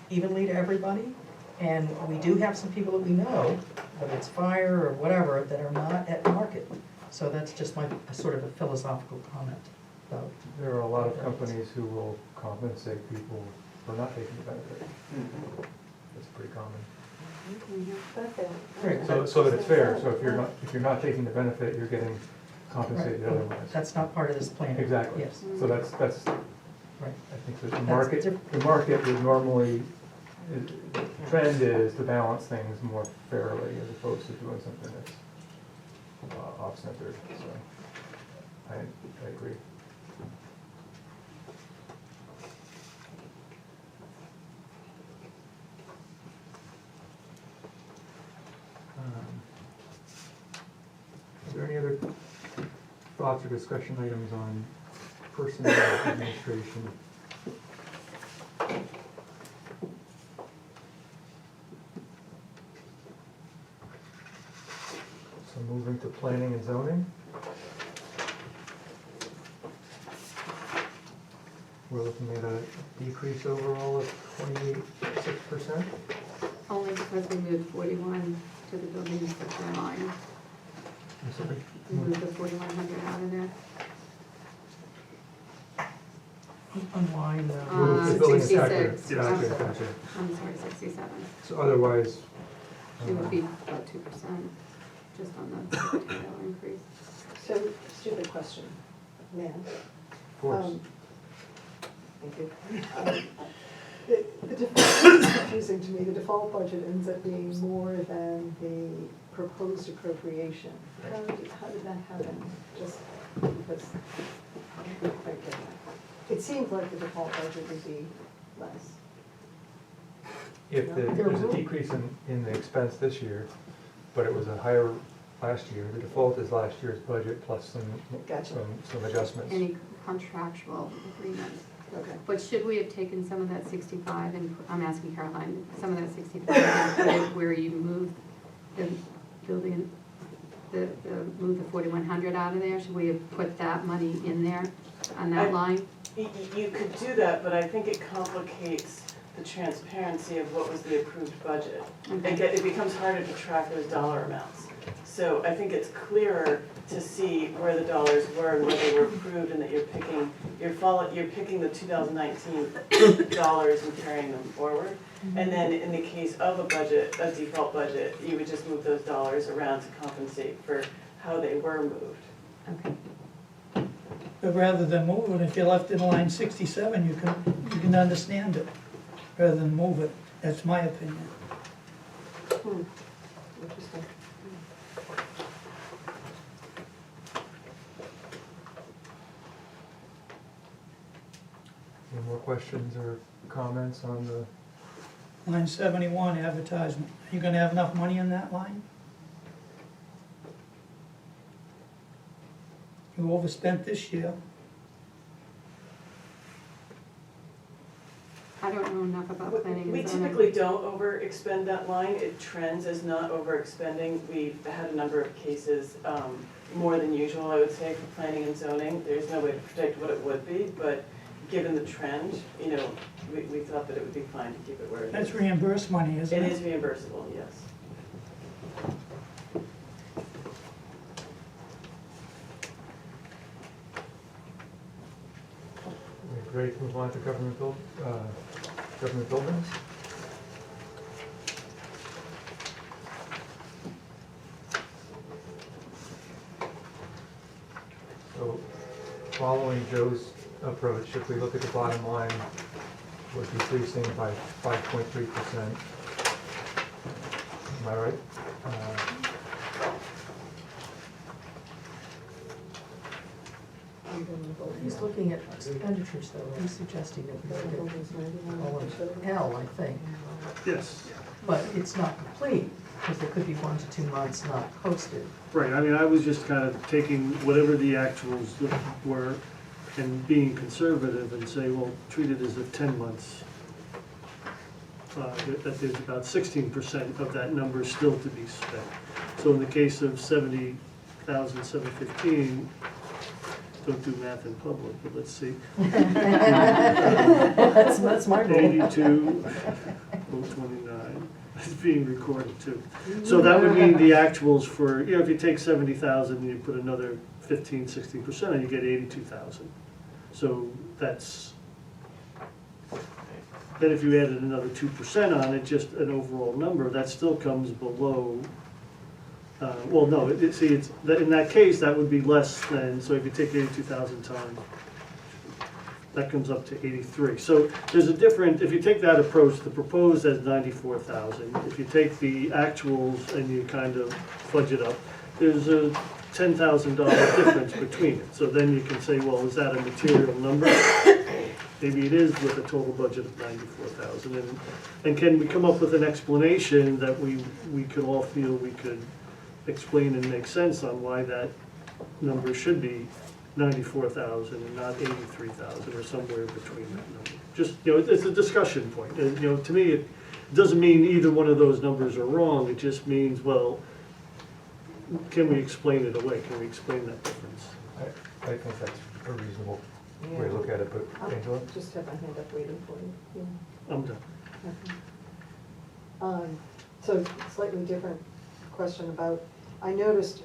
evenly to everybody. And we do have some people that we know, whether it's fire or whatever, that are not at market. So that's just my sort of a philosophical comment about. There are a lot of companies who will compensate people for not taking the benefit. That's pretty common. Right. So that it's fair, so if you're not taking the benefit, you're getting compensated Right. otherwise. That's not part of this plan. Exactly. Yes. So that's, Right. I think that the That's market would normally, the trend is to balance things more fairly as opposed to doing something that's off-centered, so I agree. Are there any other thoughts or discussion items on personnel administration? So moving to planning and zoning. We're looking at a decrease overall of 28.6%. Only because we moved 41 to the building inspector line. I'm sorry. We moved the 4,100 out of there. On line, Move the building 66. inspector. Gotcha, gotcha. I'm sorry, 67. So otherwise, It would be about 2%, just on the $15 increase. So, stupid question, man. of course. Thank you. The default is confusing to me. The default budget ends up being more than the proposed appropriation. How did that happen? Just because I didn't quite get that. It seemed like the default budget would be less. If there's a decrease in the expense this year, but it was a higher last year, the default is last year's budget plus Gotcha. some adjustments. Any contractual agreements. Okay. But should we have taken some of that 65, and I'm asking Caroline, some of that 65 and put it where you moved the building, move the 4,100 out of there? Should we have put that money in there on that line? you could do that, but I think it complicates the transparency of what was the approved budget. Okay. It becomes harder to track those dollar amounts. So I think it's clearer to see where the dollars were and where they were approved, and that you're picking the 2019 dollars and carrying them forward. And then in the case of a default budget, you would just move those dollars around to compensate for how they were moved. Okay. But rather than move it, if you left it in line 67, you can understand it, rather than move it. That's my opinion. Interesting. Any more questions or comments on the, Line 71, advertisement. Are you gonna have enough money in that line? You overspent this year. I don't know enough about planning and We typically don't overexpend that line, it trends as not overexpending. We've had a number of cases, more than usual, I would say, for planning and zoning. There's no way to predict what it would be, but given the trend, you know, we thought that it would be fine to keep it where it is. That's reimbursed money, isn't It it? is reimbursable, yes. We're ready to move on to government buildings? So, following Joe's approach, if we look at the bottom line, we're decreasing by 5.3%. Am I right? He's looking at expenditures though, he's suggesting that we look at all of L, I think. Yes. But it's not complete, because there could be 1 to 2 months not posted. Right, I mean, I was just kind of taking whatever the actuals were and being conservative and say, well, treat it as if 10 months. That there's about 16% of that number still to be spent. So in the case of 70,715, don't do math in public, but let's see. That's my rule. 82,029, it's being recorded too. So that would mean the actuals for, you know, if you take 70,000 and you put another 16%, and you get 82,000. So that's, then if you added another 2% on it, just an overall number, that still comes below, well, no, see, it's, in that case, that would be less than, so if you take 82,000 times, that comes up to 83. So there's a different, if you take that approach, the proposed as 94,000. If you take the actuals and you kind of fudge it up, there's a $10,000 difference between it. So then you can say, well, is that a material number? Maybe it is with a total budget of 94,000. And can we come up with an explanation that we could all feel we could explain and make sense on why that number should be 94,000 and not 83,000 or somewhere between that number. Just, you know, it's a discussion point. And, you know, to me, it doesn't mean either one of those numbers are wrong. It just means, well, can we explain it away? Can we explain that difference? I think that's a reasonable way to look at it, but Angela? Just have my hand up waiting for you. Yeah. I'm done. So slightly different question about, I noticed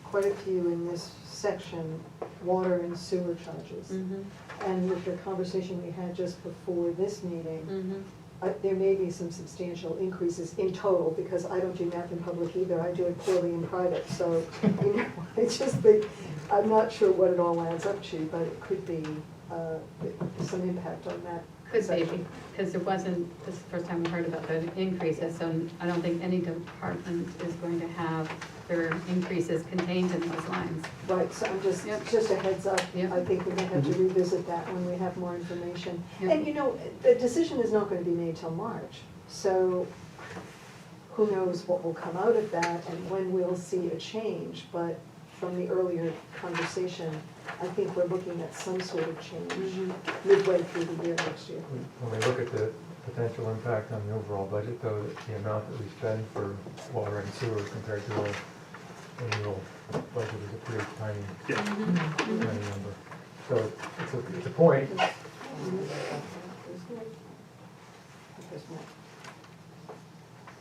quite a few in this section, water and sewer charges. And with the conversation we had just before this meeting, there may be some substantial increases in total, because I don't do math in public either, I do it poorly in private, so, you know, I just think, I'm not sure what it all adds up to, but it could be some impact on that. Could be, because it wasn't, this is the first time we heard about the increases, so I don't think any department is going to have their increases contained in those lines. Right, so I'm just, Yep. just a heads up, Yep. I think we may have to revisit that when we have more information. Yep. And you know, the decision is not gonna be made till March, so who knows what will come out of that and when we'll see a change, but from the earlier conversation, I think we're looking at some sort of change midway through the year next year. When we look at the potential impact on the overall budget, though, the amount that we spend for water and sewer compared to our annual budget is a pretty tiny, tiny number. So it's a point.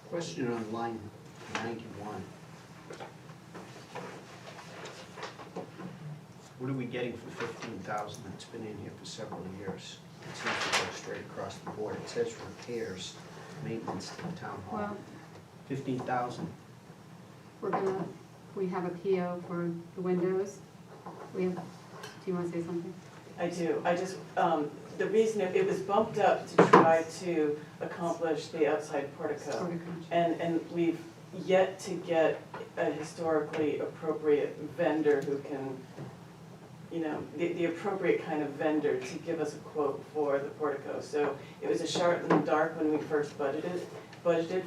Question on line 91. What are we getting for 15,000 that's been in here for several years? It seems to go straight across the board. It says repairs, maintenance to the town hall. Well, 15,000. we have a PO for the windows. Do you want to say something? I do, I just, the reason it was bumped up to try to accomplish the outside portico. And we've yet to get a historically appropriate vendor who can, you know, the appropriate kind of vendor to give us a quote for the portico. So it was a shot in the dark when we first budgeted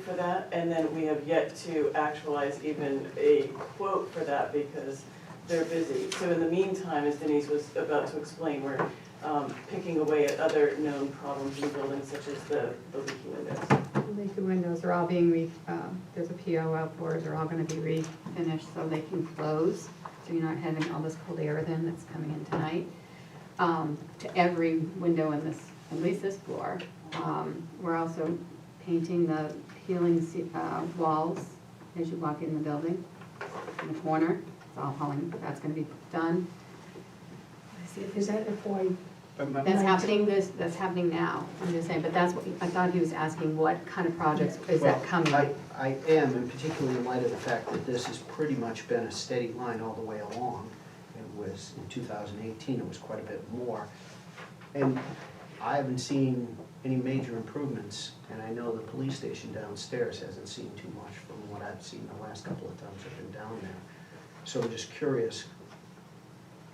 for that, and then we have yet to actualize even a quote for that, because they're busy. So in the meantime, as Denise was about to explain, we're picking away at other known problems in buildings such as the leaky windows. The leaky windows are all being there's a PO out for it, they're all gonna be refinished so they can close. So you're not having all this cold air then that's coming in tonight. To every window in this, at least this floor. We're also painting the peeling walls as you walk in the building, in the corner. It's all hauling, that's gonna be done. Is that FY? That's happening now, I'm just saying, but that's what, I thought he was asking, what kind of projects is that coming? I am, and particularly in light of the fact that this has pretty much been a steady line all the way along. It was, in 2018, it was quite a bit more. And I haven't seen any major improvements, and I know the police station downstairs hasn't seen too much from what I've seen the last couple of times I've been down there. So I'm just curious,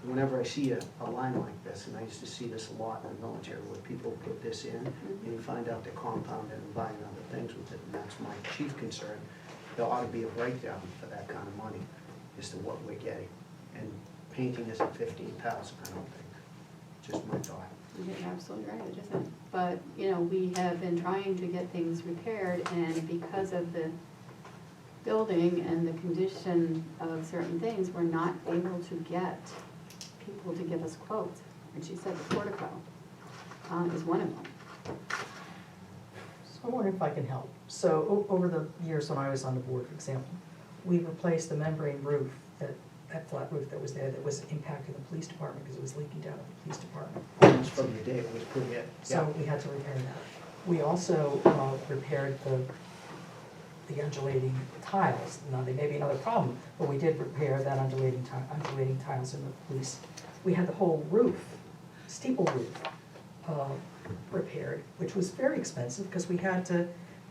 whenever I see a line like this, and I used to see this a lot in the military, where people put this in, and you find out they're compounding and buying other things with it, and that's my chief concern. There ought to be a breakdown for that kind of money as to what we're getting. And painting isn't 15,000, I don't think. Just my thought. You're absolutely right, it isn't. But, you know, we have been trying to get things repaired, and because of the building and the condition of certain things, we're not able to get people to give us quotes. And she said the portico is one of them. So I wonder if I can help. So over the years when I was on the board, for example, we replaced the membrane roof, that flat roof that was there that was impacting the police department because it was leaking down at the police department. Almost from the day it was put in. So we had to repair that. We also repaired the undulating tiles. Now, they may be another problem, but we did repair that undulating tiles in the police. We had the whole roof, steeple roof, repaired, which was very expensive because we had to,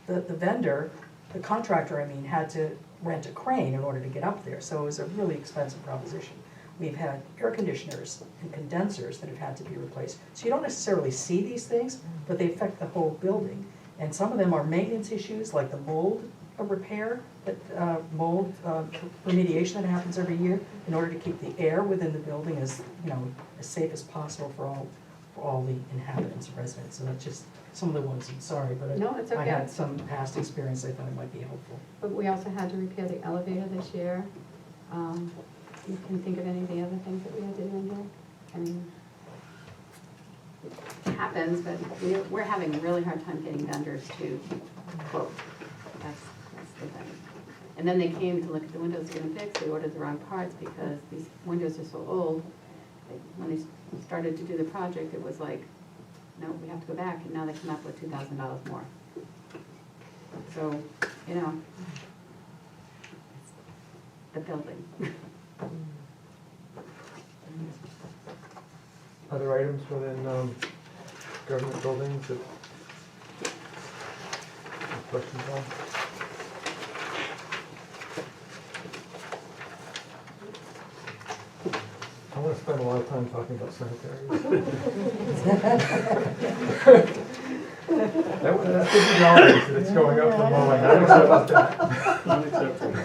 the vendor, the contractor, I mean, had to rent a crane in order to get up there. So it was a really expensive proposition. We've had air conditioners and condensers that have had to be replaced. So you don't necessarily see these things, but they affect the whole building. And some of them are maintenance issues, like the mold repair, mold remediation that happens every year in order to keep the air within the building as, you know, as safe as possible for all the inhabitants and residents. So that's just some of the ones, I'm sorry, but No, it's I okay. had some past experience, I thought it might be helpful. But we also had to repair the elevator this year. You can think of any of the other things that we had to do in here? I mean, it happens, but we're having a really hard time getting vendors to quote. That's the thing. And then they came to look at the windows to get them fixed. They ordered the wrong parts because these windows are so old. When they started to do the project, it was like, no, we have to go back, and now they come up with $2,000 more. So, you know, the building. Other items within government buildings that questions on? I want to spend a lot of time talking about cemeteries. That's $50 that's going up for mowing. I don't know about that. Unacceptable.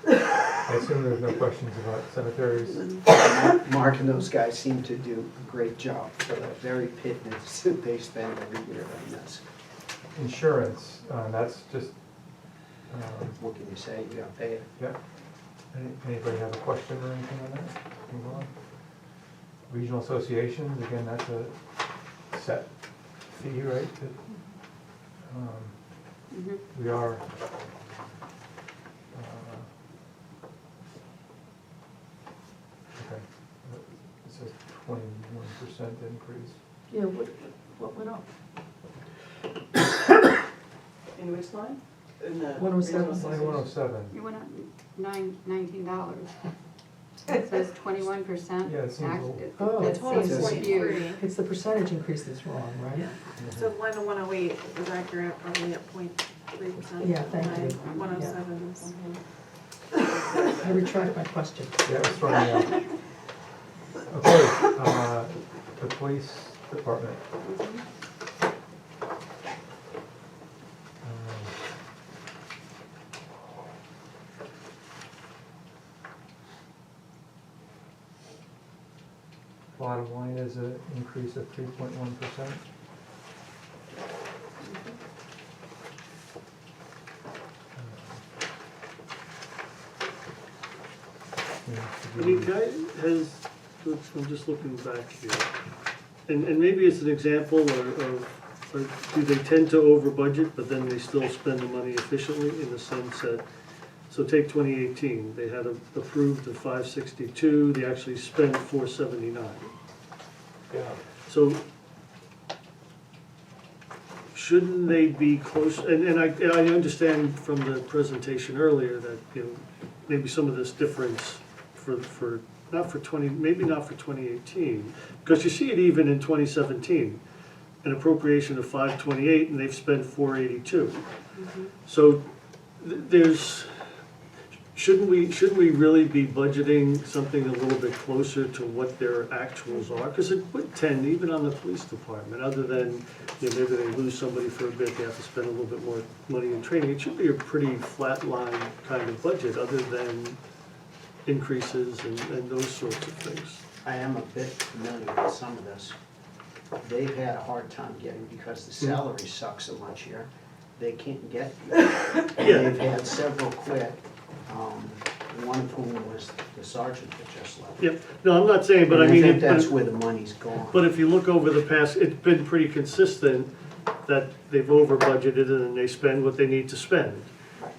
I assume there's no questions about cemeteries. Mark and those guys seem to do a great job for the very pittance that they spend every year on this. Insurance, that's just, What can you say? You gotta pay it. yeah. Anybody have a question or anything on that? Move on. Regional associations, again, that's a set fee, right? That, we are, okay, it says 21% increase. Yeah, what went up? In which line? In the 107. regional Only association? 107. You went up $19. It says 21%. Yeah, it seems a little- Oh, That it's seems almost huge. It's the percentage increase that's wrong, right? So 1 to 108 is accurate, probably at 0.3%. Yeah, thank you. 107 is. I retract my question. Yeah, it's throwing me out. Okay, the police department. bottom line is an increase of 3.1%. I mean, I'm just looking back here, and maybe it's an example or do they tend to over budget, but then they still spend the money efficiently in the sense that, so take 2018, they had approved of 562, they actually spent 479. Yeah. So shouldn't they be close, and I understand from the presentation earlier that, you know, maybe some of this difference for not for 2018, because you see it even in 2017, an appropriation of 528 and they've spent 482. So shouldn't we really be budgeting something a little bit closer to what their actuals are? Because it would tend, even on the police department, other than, you know, maybe they lose somebody for a bit, they have to spend a little bit more money in training. It should be a pretty flat line kind of budget, other than increases and those sorts of things. I am a bit familiar with some of this. They've had a hard time getting, because the salary sucks so much here, they can't get people. They've had several quit, one of whom was the sergeant that just left. Yep, no, I'm not saying, but I And mean. think that's where the money's gone. But if you look over the past, it's been pretty consistent that they've over budgeted and then they spend what they need to spend.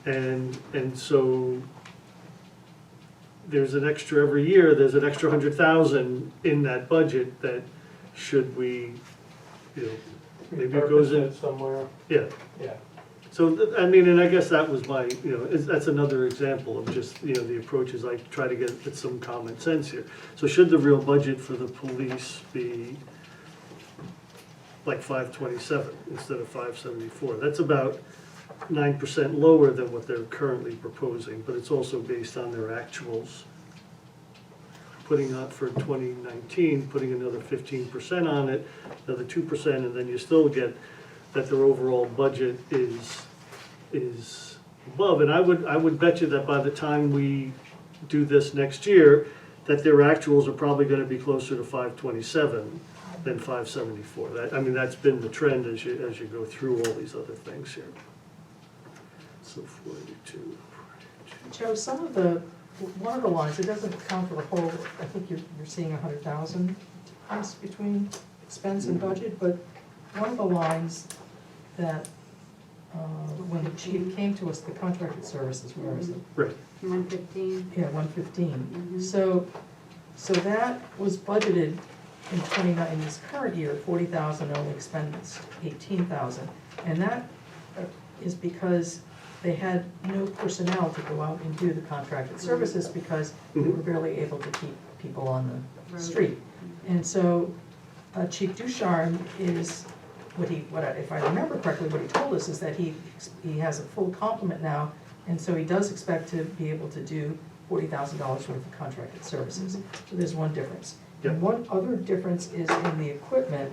And so there's an extra every year, there's an extra 100,000 in that budget that should we, you know, maybe it goes in, Repurpose it somewhere, yeah. yeah. So, I mean, and I guess that was my, you know, that's another example of just, you know, the approaches I try to get at some common sense here. So should the real budget for the police be like 527 instead of 574? That's about 9% lower than what they're currently proposing, but it's also based on their actuals. Putting out for 2019, putting another 15% on it, another 2%, and then you still get that their overall budget is above. And I would bet you that by the time we do this next year, that their actuals are probably gonna be closer to 527 than 574. That, I mean, that's been the trend as you go through all these other things here. So 42. Joe, one of the lines, it doesn't account for the whole, I think you're seeing 100,000 difference between expense and budget, but one of the lines that, when the chief came to us, the contracted services, where is it? Right. 115. Yeah, 115. So that was budgeted in this current year, 40,000, only expended 18,000. And that is because they had no personnel to go out and do the contracted services because we were barely able to keep people on the street. And so Chief Ducharme is, if I remember correctly, what he told us is that he has a full complement now, and so he does expect to be able to do $40,000 worth of contracted services. So there's one difference. Yep. And one other difference is in the equipment,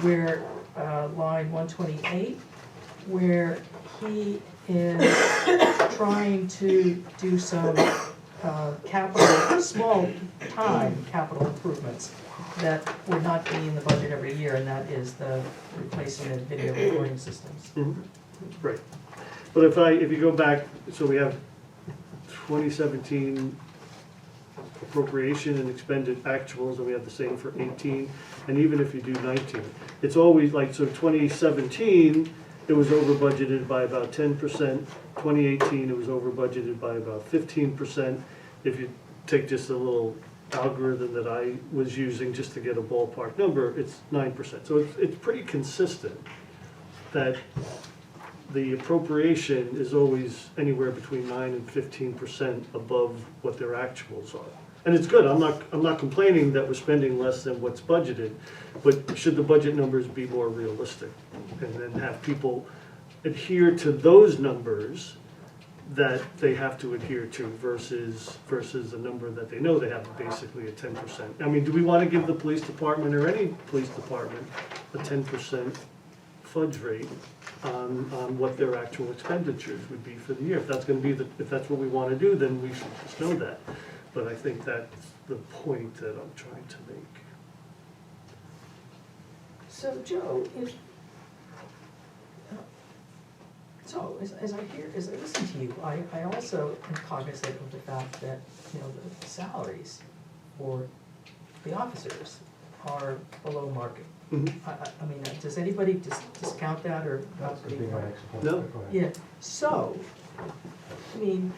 where line 128, where he is trying to do some small time capital improvements that would not be in the budget every year, and that is the replacement of video recording systems. Right. But if you go back, so we have 2017 appropriation and expended actuals, and we have the same for 18, and even if you do 19, it's always like, so 2017, it was over budgeted by about 10%, 2018, it was over budgeted by about 15%. If you take just a little algorithm that I was using just to get a ballpark number, it's 9%. So it's pretty consistent that the appropriation is always anywhere between 9 and 15% above what their actuals are. And it's good, I'm not complaining that we're spending less than what's budgeted, but should the budget numbers be more realistic? And then have people adhere to those numbers that they have to adhere to versus the number that they know they have, basically a 10%. I mean, do we want to give the police department or any police department a 10% fudge rate on what their actual expenditures would be for the year? If that's going to be if that's what we want to do, then we should just know that. But I think that's the point that I'm trying to make. So Joe, as I listen to you, I also am cognizant of the fact that, you know, the salaries for the officers are below market. Mhm. I mean, does anybody discount that or not? That's would be my next point. No. Go ahead. Yeah, so, I mean,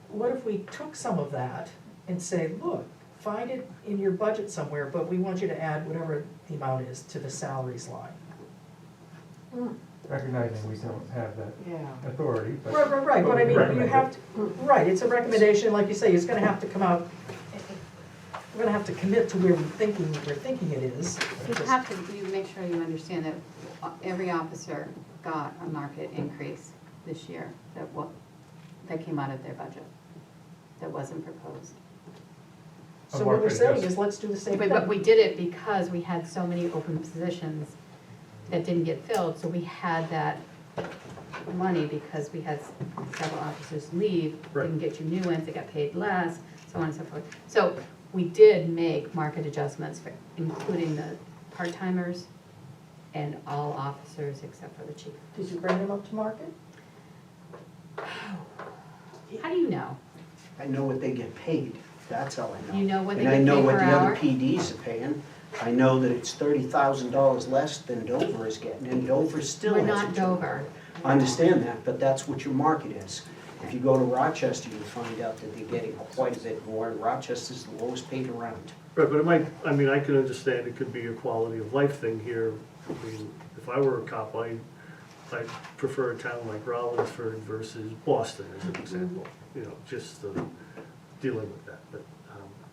what if we took some of that and say, look, find it in your budget somewhere, but we want you to add whatever the amount is to the salaries line? Recognizing we don't have that Yeah. authority, but. Right, but I mean, you recommend have it. to, right, it's a recommendation, like you say, it's gonna have to come out, we're gonna have to commit to where we're thinking it is. You have to, you make sure you understand that every officer got a market increase this year that came out of their budget, that wasn't proposed. So what we're market saying adjustment. is, let's do the same But thing. we did it because we had so many open positions that didn't get filled, so we had that money because we had several officers leave, Right. didn't get you new ones, they got paid less, so on and so forth. So we did make market adjustments for, including the part-timers and all officers except for the chief. Did you bring them up to market? How do you know? I know what they get paid, that's how I know. You know what they And I get know paid what per the other hour? PDs are paying. I know that it's $30,000 less than Dover is getting, and Dover still We're has not a job. Dover. I understand that, but that's what your market is. If you go to Rochester, you'll find out that they're getting quite a bit more, and Rochester's the lowest paid around. Right, but it might, I mean, I can understand it could be a quality of life thing here. I mean, if I were a cop, I'd prefer a town like Rollinsford versus Boston as an example, you know, just dealing with that,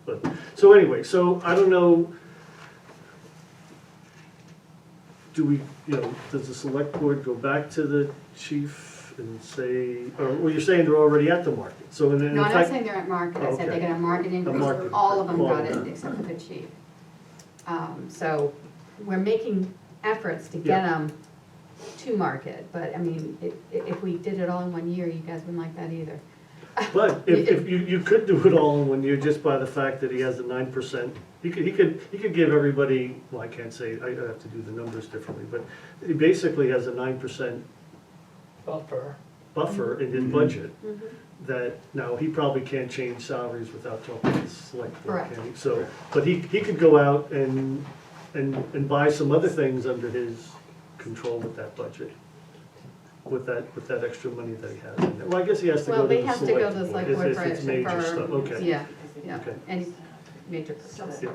but, so anyway, so I don't know. Do we, you know, does the select board go back to the chief and say, or, well, you're saying they're already at the market, so in No, I'm not fact. saying they're at market, I said Okay. they got a market increase, market, all of them got all of it them. except for the chief. So we're making efforts to get Yeah. them to market, but I mean, if we did it all in 1 year, you guys wouldn't like that either. But if you could do it all in 1 year just by the fact that he has a 9%, he could give everybody, well, I can't say, I have to do the numbers differently, but he basically has a 9% buffer in his budget. That, now, he probably can't change salaries without talking to the select board, Correct. can he? So, but he could go out and buy some other things under his control with that budget. With that extra money that he has in there. Well, I guess he has to go Well, to we the have to go to the select select board board if it's major stuff, for, okay. yeah, yeah, Okay. any major purchase. Yeah.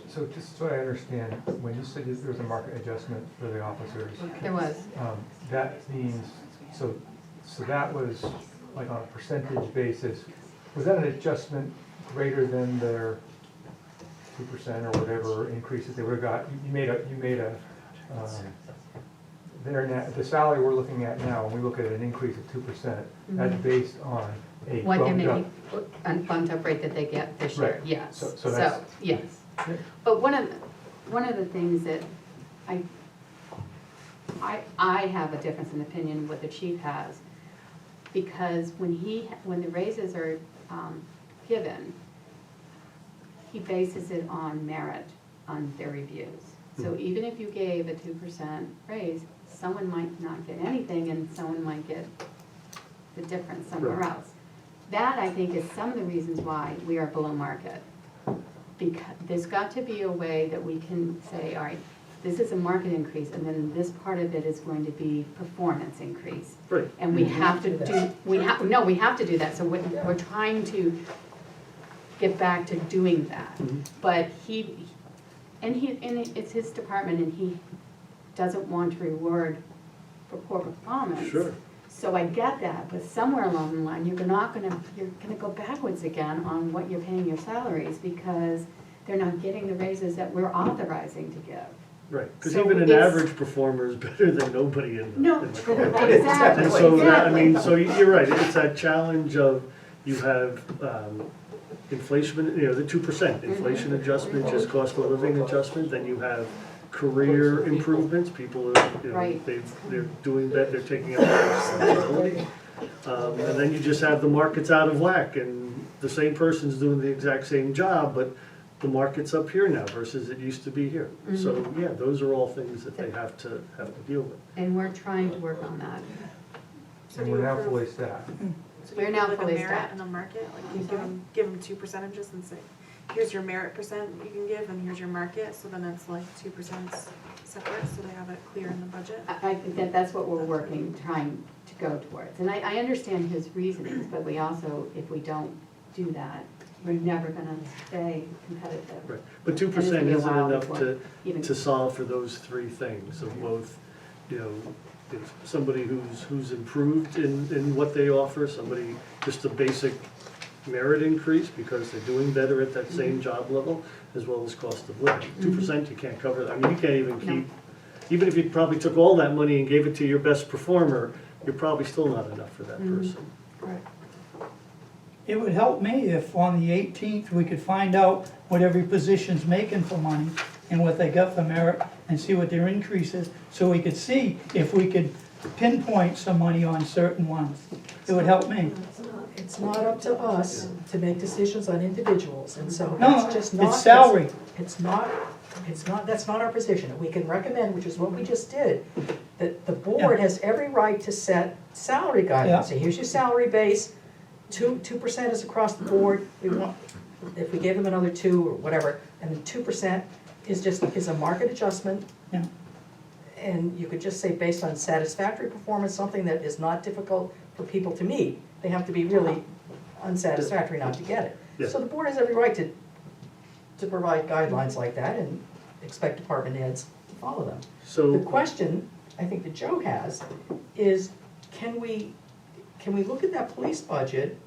So just so I understand, when you said there was a market adjustment for the officers, There was, that means, so that was like on a percentage basis, was that an adjustment greater than their 2% or whatever increases they would have got? You made a, the salary we're looking at now, when we look at an increase of 2%, that's based on a what they're bumped up. making, a bumped up rate that they get this year, Right. yes. So that's- yes. Yeah. But one of the things that I have a difference in opinion what the chief has, because when the raises are given, he bases it on merit, on their reviews. So even if you gave a 2% raise, someone might not get anything and someone might get the difference somewhere Right. else. That, I think, is some of the reasons why we are below market. Because there's got to be a way that we can say, all right, this is a market increase, and then this part of it is going to be performance increase. Right. And we have to do that. do, we have to do that, so we're trying to get back to doing that. But and it's his department, and he doesn't want to reward for poor performance. Sure. So I get that, but somewhere along the line, you're gonna go backwards again on what you're paying your salaries, because they're not getting the raises that we're authorizing to give. Right, because So even an it's- average performer is better than nobody in the. No, in the true, company. exactly, And so that, I mean, exactly. so you're right, it's that challenge of, you have inflation, you know, the 2%, inflation adjustment, just cost of living adjustment, then you have career improvements, people are, you know, Right. they're doing that, they're taking up responsibility. And then you just have the markets out of whack, and the same person's doing the exact same job, but the market's up here now versus it used to be here. So, yeah, those are all things that they have to deal with. And we're trying to work on that. So And do we're you now approve- fully staffed. So We're you now like a fully merit staffed. and a market, like you I'm give them 2 percentages and say, here's your merit percent you can give and here's your market, so then it's like 2% separate, so they have it clear in the budget. I think that that's what we're working, trying to go towards. And I understand his reasonings, but we also, if we don't do that, we're never gonna stay competitive. Right, but 2% And it's gonna be a isn't while enough before even- to solve for those three things of both, you know, if somebody who's improved in what they offer, somebody just a basic merit increase because they're doing better at that same job level, as well as cost of living. 2% you can't cover that, I mean, you can't even keep, even if you probably took all that money and gave it to your best performer, you're probably still not enough for that person. Right. It would help me if on the 18th, we could find out what every position's making for money and what they got for merit and see what their increase is, so we could see if we could pinpoint some money on certain ones. It would help me. It's not up to us to make decisions on individuals, and so No, that's just not. it's salary. It's not, that's not our position. We can recommend, which is what we just did, that the board has every right to set salary Yeah. guidelines. Say, here's your salary base, 2% is across the board. We want, if we gave them another 2 or whatever, and then 2% is a market adjustment. Yeah. And you could just say based on satisfactory performance, something that is not difficult for people to meet. They have to be really unsatisfactory not to get it. Yes. So the board has every right to provide guidelines like that and expect department heads to follow them. The So, question, I think that Joe has, is can we look at that police budget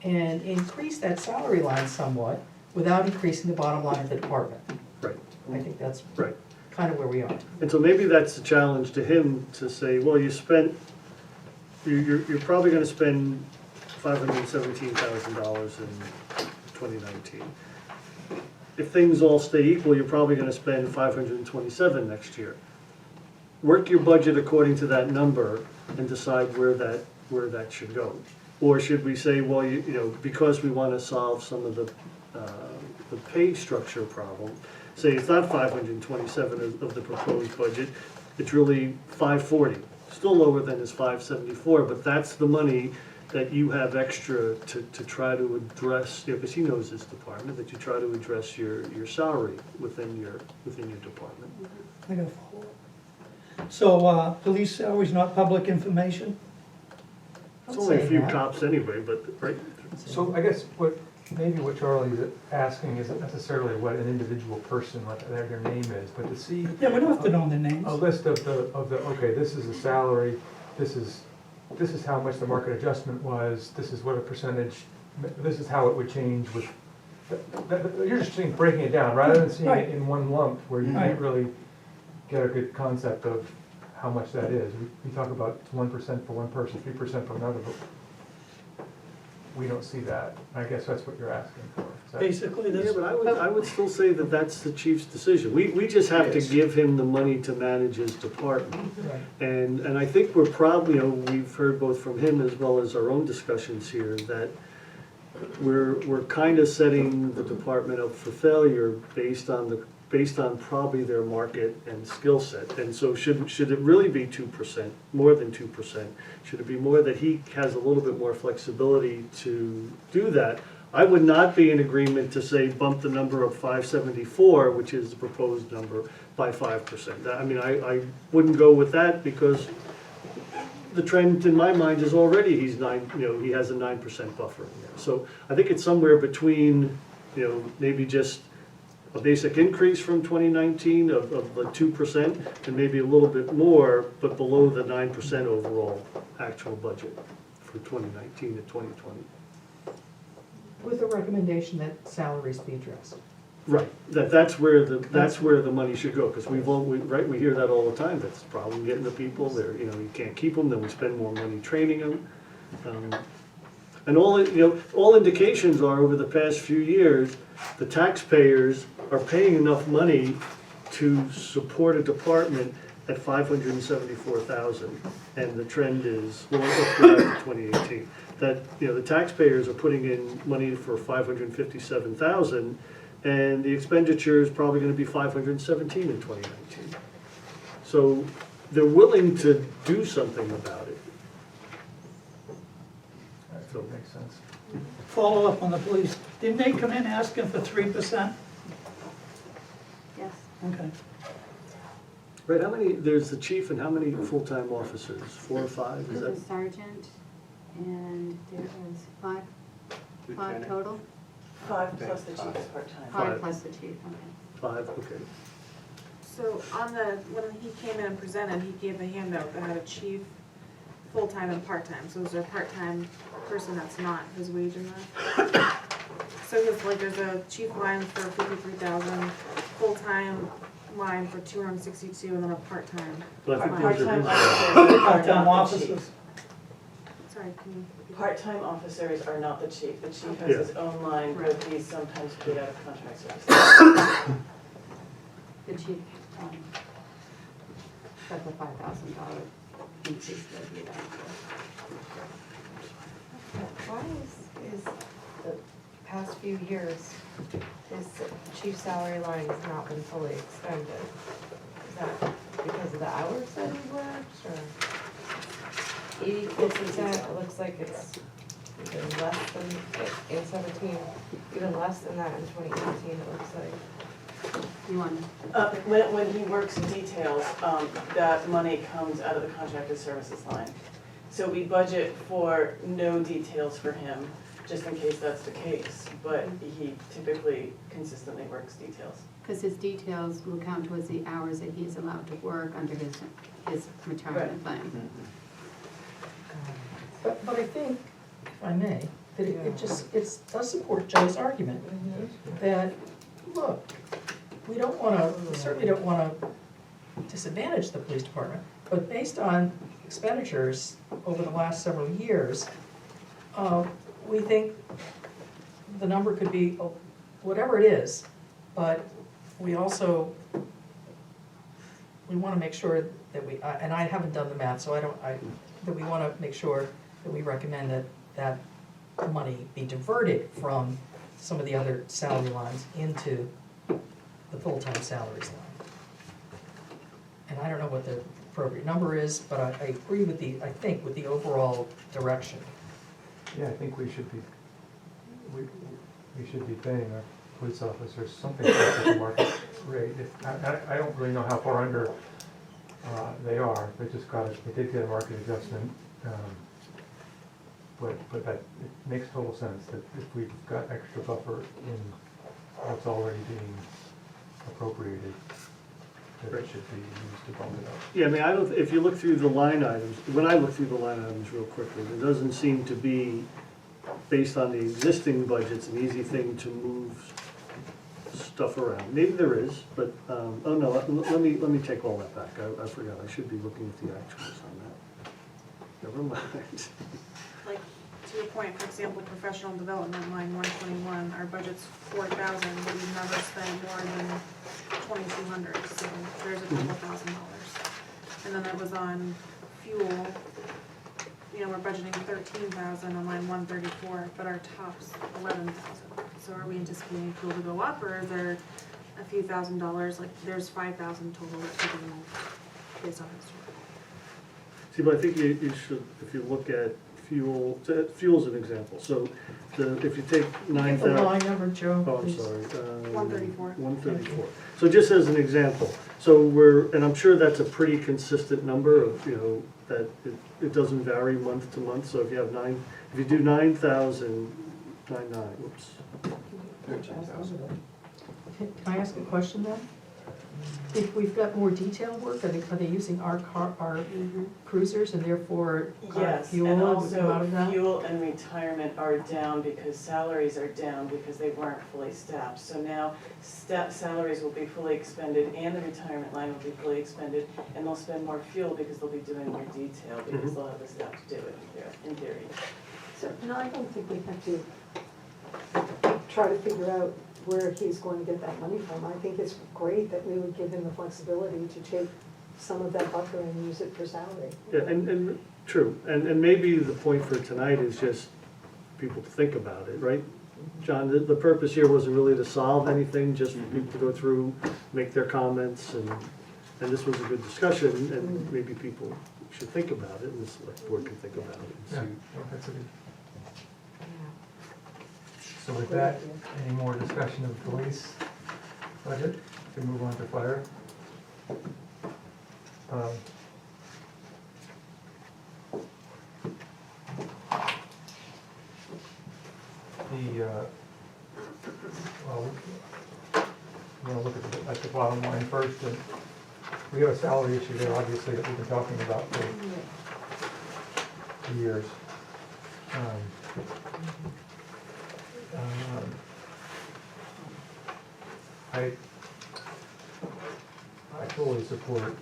and increase that salary line somewhat without increasing the bottom line of the department? right, I think that's right. kind of where we are. And so maybe that's the challenge to him to say, well, you're probably gonna spend $517,000 in 2019. If things all stay equal, you're probably gonna spend 527 next year. Work your budget according to that number and decide where that should go. Or should we say, well, you know, because we wanna solve some of the pay structure problem, say it's not 527 of the proposed budget, it's really 540. Still lower than his 574, but that's the money that you have extra to try to address, because he knows his department, that you try to address your salary within your department. I got a follow-up. So, police salary's not public information? It's only a I'd say few that. cops anyway, but, right? So I guess maybe what Charlie's asking isn't necessarily what an individual person, what their name is, but to see Yeah, we don't have to know their names. a list of the, okay, this is the salary, this is how much the market adjustment was, this is what a percentage, this is how it would change with, you're just breaking it down, rather than seeing Right. it in one lump, where you Right. can't really get a good concept of how much that is. We talk about 1% for one person, 3% for another, but we don't see that. I guess that's what you're asking for. Is that- Basically, Yeah, this, but I would still say that that's the chief's decision. We just have to give him the money to manage his department. Right. And I think we're probably, you know, we've heard both from him as well as our own discussions here, that we're kind of setting the department up for failure based on probably their market and skill set. And so should it really be 2%, more than 2%? Should it be more that he has a little bit more flexibility to do that? I would not be in agreement to say bump the number of 574, which is the proposed number, by 5%. I mean, I wouldn't go with that because the trend in my mind is already he has a 9% buffer in there. So I think it's somewhere between, maybe just a basic increase from 2019 of the 2% and maybe a little bit more, but below the 9% overall actual budget for 2019 to 2020. With the recommendation that salaries be addressed. Right, that's where the money should go, because we hear that all the time, that's the problem getting the people, you can't keep them, then we spend more money training them. And all indications are, over the past few years, the taxpayers are paying enough money to support a department at $574,000, and the trend is, well, let's go back to 2018, that, the taxpayers are putting in money for $557,000, and the expenditure is probably gonna be 517 in 2019. So they're willing to do something about it. That makes sense. Follow up on the police. Didn't they come in asking for 3%? Yes. Okay. Right, how many, there's the chief and how many full-time officers? 4 or 5, is There's that? a sergeant, and there is five total? 5 plus the chief is part-time. Five plus the chief, okay. 5, okay. So on the, when he came in and presented, he gave a handout that had a chief, full-time and part-time. So is there a part-time person that's not his wage in that? So it's like there's a chief line for 53,000, full-time line for 262, and then a part-time. But I think line. those are Part-time his. officers are not the Part-time chief. officers. Sorry, can you? repeat that? Part-time officers are not the chief. The chief Yeah. has his own line, but Right. he's sometimes paid out of contract services. The chief, got the $5,000 increase that he got. Why is the past few years, his chief salary line has not been fully expended? Is that because of the hours that he works, or 84%, it looks like it's even less than, in 17, even less than that in 2018, it looks like. You want, When he works details, that money comes out of the contracted services line. So we budget for no details for him, just in case that's the case, but he typically consistently works details. because his details will count towards the hours that he is allowed to work under his retirement plan. But I think, if I may, that it does support Joe's argument that, look, we certainly don't wanna disadvantage the police department, but based on expenditures over the last several years, we think the number could be whatever it is, but we also, we wanna make sure that and I haven't done the math, so that we wanna make sure that we recommend that money be diverted from some of the other salary lines into the full-time salaries line. And I don't know what the appropriate number is, but I agree with I think with the overall direction. Yeah, I think we should be paying our police officers something close to the market rate. I don't really know how far under they are, they did get a market adjustment. But that, it makes total sense that if we've got extra buffer in what's already being appropriated, that it should be used to bump it up. Yeah, I mean, if you look through the line items, when I look through the line items real quickly, there doesn't seem to be, based on the existing budgets, an easy thing to move stuff around. Maybe there is, but, oh no, let me take all that back. I forgot, I should be looking at the actuals on that. Never mind. Like, to your point, for example, professional development line 121, our budget's 4,000, but we've never spent more than 2,200, so there's a couple $1,000. And then that was on fuel, we're budgeting 13,000 on line 134, but our top's 11,000. So are we anticipating fuel to go up, or is there a few $1,000s, like there's 5,000 total that we can move based on this? See, but I think you should, if you look at fuel's an example. So if you take Give 9,000. the line number, Joe, Oh, I'm please. sorry. 134. 134. So just as an example, so and I'm sure that's a pretty consistent number of, that it doesn't vary month to month. So if you have if you do 9,000, whoops. Can I ask a question then? If we've got more detail work, are they using our cruisers and therefore our Yes, fuel and would come out also of that? fuel and retirement are down because salaries are down because they weren't fully staffed. So now salaries will be fully expended and the retirement line will be fully expended, and they'll spend more fuel because they'll be doing more detail because they'll have the staff to do it in theory. So, no, I don't think we have to try to figure out where he's going to get that money from. I think it's great that we would give him the flexibility to take some of that buffer and use it for salary. Yeah, and true. And maybe the point for tonight is just people to think about it, right? John, the purpose here wasn't really to solve anything, just for people to go through, make their comments, and this was a good discussion, and maybe people should think about it, and the select board can think about it. Yeah, And that's a good. So with that, any more discussion of police budget? We move on to fire. Well, we're gonna look at the bottom line first, and we have a salary issue there, obviously, that we've been talking about for years. I fully support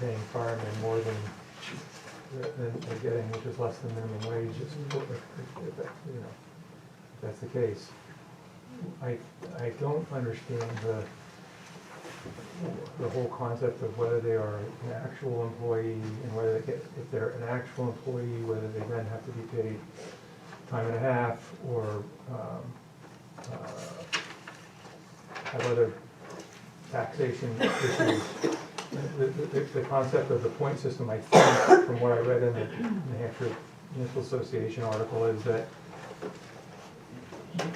paying firemen more than they're getting, which is less than minimum wage, if that's the case. I don't understand the whole concept of whether they are an actual employee and whether they get, if they're an actual employee, whether they then have to be paid time and a half or have other taxation issues. The concept of the point system, I think, from what I read in the New Hampshire Municipal Association article, is that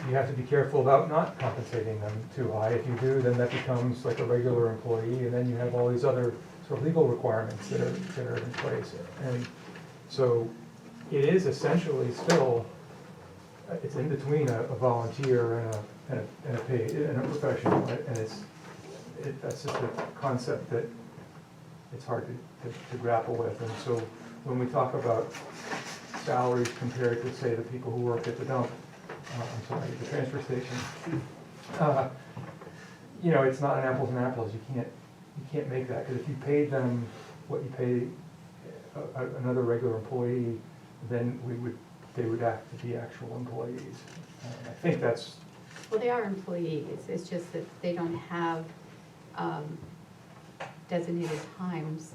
you have to be careful about not compensating them too high. If you do, then that becomes like a regular employee, and then you have all these other sort of legal requirements that are in place. And so it is essentially still, it's in between a volunteer and a paid and a professional, and that's just a concept that it's hard to grapple with. And so when we talk about salaries compared to, say, the people who work at the dump, the transfer station, it's not an apples and apples. You can't make that, because if you paid them what you pay another regular employee, then they would have to be actual employees. I think that's. Well, they are employees, it's just that they don't have designated times.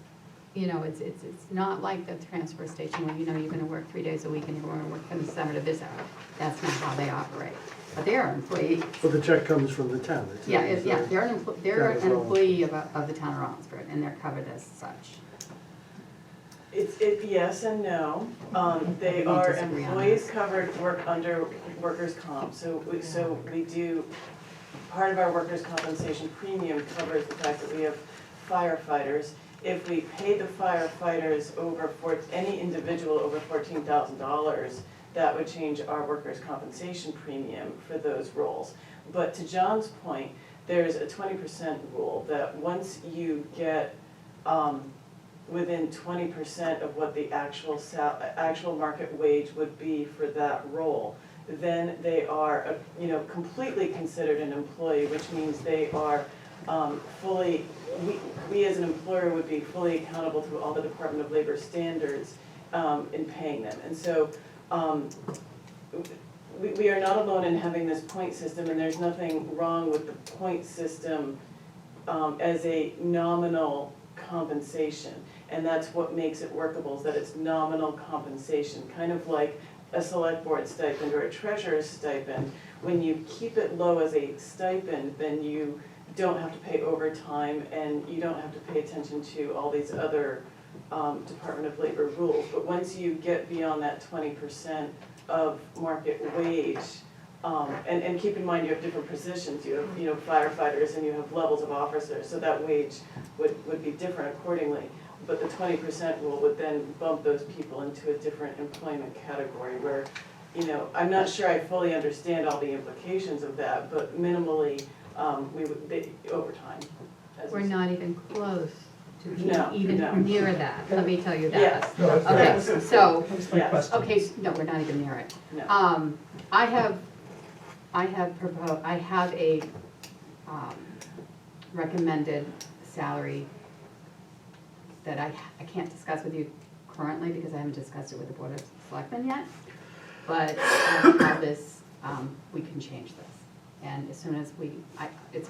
It's not like the transfer station where you're gonna work 3 days a week and you're gonna work from 7 to this hour. That's not how they operate, but they are employees. But the check comes from the town. Yeah, they're an Yeah, employee of the town of Rollinsford, and they're covered as such. Yes and no. They We are disagree on employees covered under workers' comp, so we do, part of our workers' compensation premium covers the fact that we have firefighters. If we pay the firefighters any individual over $14,000, that would change our workers' compensation premium for those roles. But to John's point, there's a 20% rule that once you get within 20% of what the actual market wage would be for that role, then they are, completely considered an employee, which means they are fully, we as an employer would be fully accountable to all the Department of Labor standards in paying them. And so we are not alone in having this point system, and there's nothing wrong with the point system as a nominal compensation. And that's what makes it workable, is that it's nominal compensation, kind of like a select board stipend or a treasurer's stipend. When you keep it low as a stipend, then you don't have to pay overtime, and you don't have to pay attention to all these other Department of Labor rules. But once you get beyond that 20% of market wage, and keep in mind you have different positions, you have firefighters and you have levels of officers, so that wage would be different accordingly. But the 20% rule would then bump those people into a different employment category where, I'm not sure I fully understand all the implications of that, but minimally, overtime. We're not even close to being No, even no. near that, let me tell you that. Yes. No, that's Okay, fair. so, That's my Yes. question. okay, no, we're not even near it. No. I have a recommended salary that I can't discuss with you currently because I haven't discussed it with the Board of Selectmen yet. But how this, we can change this. And as soon as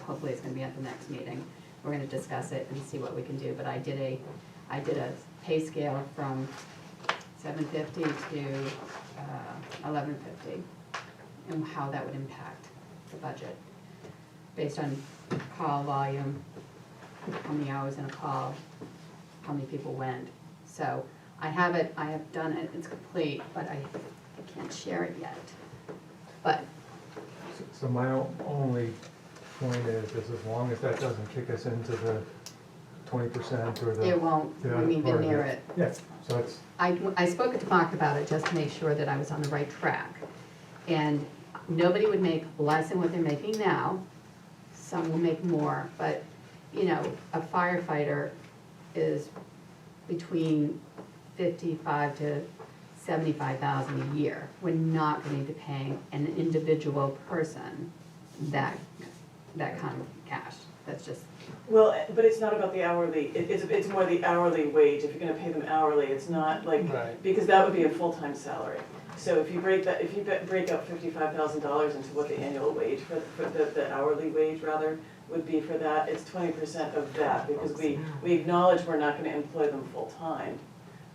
hopefully it's gonna be at the next meeting, we're gonna discuss it and see what we can do. But I did a pay scale from $750 to $1150. and how that would impact the budget, based on call volume, how many hours in a call, how many people went. So I have it, I have done it, it's complete, but I can't share it yet. But, So my only point is as long as that doesn't kick us into the 20% or the. it won't, the we other even part of near it. Yeah, so that's, I spoke to Mark about it just to make sure that I was on the right track. And nobody would make less than what they're making now. Some will make more, but, you know, a firefighter is between 55 to 75,000 a year. We're not going to be paying an individual person that kind of cash. That's just, Well, but it's not about the hourly, it's more the hourly wage, if you're gonna pay them hourly, it's not like, Right. because that would be a full-time salary. So if you break that, if you break up $55,000 into what the annual wage for the hourly wage rather would be for that, it's 20% of that, because we acknowledge we're not gonna employ them full-time.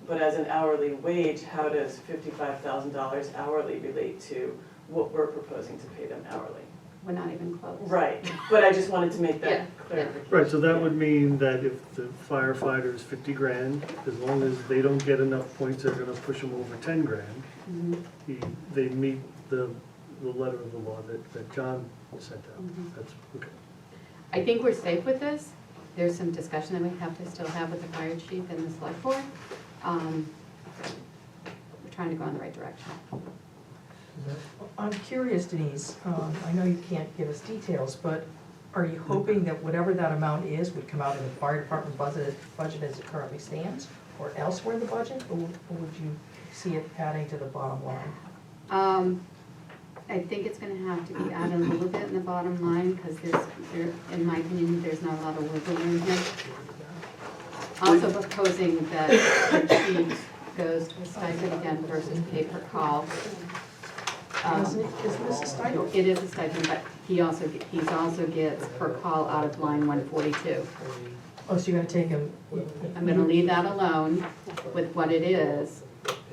But as an hourly wage, how does $55,000 hourly relate to what we're proposing to pay them hourly? we're not even close. Right, but I just wanted to make Yeah, that clarification. Right, so that would mean that if the firefighter is 50 grand, as long as they don't get enough points, they're gonna push them over 10 grand. Mhm. They meet the letter of the law that John sent out. Mhm. That's, okay. I think we're safe with this. There's some discussion that we have to still have with the fire chief and the select board. We're trying to go in the right direction. I'm curious, Denise, I know you can't give us details, but are you hoping that whatever that amount is would come out in the fire department budget as it currently stands, or elsewhere in the budget, or would you see it adding to the bottom line? I think it's gonna have to be added a little bit in the bottom line, because in my opinion, there's not a lot of wiggle room here. Also proposing that the chief goes to a stipend again versus pay per call. Isn't this a stipend? It is a stipend, but he also gets per call out of line 142. Oh, so you're gonna take him? I'm gonna leave that alone with what it is,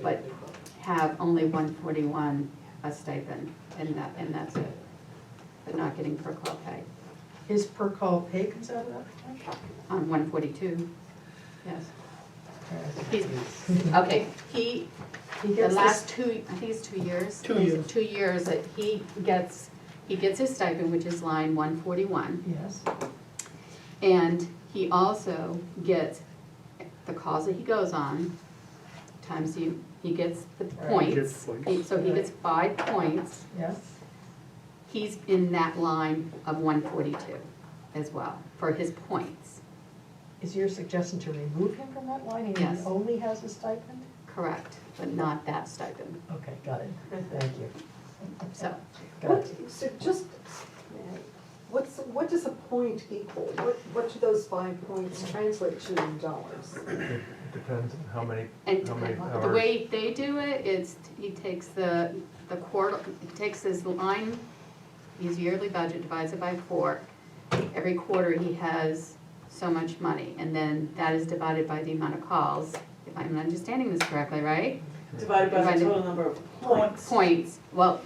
but have only 141 a stipend, and that's it. But not getting per call pay. His per call pay comes out of that? On 142, yes. Okay, He the gets last this, 2, I think it's 2 years. 2 years. 2 years that he gets his stipend, which is line 141. yes, And he also gets the calls that he goes on, times he gets the Right. He gets points. points. So he gets 5 points. yes. He's in that line of 142 as well, for his points. Is your suggestion to remove him from that line and he Yes. only has a stipend? Correct, but not that stipend. Okay, got it, thank you. So, Got it. So just, what does a point equal? What do those 5 points translate to in dollars? it depends on how many and hours. the way they do it is he takes the quarter, he takes his line, his yearly budget, divides it by 4. Every quarter he has so much money, and then that is divided by the amount of calls, if I'm understanding this correctly, right? Divided by the Divided- total number of points. Points, well,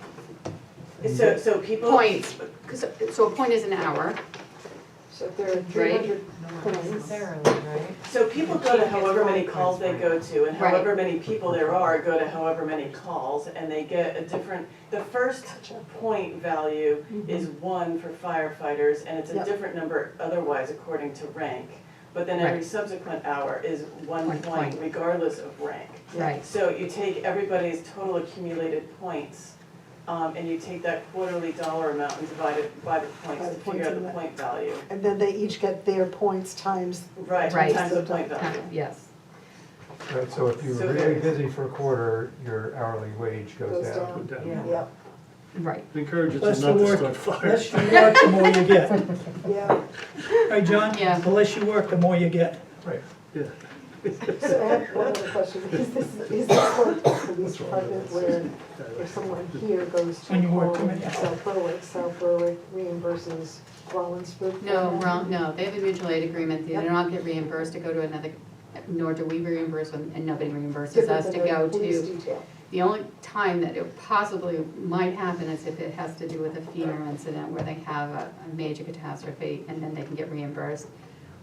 So people. points, 'cause- so a point is an hour, So if there are 300 points, Necessarily, right? So people go to however many calls they go to, and Right. however many people there are go to however many calls, and they get a different, the first point value is 1 for firefighters, and it's a Yep. different number otherwise according to rank. But then every Right. subsequent hour is 1 1 point point. regardless of rank. right? So you take everybody's total accumulated points, and you take that quarterly dollar amount and divide it by the points By to the figure points out in the that. point value. and then they each get their points times, Right, Right. times the point value. Yes, Right, so if you're So really there's- busy for a quarter, your hourly wage goes Goes down. down. Down. yeah, right. Encourage it Less not you to work, start fires. less you work, the more you get. yeah. Right, John? Yeah. The less you work, the more you get. Right. Yeah. So I have one other question, is this like the police department where if someone here goes to When you work call too many hours. South Berwick reimburses Rollinsford? for No, that? wrong, no, they have a mutual aid agreement, they do Yep. not get reimbursed to go to another, nor do we reimburse them, and nobody reimburses Different us to than a go police to. detail. The only time that it possibly might happen is if it has to do with a FEMA incident where they have a major catastrophe and then they can get reimbursed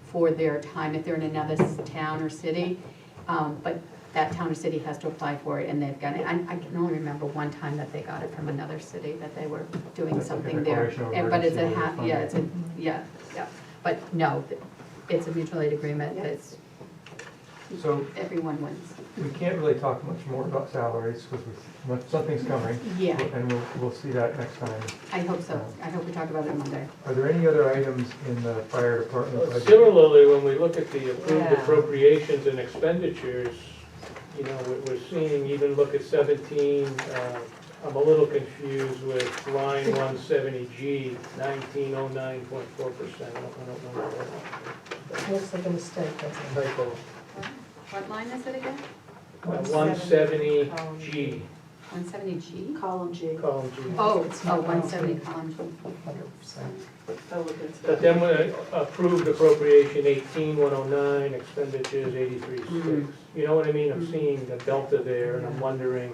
for their time if they're in another town or city. But that town or city has to apply for it and they've got it. I can only remember one time that they got it from another city, that they were doing That's like a something there. declaration of And- But it's a, emergency yeah, it's a, yeah, yeah. But no, it's a mutual aid agreement. It's, So everyone wins. we can't really talk much more about salaries because something's coming. Yeah. And we'll see that next time. I hope so. I hope we talk about it Monday. Are there any other items in the fire department budget? Similarly, when we look at the approved Yeah. appropriations and expenditures, you know, we're seeing, even look at 17, I'm a little confused with line 170G, 1909.4%. I don't know what Looks like a mistake, doesn't it? that typo. What line is it again? 170G, 170G? Column G. column G. Oh, 170 column G. 100%. I'll look into But that. then we approved appropriation 18,109, expenditures 83,6. You know what I mean? I'm seeing the delta there, and I'm wondering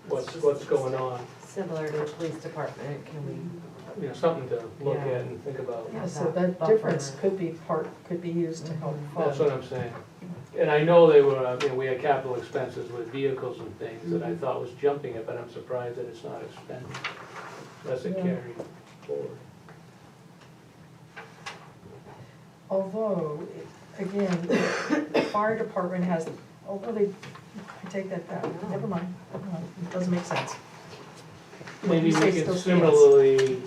what's going on. Similar to the police department, can we? You know, something to look Yeah. at and think about. Yeah, so that difference could be used to help fund. That's what I'm saying. And I know they were, you know, we had capital expenses with vehicles and things that I thought was jumping it, but I'm surprised that it's not expended. Unless it Yeah. carried forward. Although, again, the fire department has, although they, I take that back, never mind, it doesn't make sense. Maybe You we say can still stands. similarly,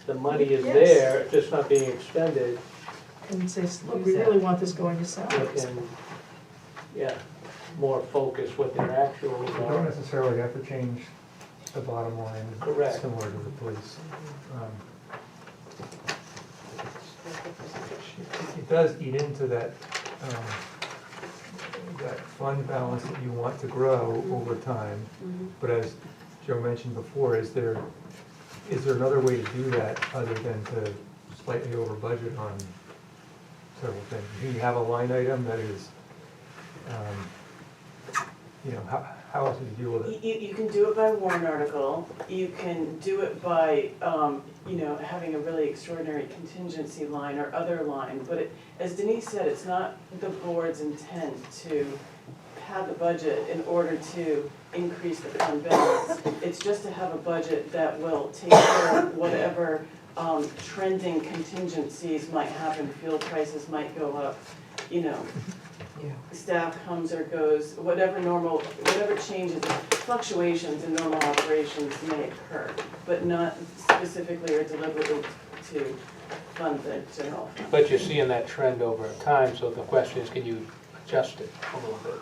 the money is Yes. there, it's just not being expended. And say, look, we really want this going to We salaries. can, yeah, more focus what their actuals You don't are. necessarily have to change the bottom line. Correct. Similar to the police. It does eat into that, that fund balance that you want to grow over time. But as Joe mentioned before, is there another way to do that other than to slightly over budget on several things? Do you have a line item that is, you know, how else do you deal with it? You can do it by warrant article, you can do it by, you know, having a really extraordinary contingency line or other line, but as Denise said, it's not the board's intent to have the budget in order to increase the fund balance. It's just to have a budget that will take care of whatever trending contingencies might happen, fuel prices might go up, you know. Staff comes or goes, whatever changes, fluctuations in normal operations may occur, but not specifically or deliberately to fund the general fund. But you're seeing that trend over time, so the question is, can you adjust it a little bit?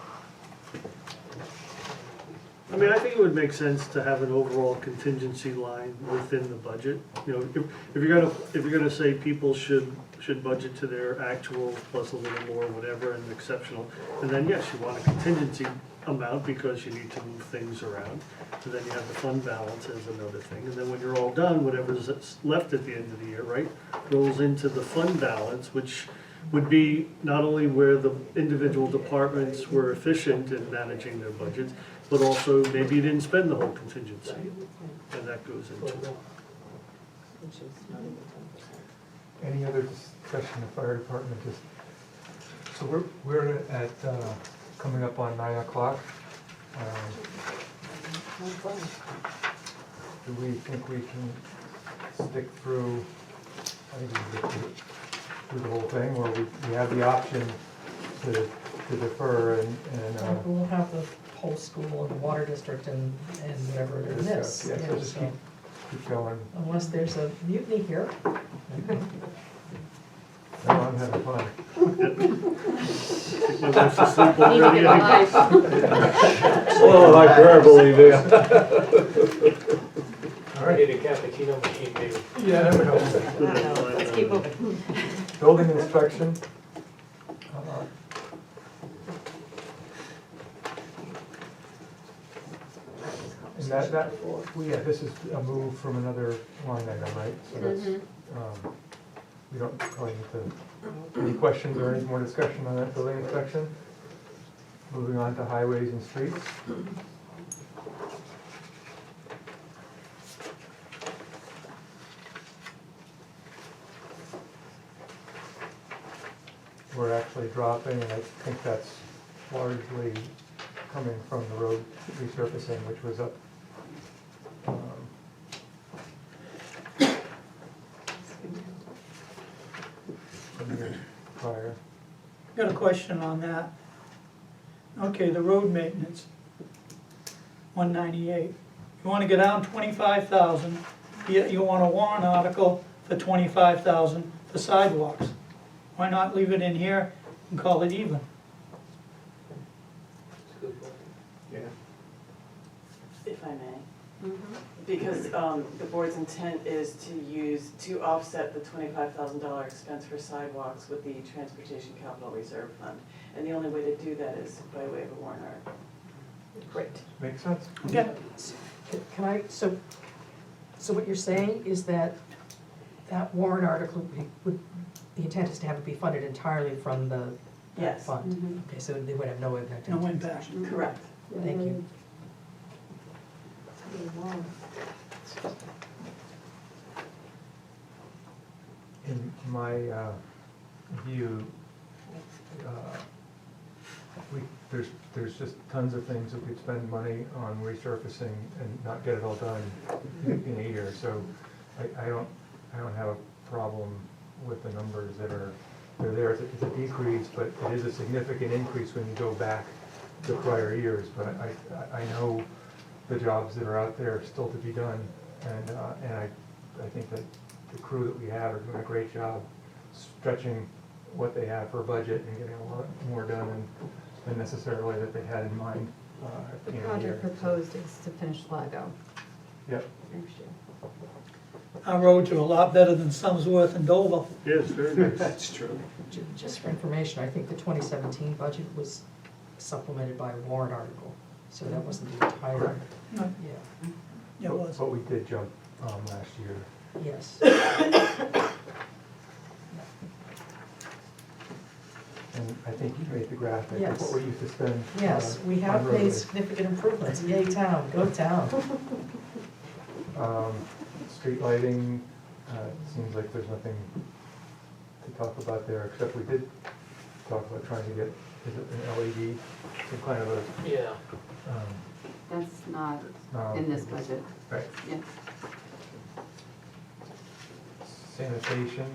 I mean, I think it would make sense to have an overall contingency line within the budget. You know, if you're gonna say people should budget to their actual plus a little more, whatever, and exceptional, and then yes, you want a contingency amount because you need to move things around. And then you have the fund balance as another thing, and then when you're all done, whatever's left at the end of the year, right, rolls into the fund balance, which would be not only where the individual departments were efficient in managing their budgets, but also maybe you didn't spend the whole contingency, and that goes into it. Any other discussion of fire department? So we're at, coming up on 9 o'clock. Do we think we can stick through, I think we can get through the whole thing, or we have the option to defer and We'll have the whole school and the water district and whatever it is. discuss? Yeah, so just So keep going. unless there's a mutiny here. No, I'm having fun. My wife's asleep Need to already. get alive. Oh, hyperbole there. All right. Need a cappuccino machine, maybe. Yeah, that would help. I don't know, let's keep moving. Building inspection. And yeah, this is a move from another line item, right? So that's, we don't probably need to, any questions or any more discussion on that building inspection? Moving on to highways and streets. were actually dropping, and I think that's largely coming from the road resurfacing, which was up, some years prior. Got a question on that. Okay, the road maintenance, 198. You wanna go down 25,000, yet you want a warrant article for 25,000 for sidewalks. Why not leave it in here and call it even? That's a good point. If I may. Because the board's intent is to offset the $25,000 expense for sidewalks with the Transportation Capital Reserve Fund. And the only way to do that is by way of a warrant article. Great. Makes sense? Okay. Can I, so what you're saying is that that warrant article would, the intent is to have it be funded entirely from the that Yes. fund? Okay, so they would have no impact. No impact. Correct. Thank you. In my view, there's just tons of things that we'd spend money on resurfacing and not get it all done in a year. So I don't have a problem with the numbers that are, they're there. It's a decrease, but it is a significant increase when you go back to prior years. But I know the jobs that are out there still to be done, and I think that the crew that we have are doing a great job stretching what they have for a budget and getting a lot more done than necessarily that they had in mind. The at project year. proposed is to finish Lago Yep. next year. Our roads are a lot better than Summersworth and Dover. Yes, very nice. That's true. Just for information, I think the 2017 budget was supplemented by a warrant article, so that wasn't the entire, Correct. No, yeah, it was. But we did jump last year. yes. And I think you made the graphic of Yes. what we used to spend. Yes, we have on made roadways. significant improvements. Yay, town, go town. Street lighting, seems like there's nothing to talk about there, except we did talk about trying to get, is it an LED, some kind of a, Yeah. That's not no, in this budget, right, yeah. sanitation.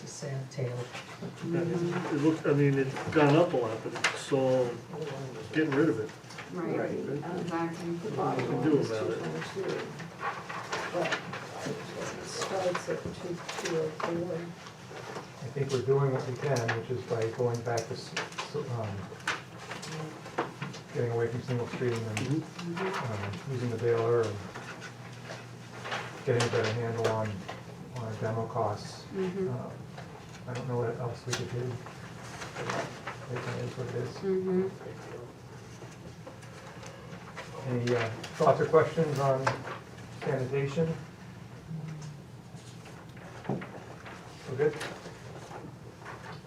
Just sanitail. It looks, I mean, it's gone up a lot, but it's all getting rid of it. Right, exactly. What we can do about it. Starts at 204. I think we're doing what we can, which is by going back to, getting away from single stream and using the baler and getting a better handle on our demo costs. I don't know what else we could do. It is what it is. Mm-hmm. Any thoughts or questions on sanitation? We're good?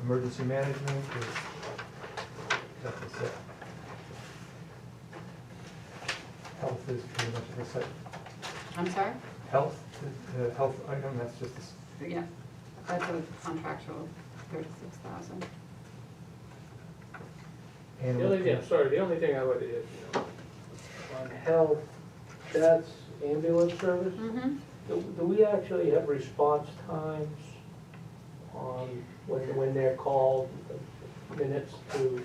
Emergency management is, that's a set. Health is pretty much the set. I'm sorry? Health, the health item, that's just, Yeah, that's a contractual 36,000. The only thing, sorry, the only thing I would, on health, that's ambulance service. Mm-hmm. Do we actually have response times on when they're called, minutes to,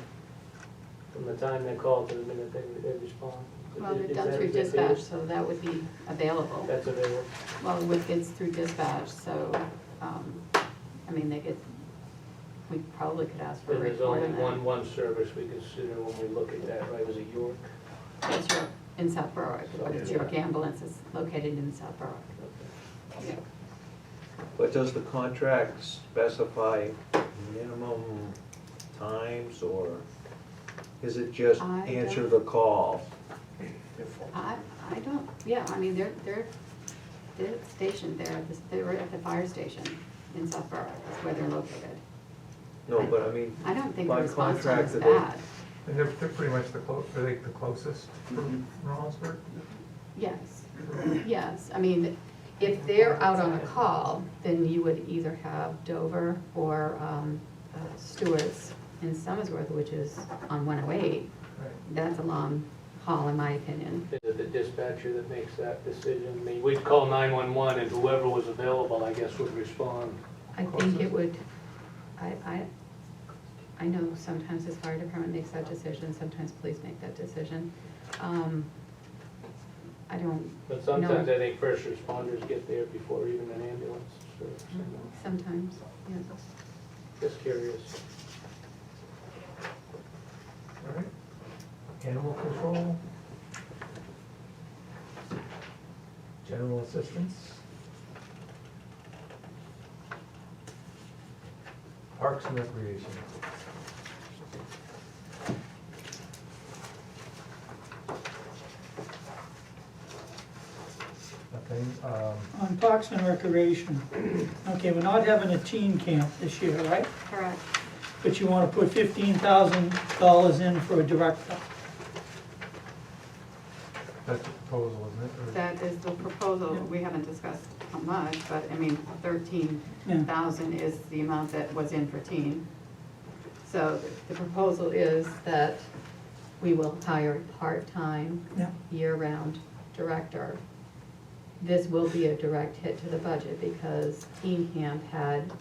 from the time they're called to the minute they respond? Well, they're Is done that- through is that dispatch, dated? so that would be available. That's available. Well, it's through dispatch, so, I mean, we probably could ask for a And there's report only on that. one service we consider when we look at that, right, is it York? It's York, in South Berwick, but it's York Ambulance is located in South Berwick. Yeah. But does the contract specify minimum times, or is it just I answer don't- the call? I don't, yeah, I mean, they're stationed there, they're at the fire station in South Berwick, that's where they're located. No, but I mean, I don't think the by response time is contract, do they- bad. and they're pretty much are they the closest from Rollinsford? Yes, yes, I mean, if they're out on a call, then you would either have Dover or Stewart's in Somersworth, which is on 108. That's a long haul, in my opinion. Is it the dispatcher that makes that decision? I mean, we'd call 911 and whoever was available, I guess, would respond. I think it would, I know sometimes the fire department makes that decision, sometimes police make that decision. I don't But sometimes know. I think first responders get there before even an ambulance service. Sometimes, yes. Just curious. All right. Animal control. General assistance. Parks and recreation. Nothing, On Parks and Recreation, okay, we're not having a teen camp this year, right? Correct. But you wanna put $15,000 in for a director. that's the proposal, isn't it? Or- That is the proposal, we haven't discussed how much, but I mean, 13,000 is the amount that was in for teen. So the proposal is that we will hire a part-time, Yeah. year-round director. This will be a direct hit to the budget because teen camp had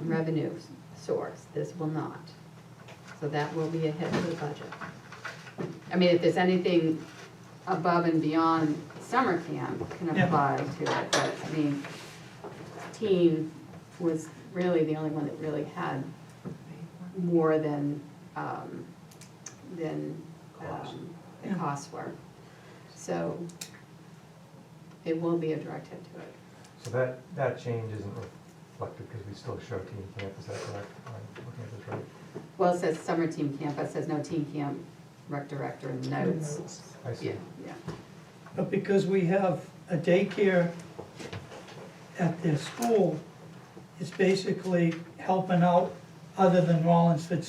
revenue source. This will not. So that will be a hit to the budget. I mean, if there's anything above and beyond summer camp can Yeah. apply to it, but I mean, teen was really the only one that really had more than the Yeah. costs were. So it will be a direct hit to it. So that change isn't reflected because we still show teen camp, is that correct? I'm looking at this right? Well, it says summer team camp, but it says no teen camp rec director in the notes. I see. Yeah, yeah. But because we have a daycare at their school, it's basically helping out other than Rollinsford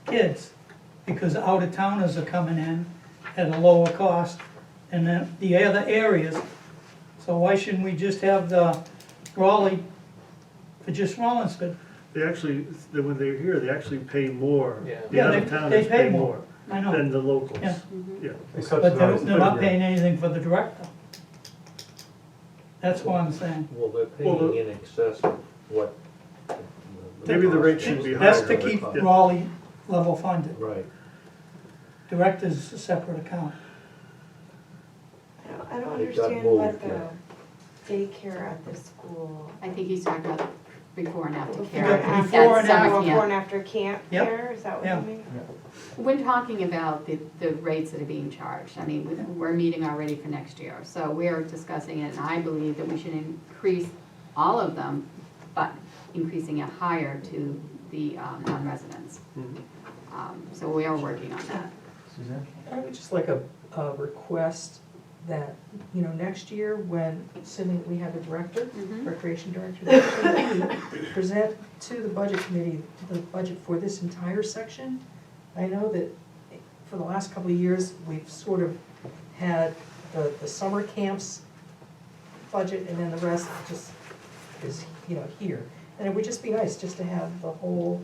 kids. Because out-of-towners are coming in at a lower cost than the other areas. So why shouldn't we just have the Raleigh for just Rollinsford? They actually, when they're here, they actually pay more. Yeah. The Yeah, out-of-towners they pay more. I know. than the locals. Yeah. Mhm. Yeah. They But subsidize the they're not program. paying anything for the director. That's what I'm saying. Well, they're Well, paying in excess of what. Maybe the rate should be That's higher. to keep Yeah. Raleigh level funded. Right. Director's is a separate account. I don't It got understand what moved, the daycare at the school. I think he's talking about before and after care. Yeah, at before and summer after. camp. Before and after camp Yep. care, is that what Yeah. you mean? We're talking about the rates that are being charged. I mean, we're meeting already for next year. So we're discussing it, and I believe that we should increase all of them, but increasing it higher to the non-residents. Mhm. So we are working on that. Suzanne? I would just like a request that, next year, when, assuming we have a director, Mhm. recreation director, that we present to the budget committee, the budget for this entire section. I know that for the last couple of years, we've sort of had the summer camps budget, and then the rest just is, here. And it would just be nice just to have the whole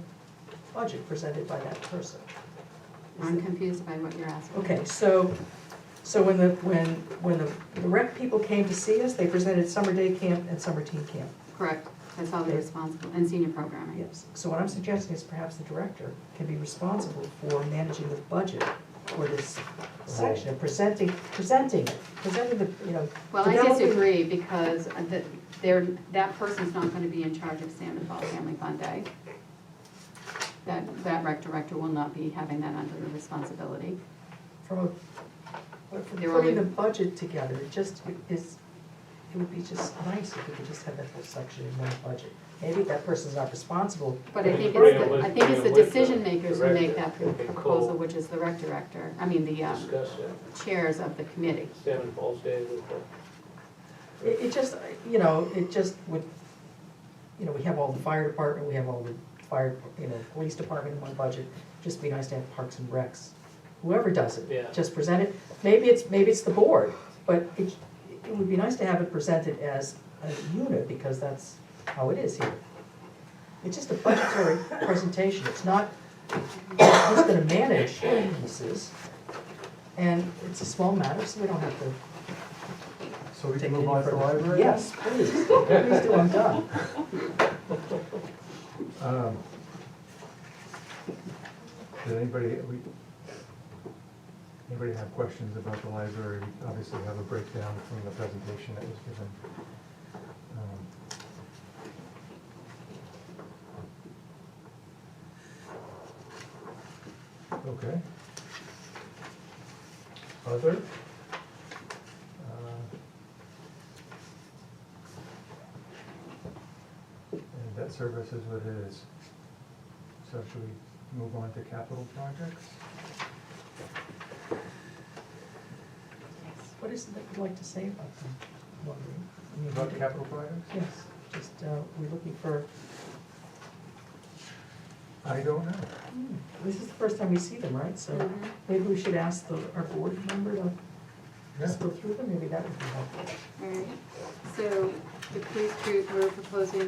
budget presented by that person. I'm confused by what you're asking. Okay, so when the rec people came to see us, they presented summer day camp and summer teen camp. Correct. That's all they're responsible, and senior programming. Yes, so what I'm suggesting is perhaps the director can be responsible for managing the budget for this section, presenting the, Well, I developing- disagree because that person's not gonna be in charge of Salmon Falls Family Fun Day. That rec director will not be having that under the responsibility. From They're putting only- the budget together, it would be just nice if we could just have that whole section in one budget. Maybe that person's not responsible. But I think Bring it's it with- I think it's the bring it with decision the makers who make director. that Okay, proposal, cool. which is the rec director, I mean, the Discuss it. chairs of the committee. Salmon Falls Day with the. It just would, we have all the fire department, we have all the police department in one budget. Just be nice to have Parks and Recs, whoever does it. Yeah. Just present it. Maybe it's the board, but it would be nice to have it presented as a unit, because that's how it is here. It's just a budgetary presentation, it's not who's gonna manage pieces. And it's a small matter, so we don't have to So we take can it any move on to the further. library? Yes, please, please do, I'm done. Did anybody have questions about the library? We obviously have a breakdown from the presentation that was given. Okay. Other? And debt service is what it is. So should we move on to capital projects? What is it that you'd like to say about them? I mean, About capital projects? Yes, just, we're looking for, I don't know. this is the first time we see them, right? So Mhm. maybe we should ask our board member to Yeah. just go through them, maybe that would be helpful. All right, so the police group, we're proposing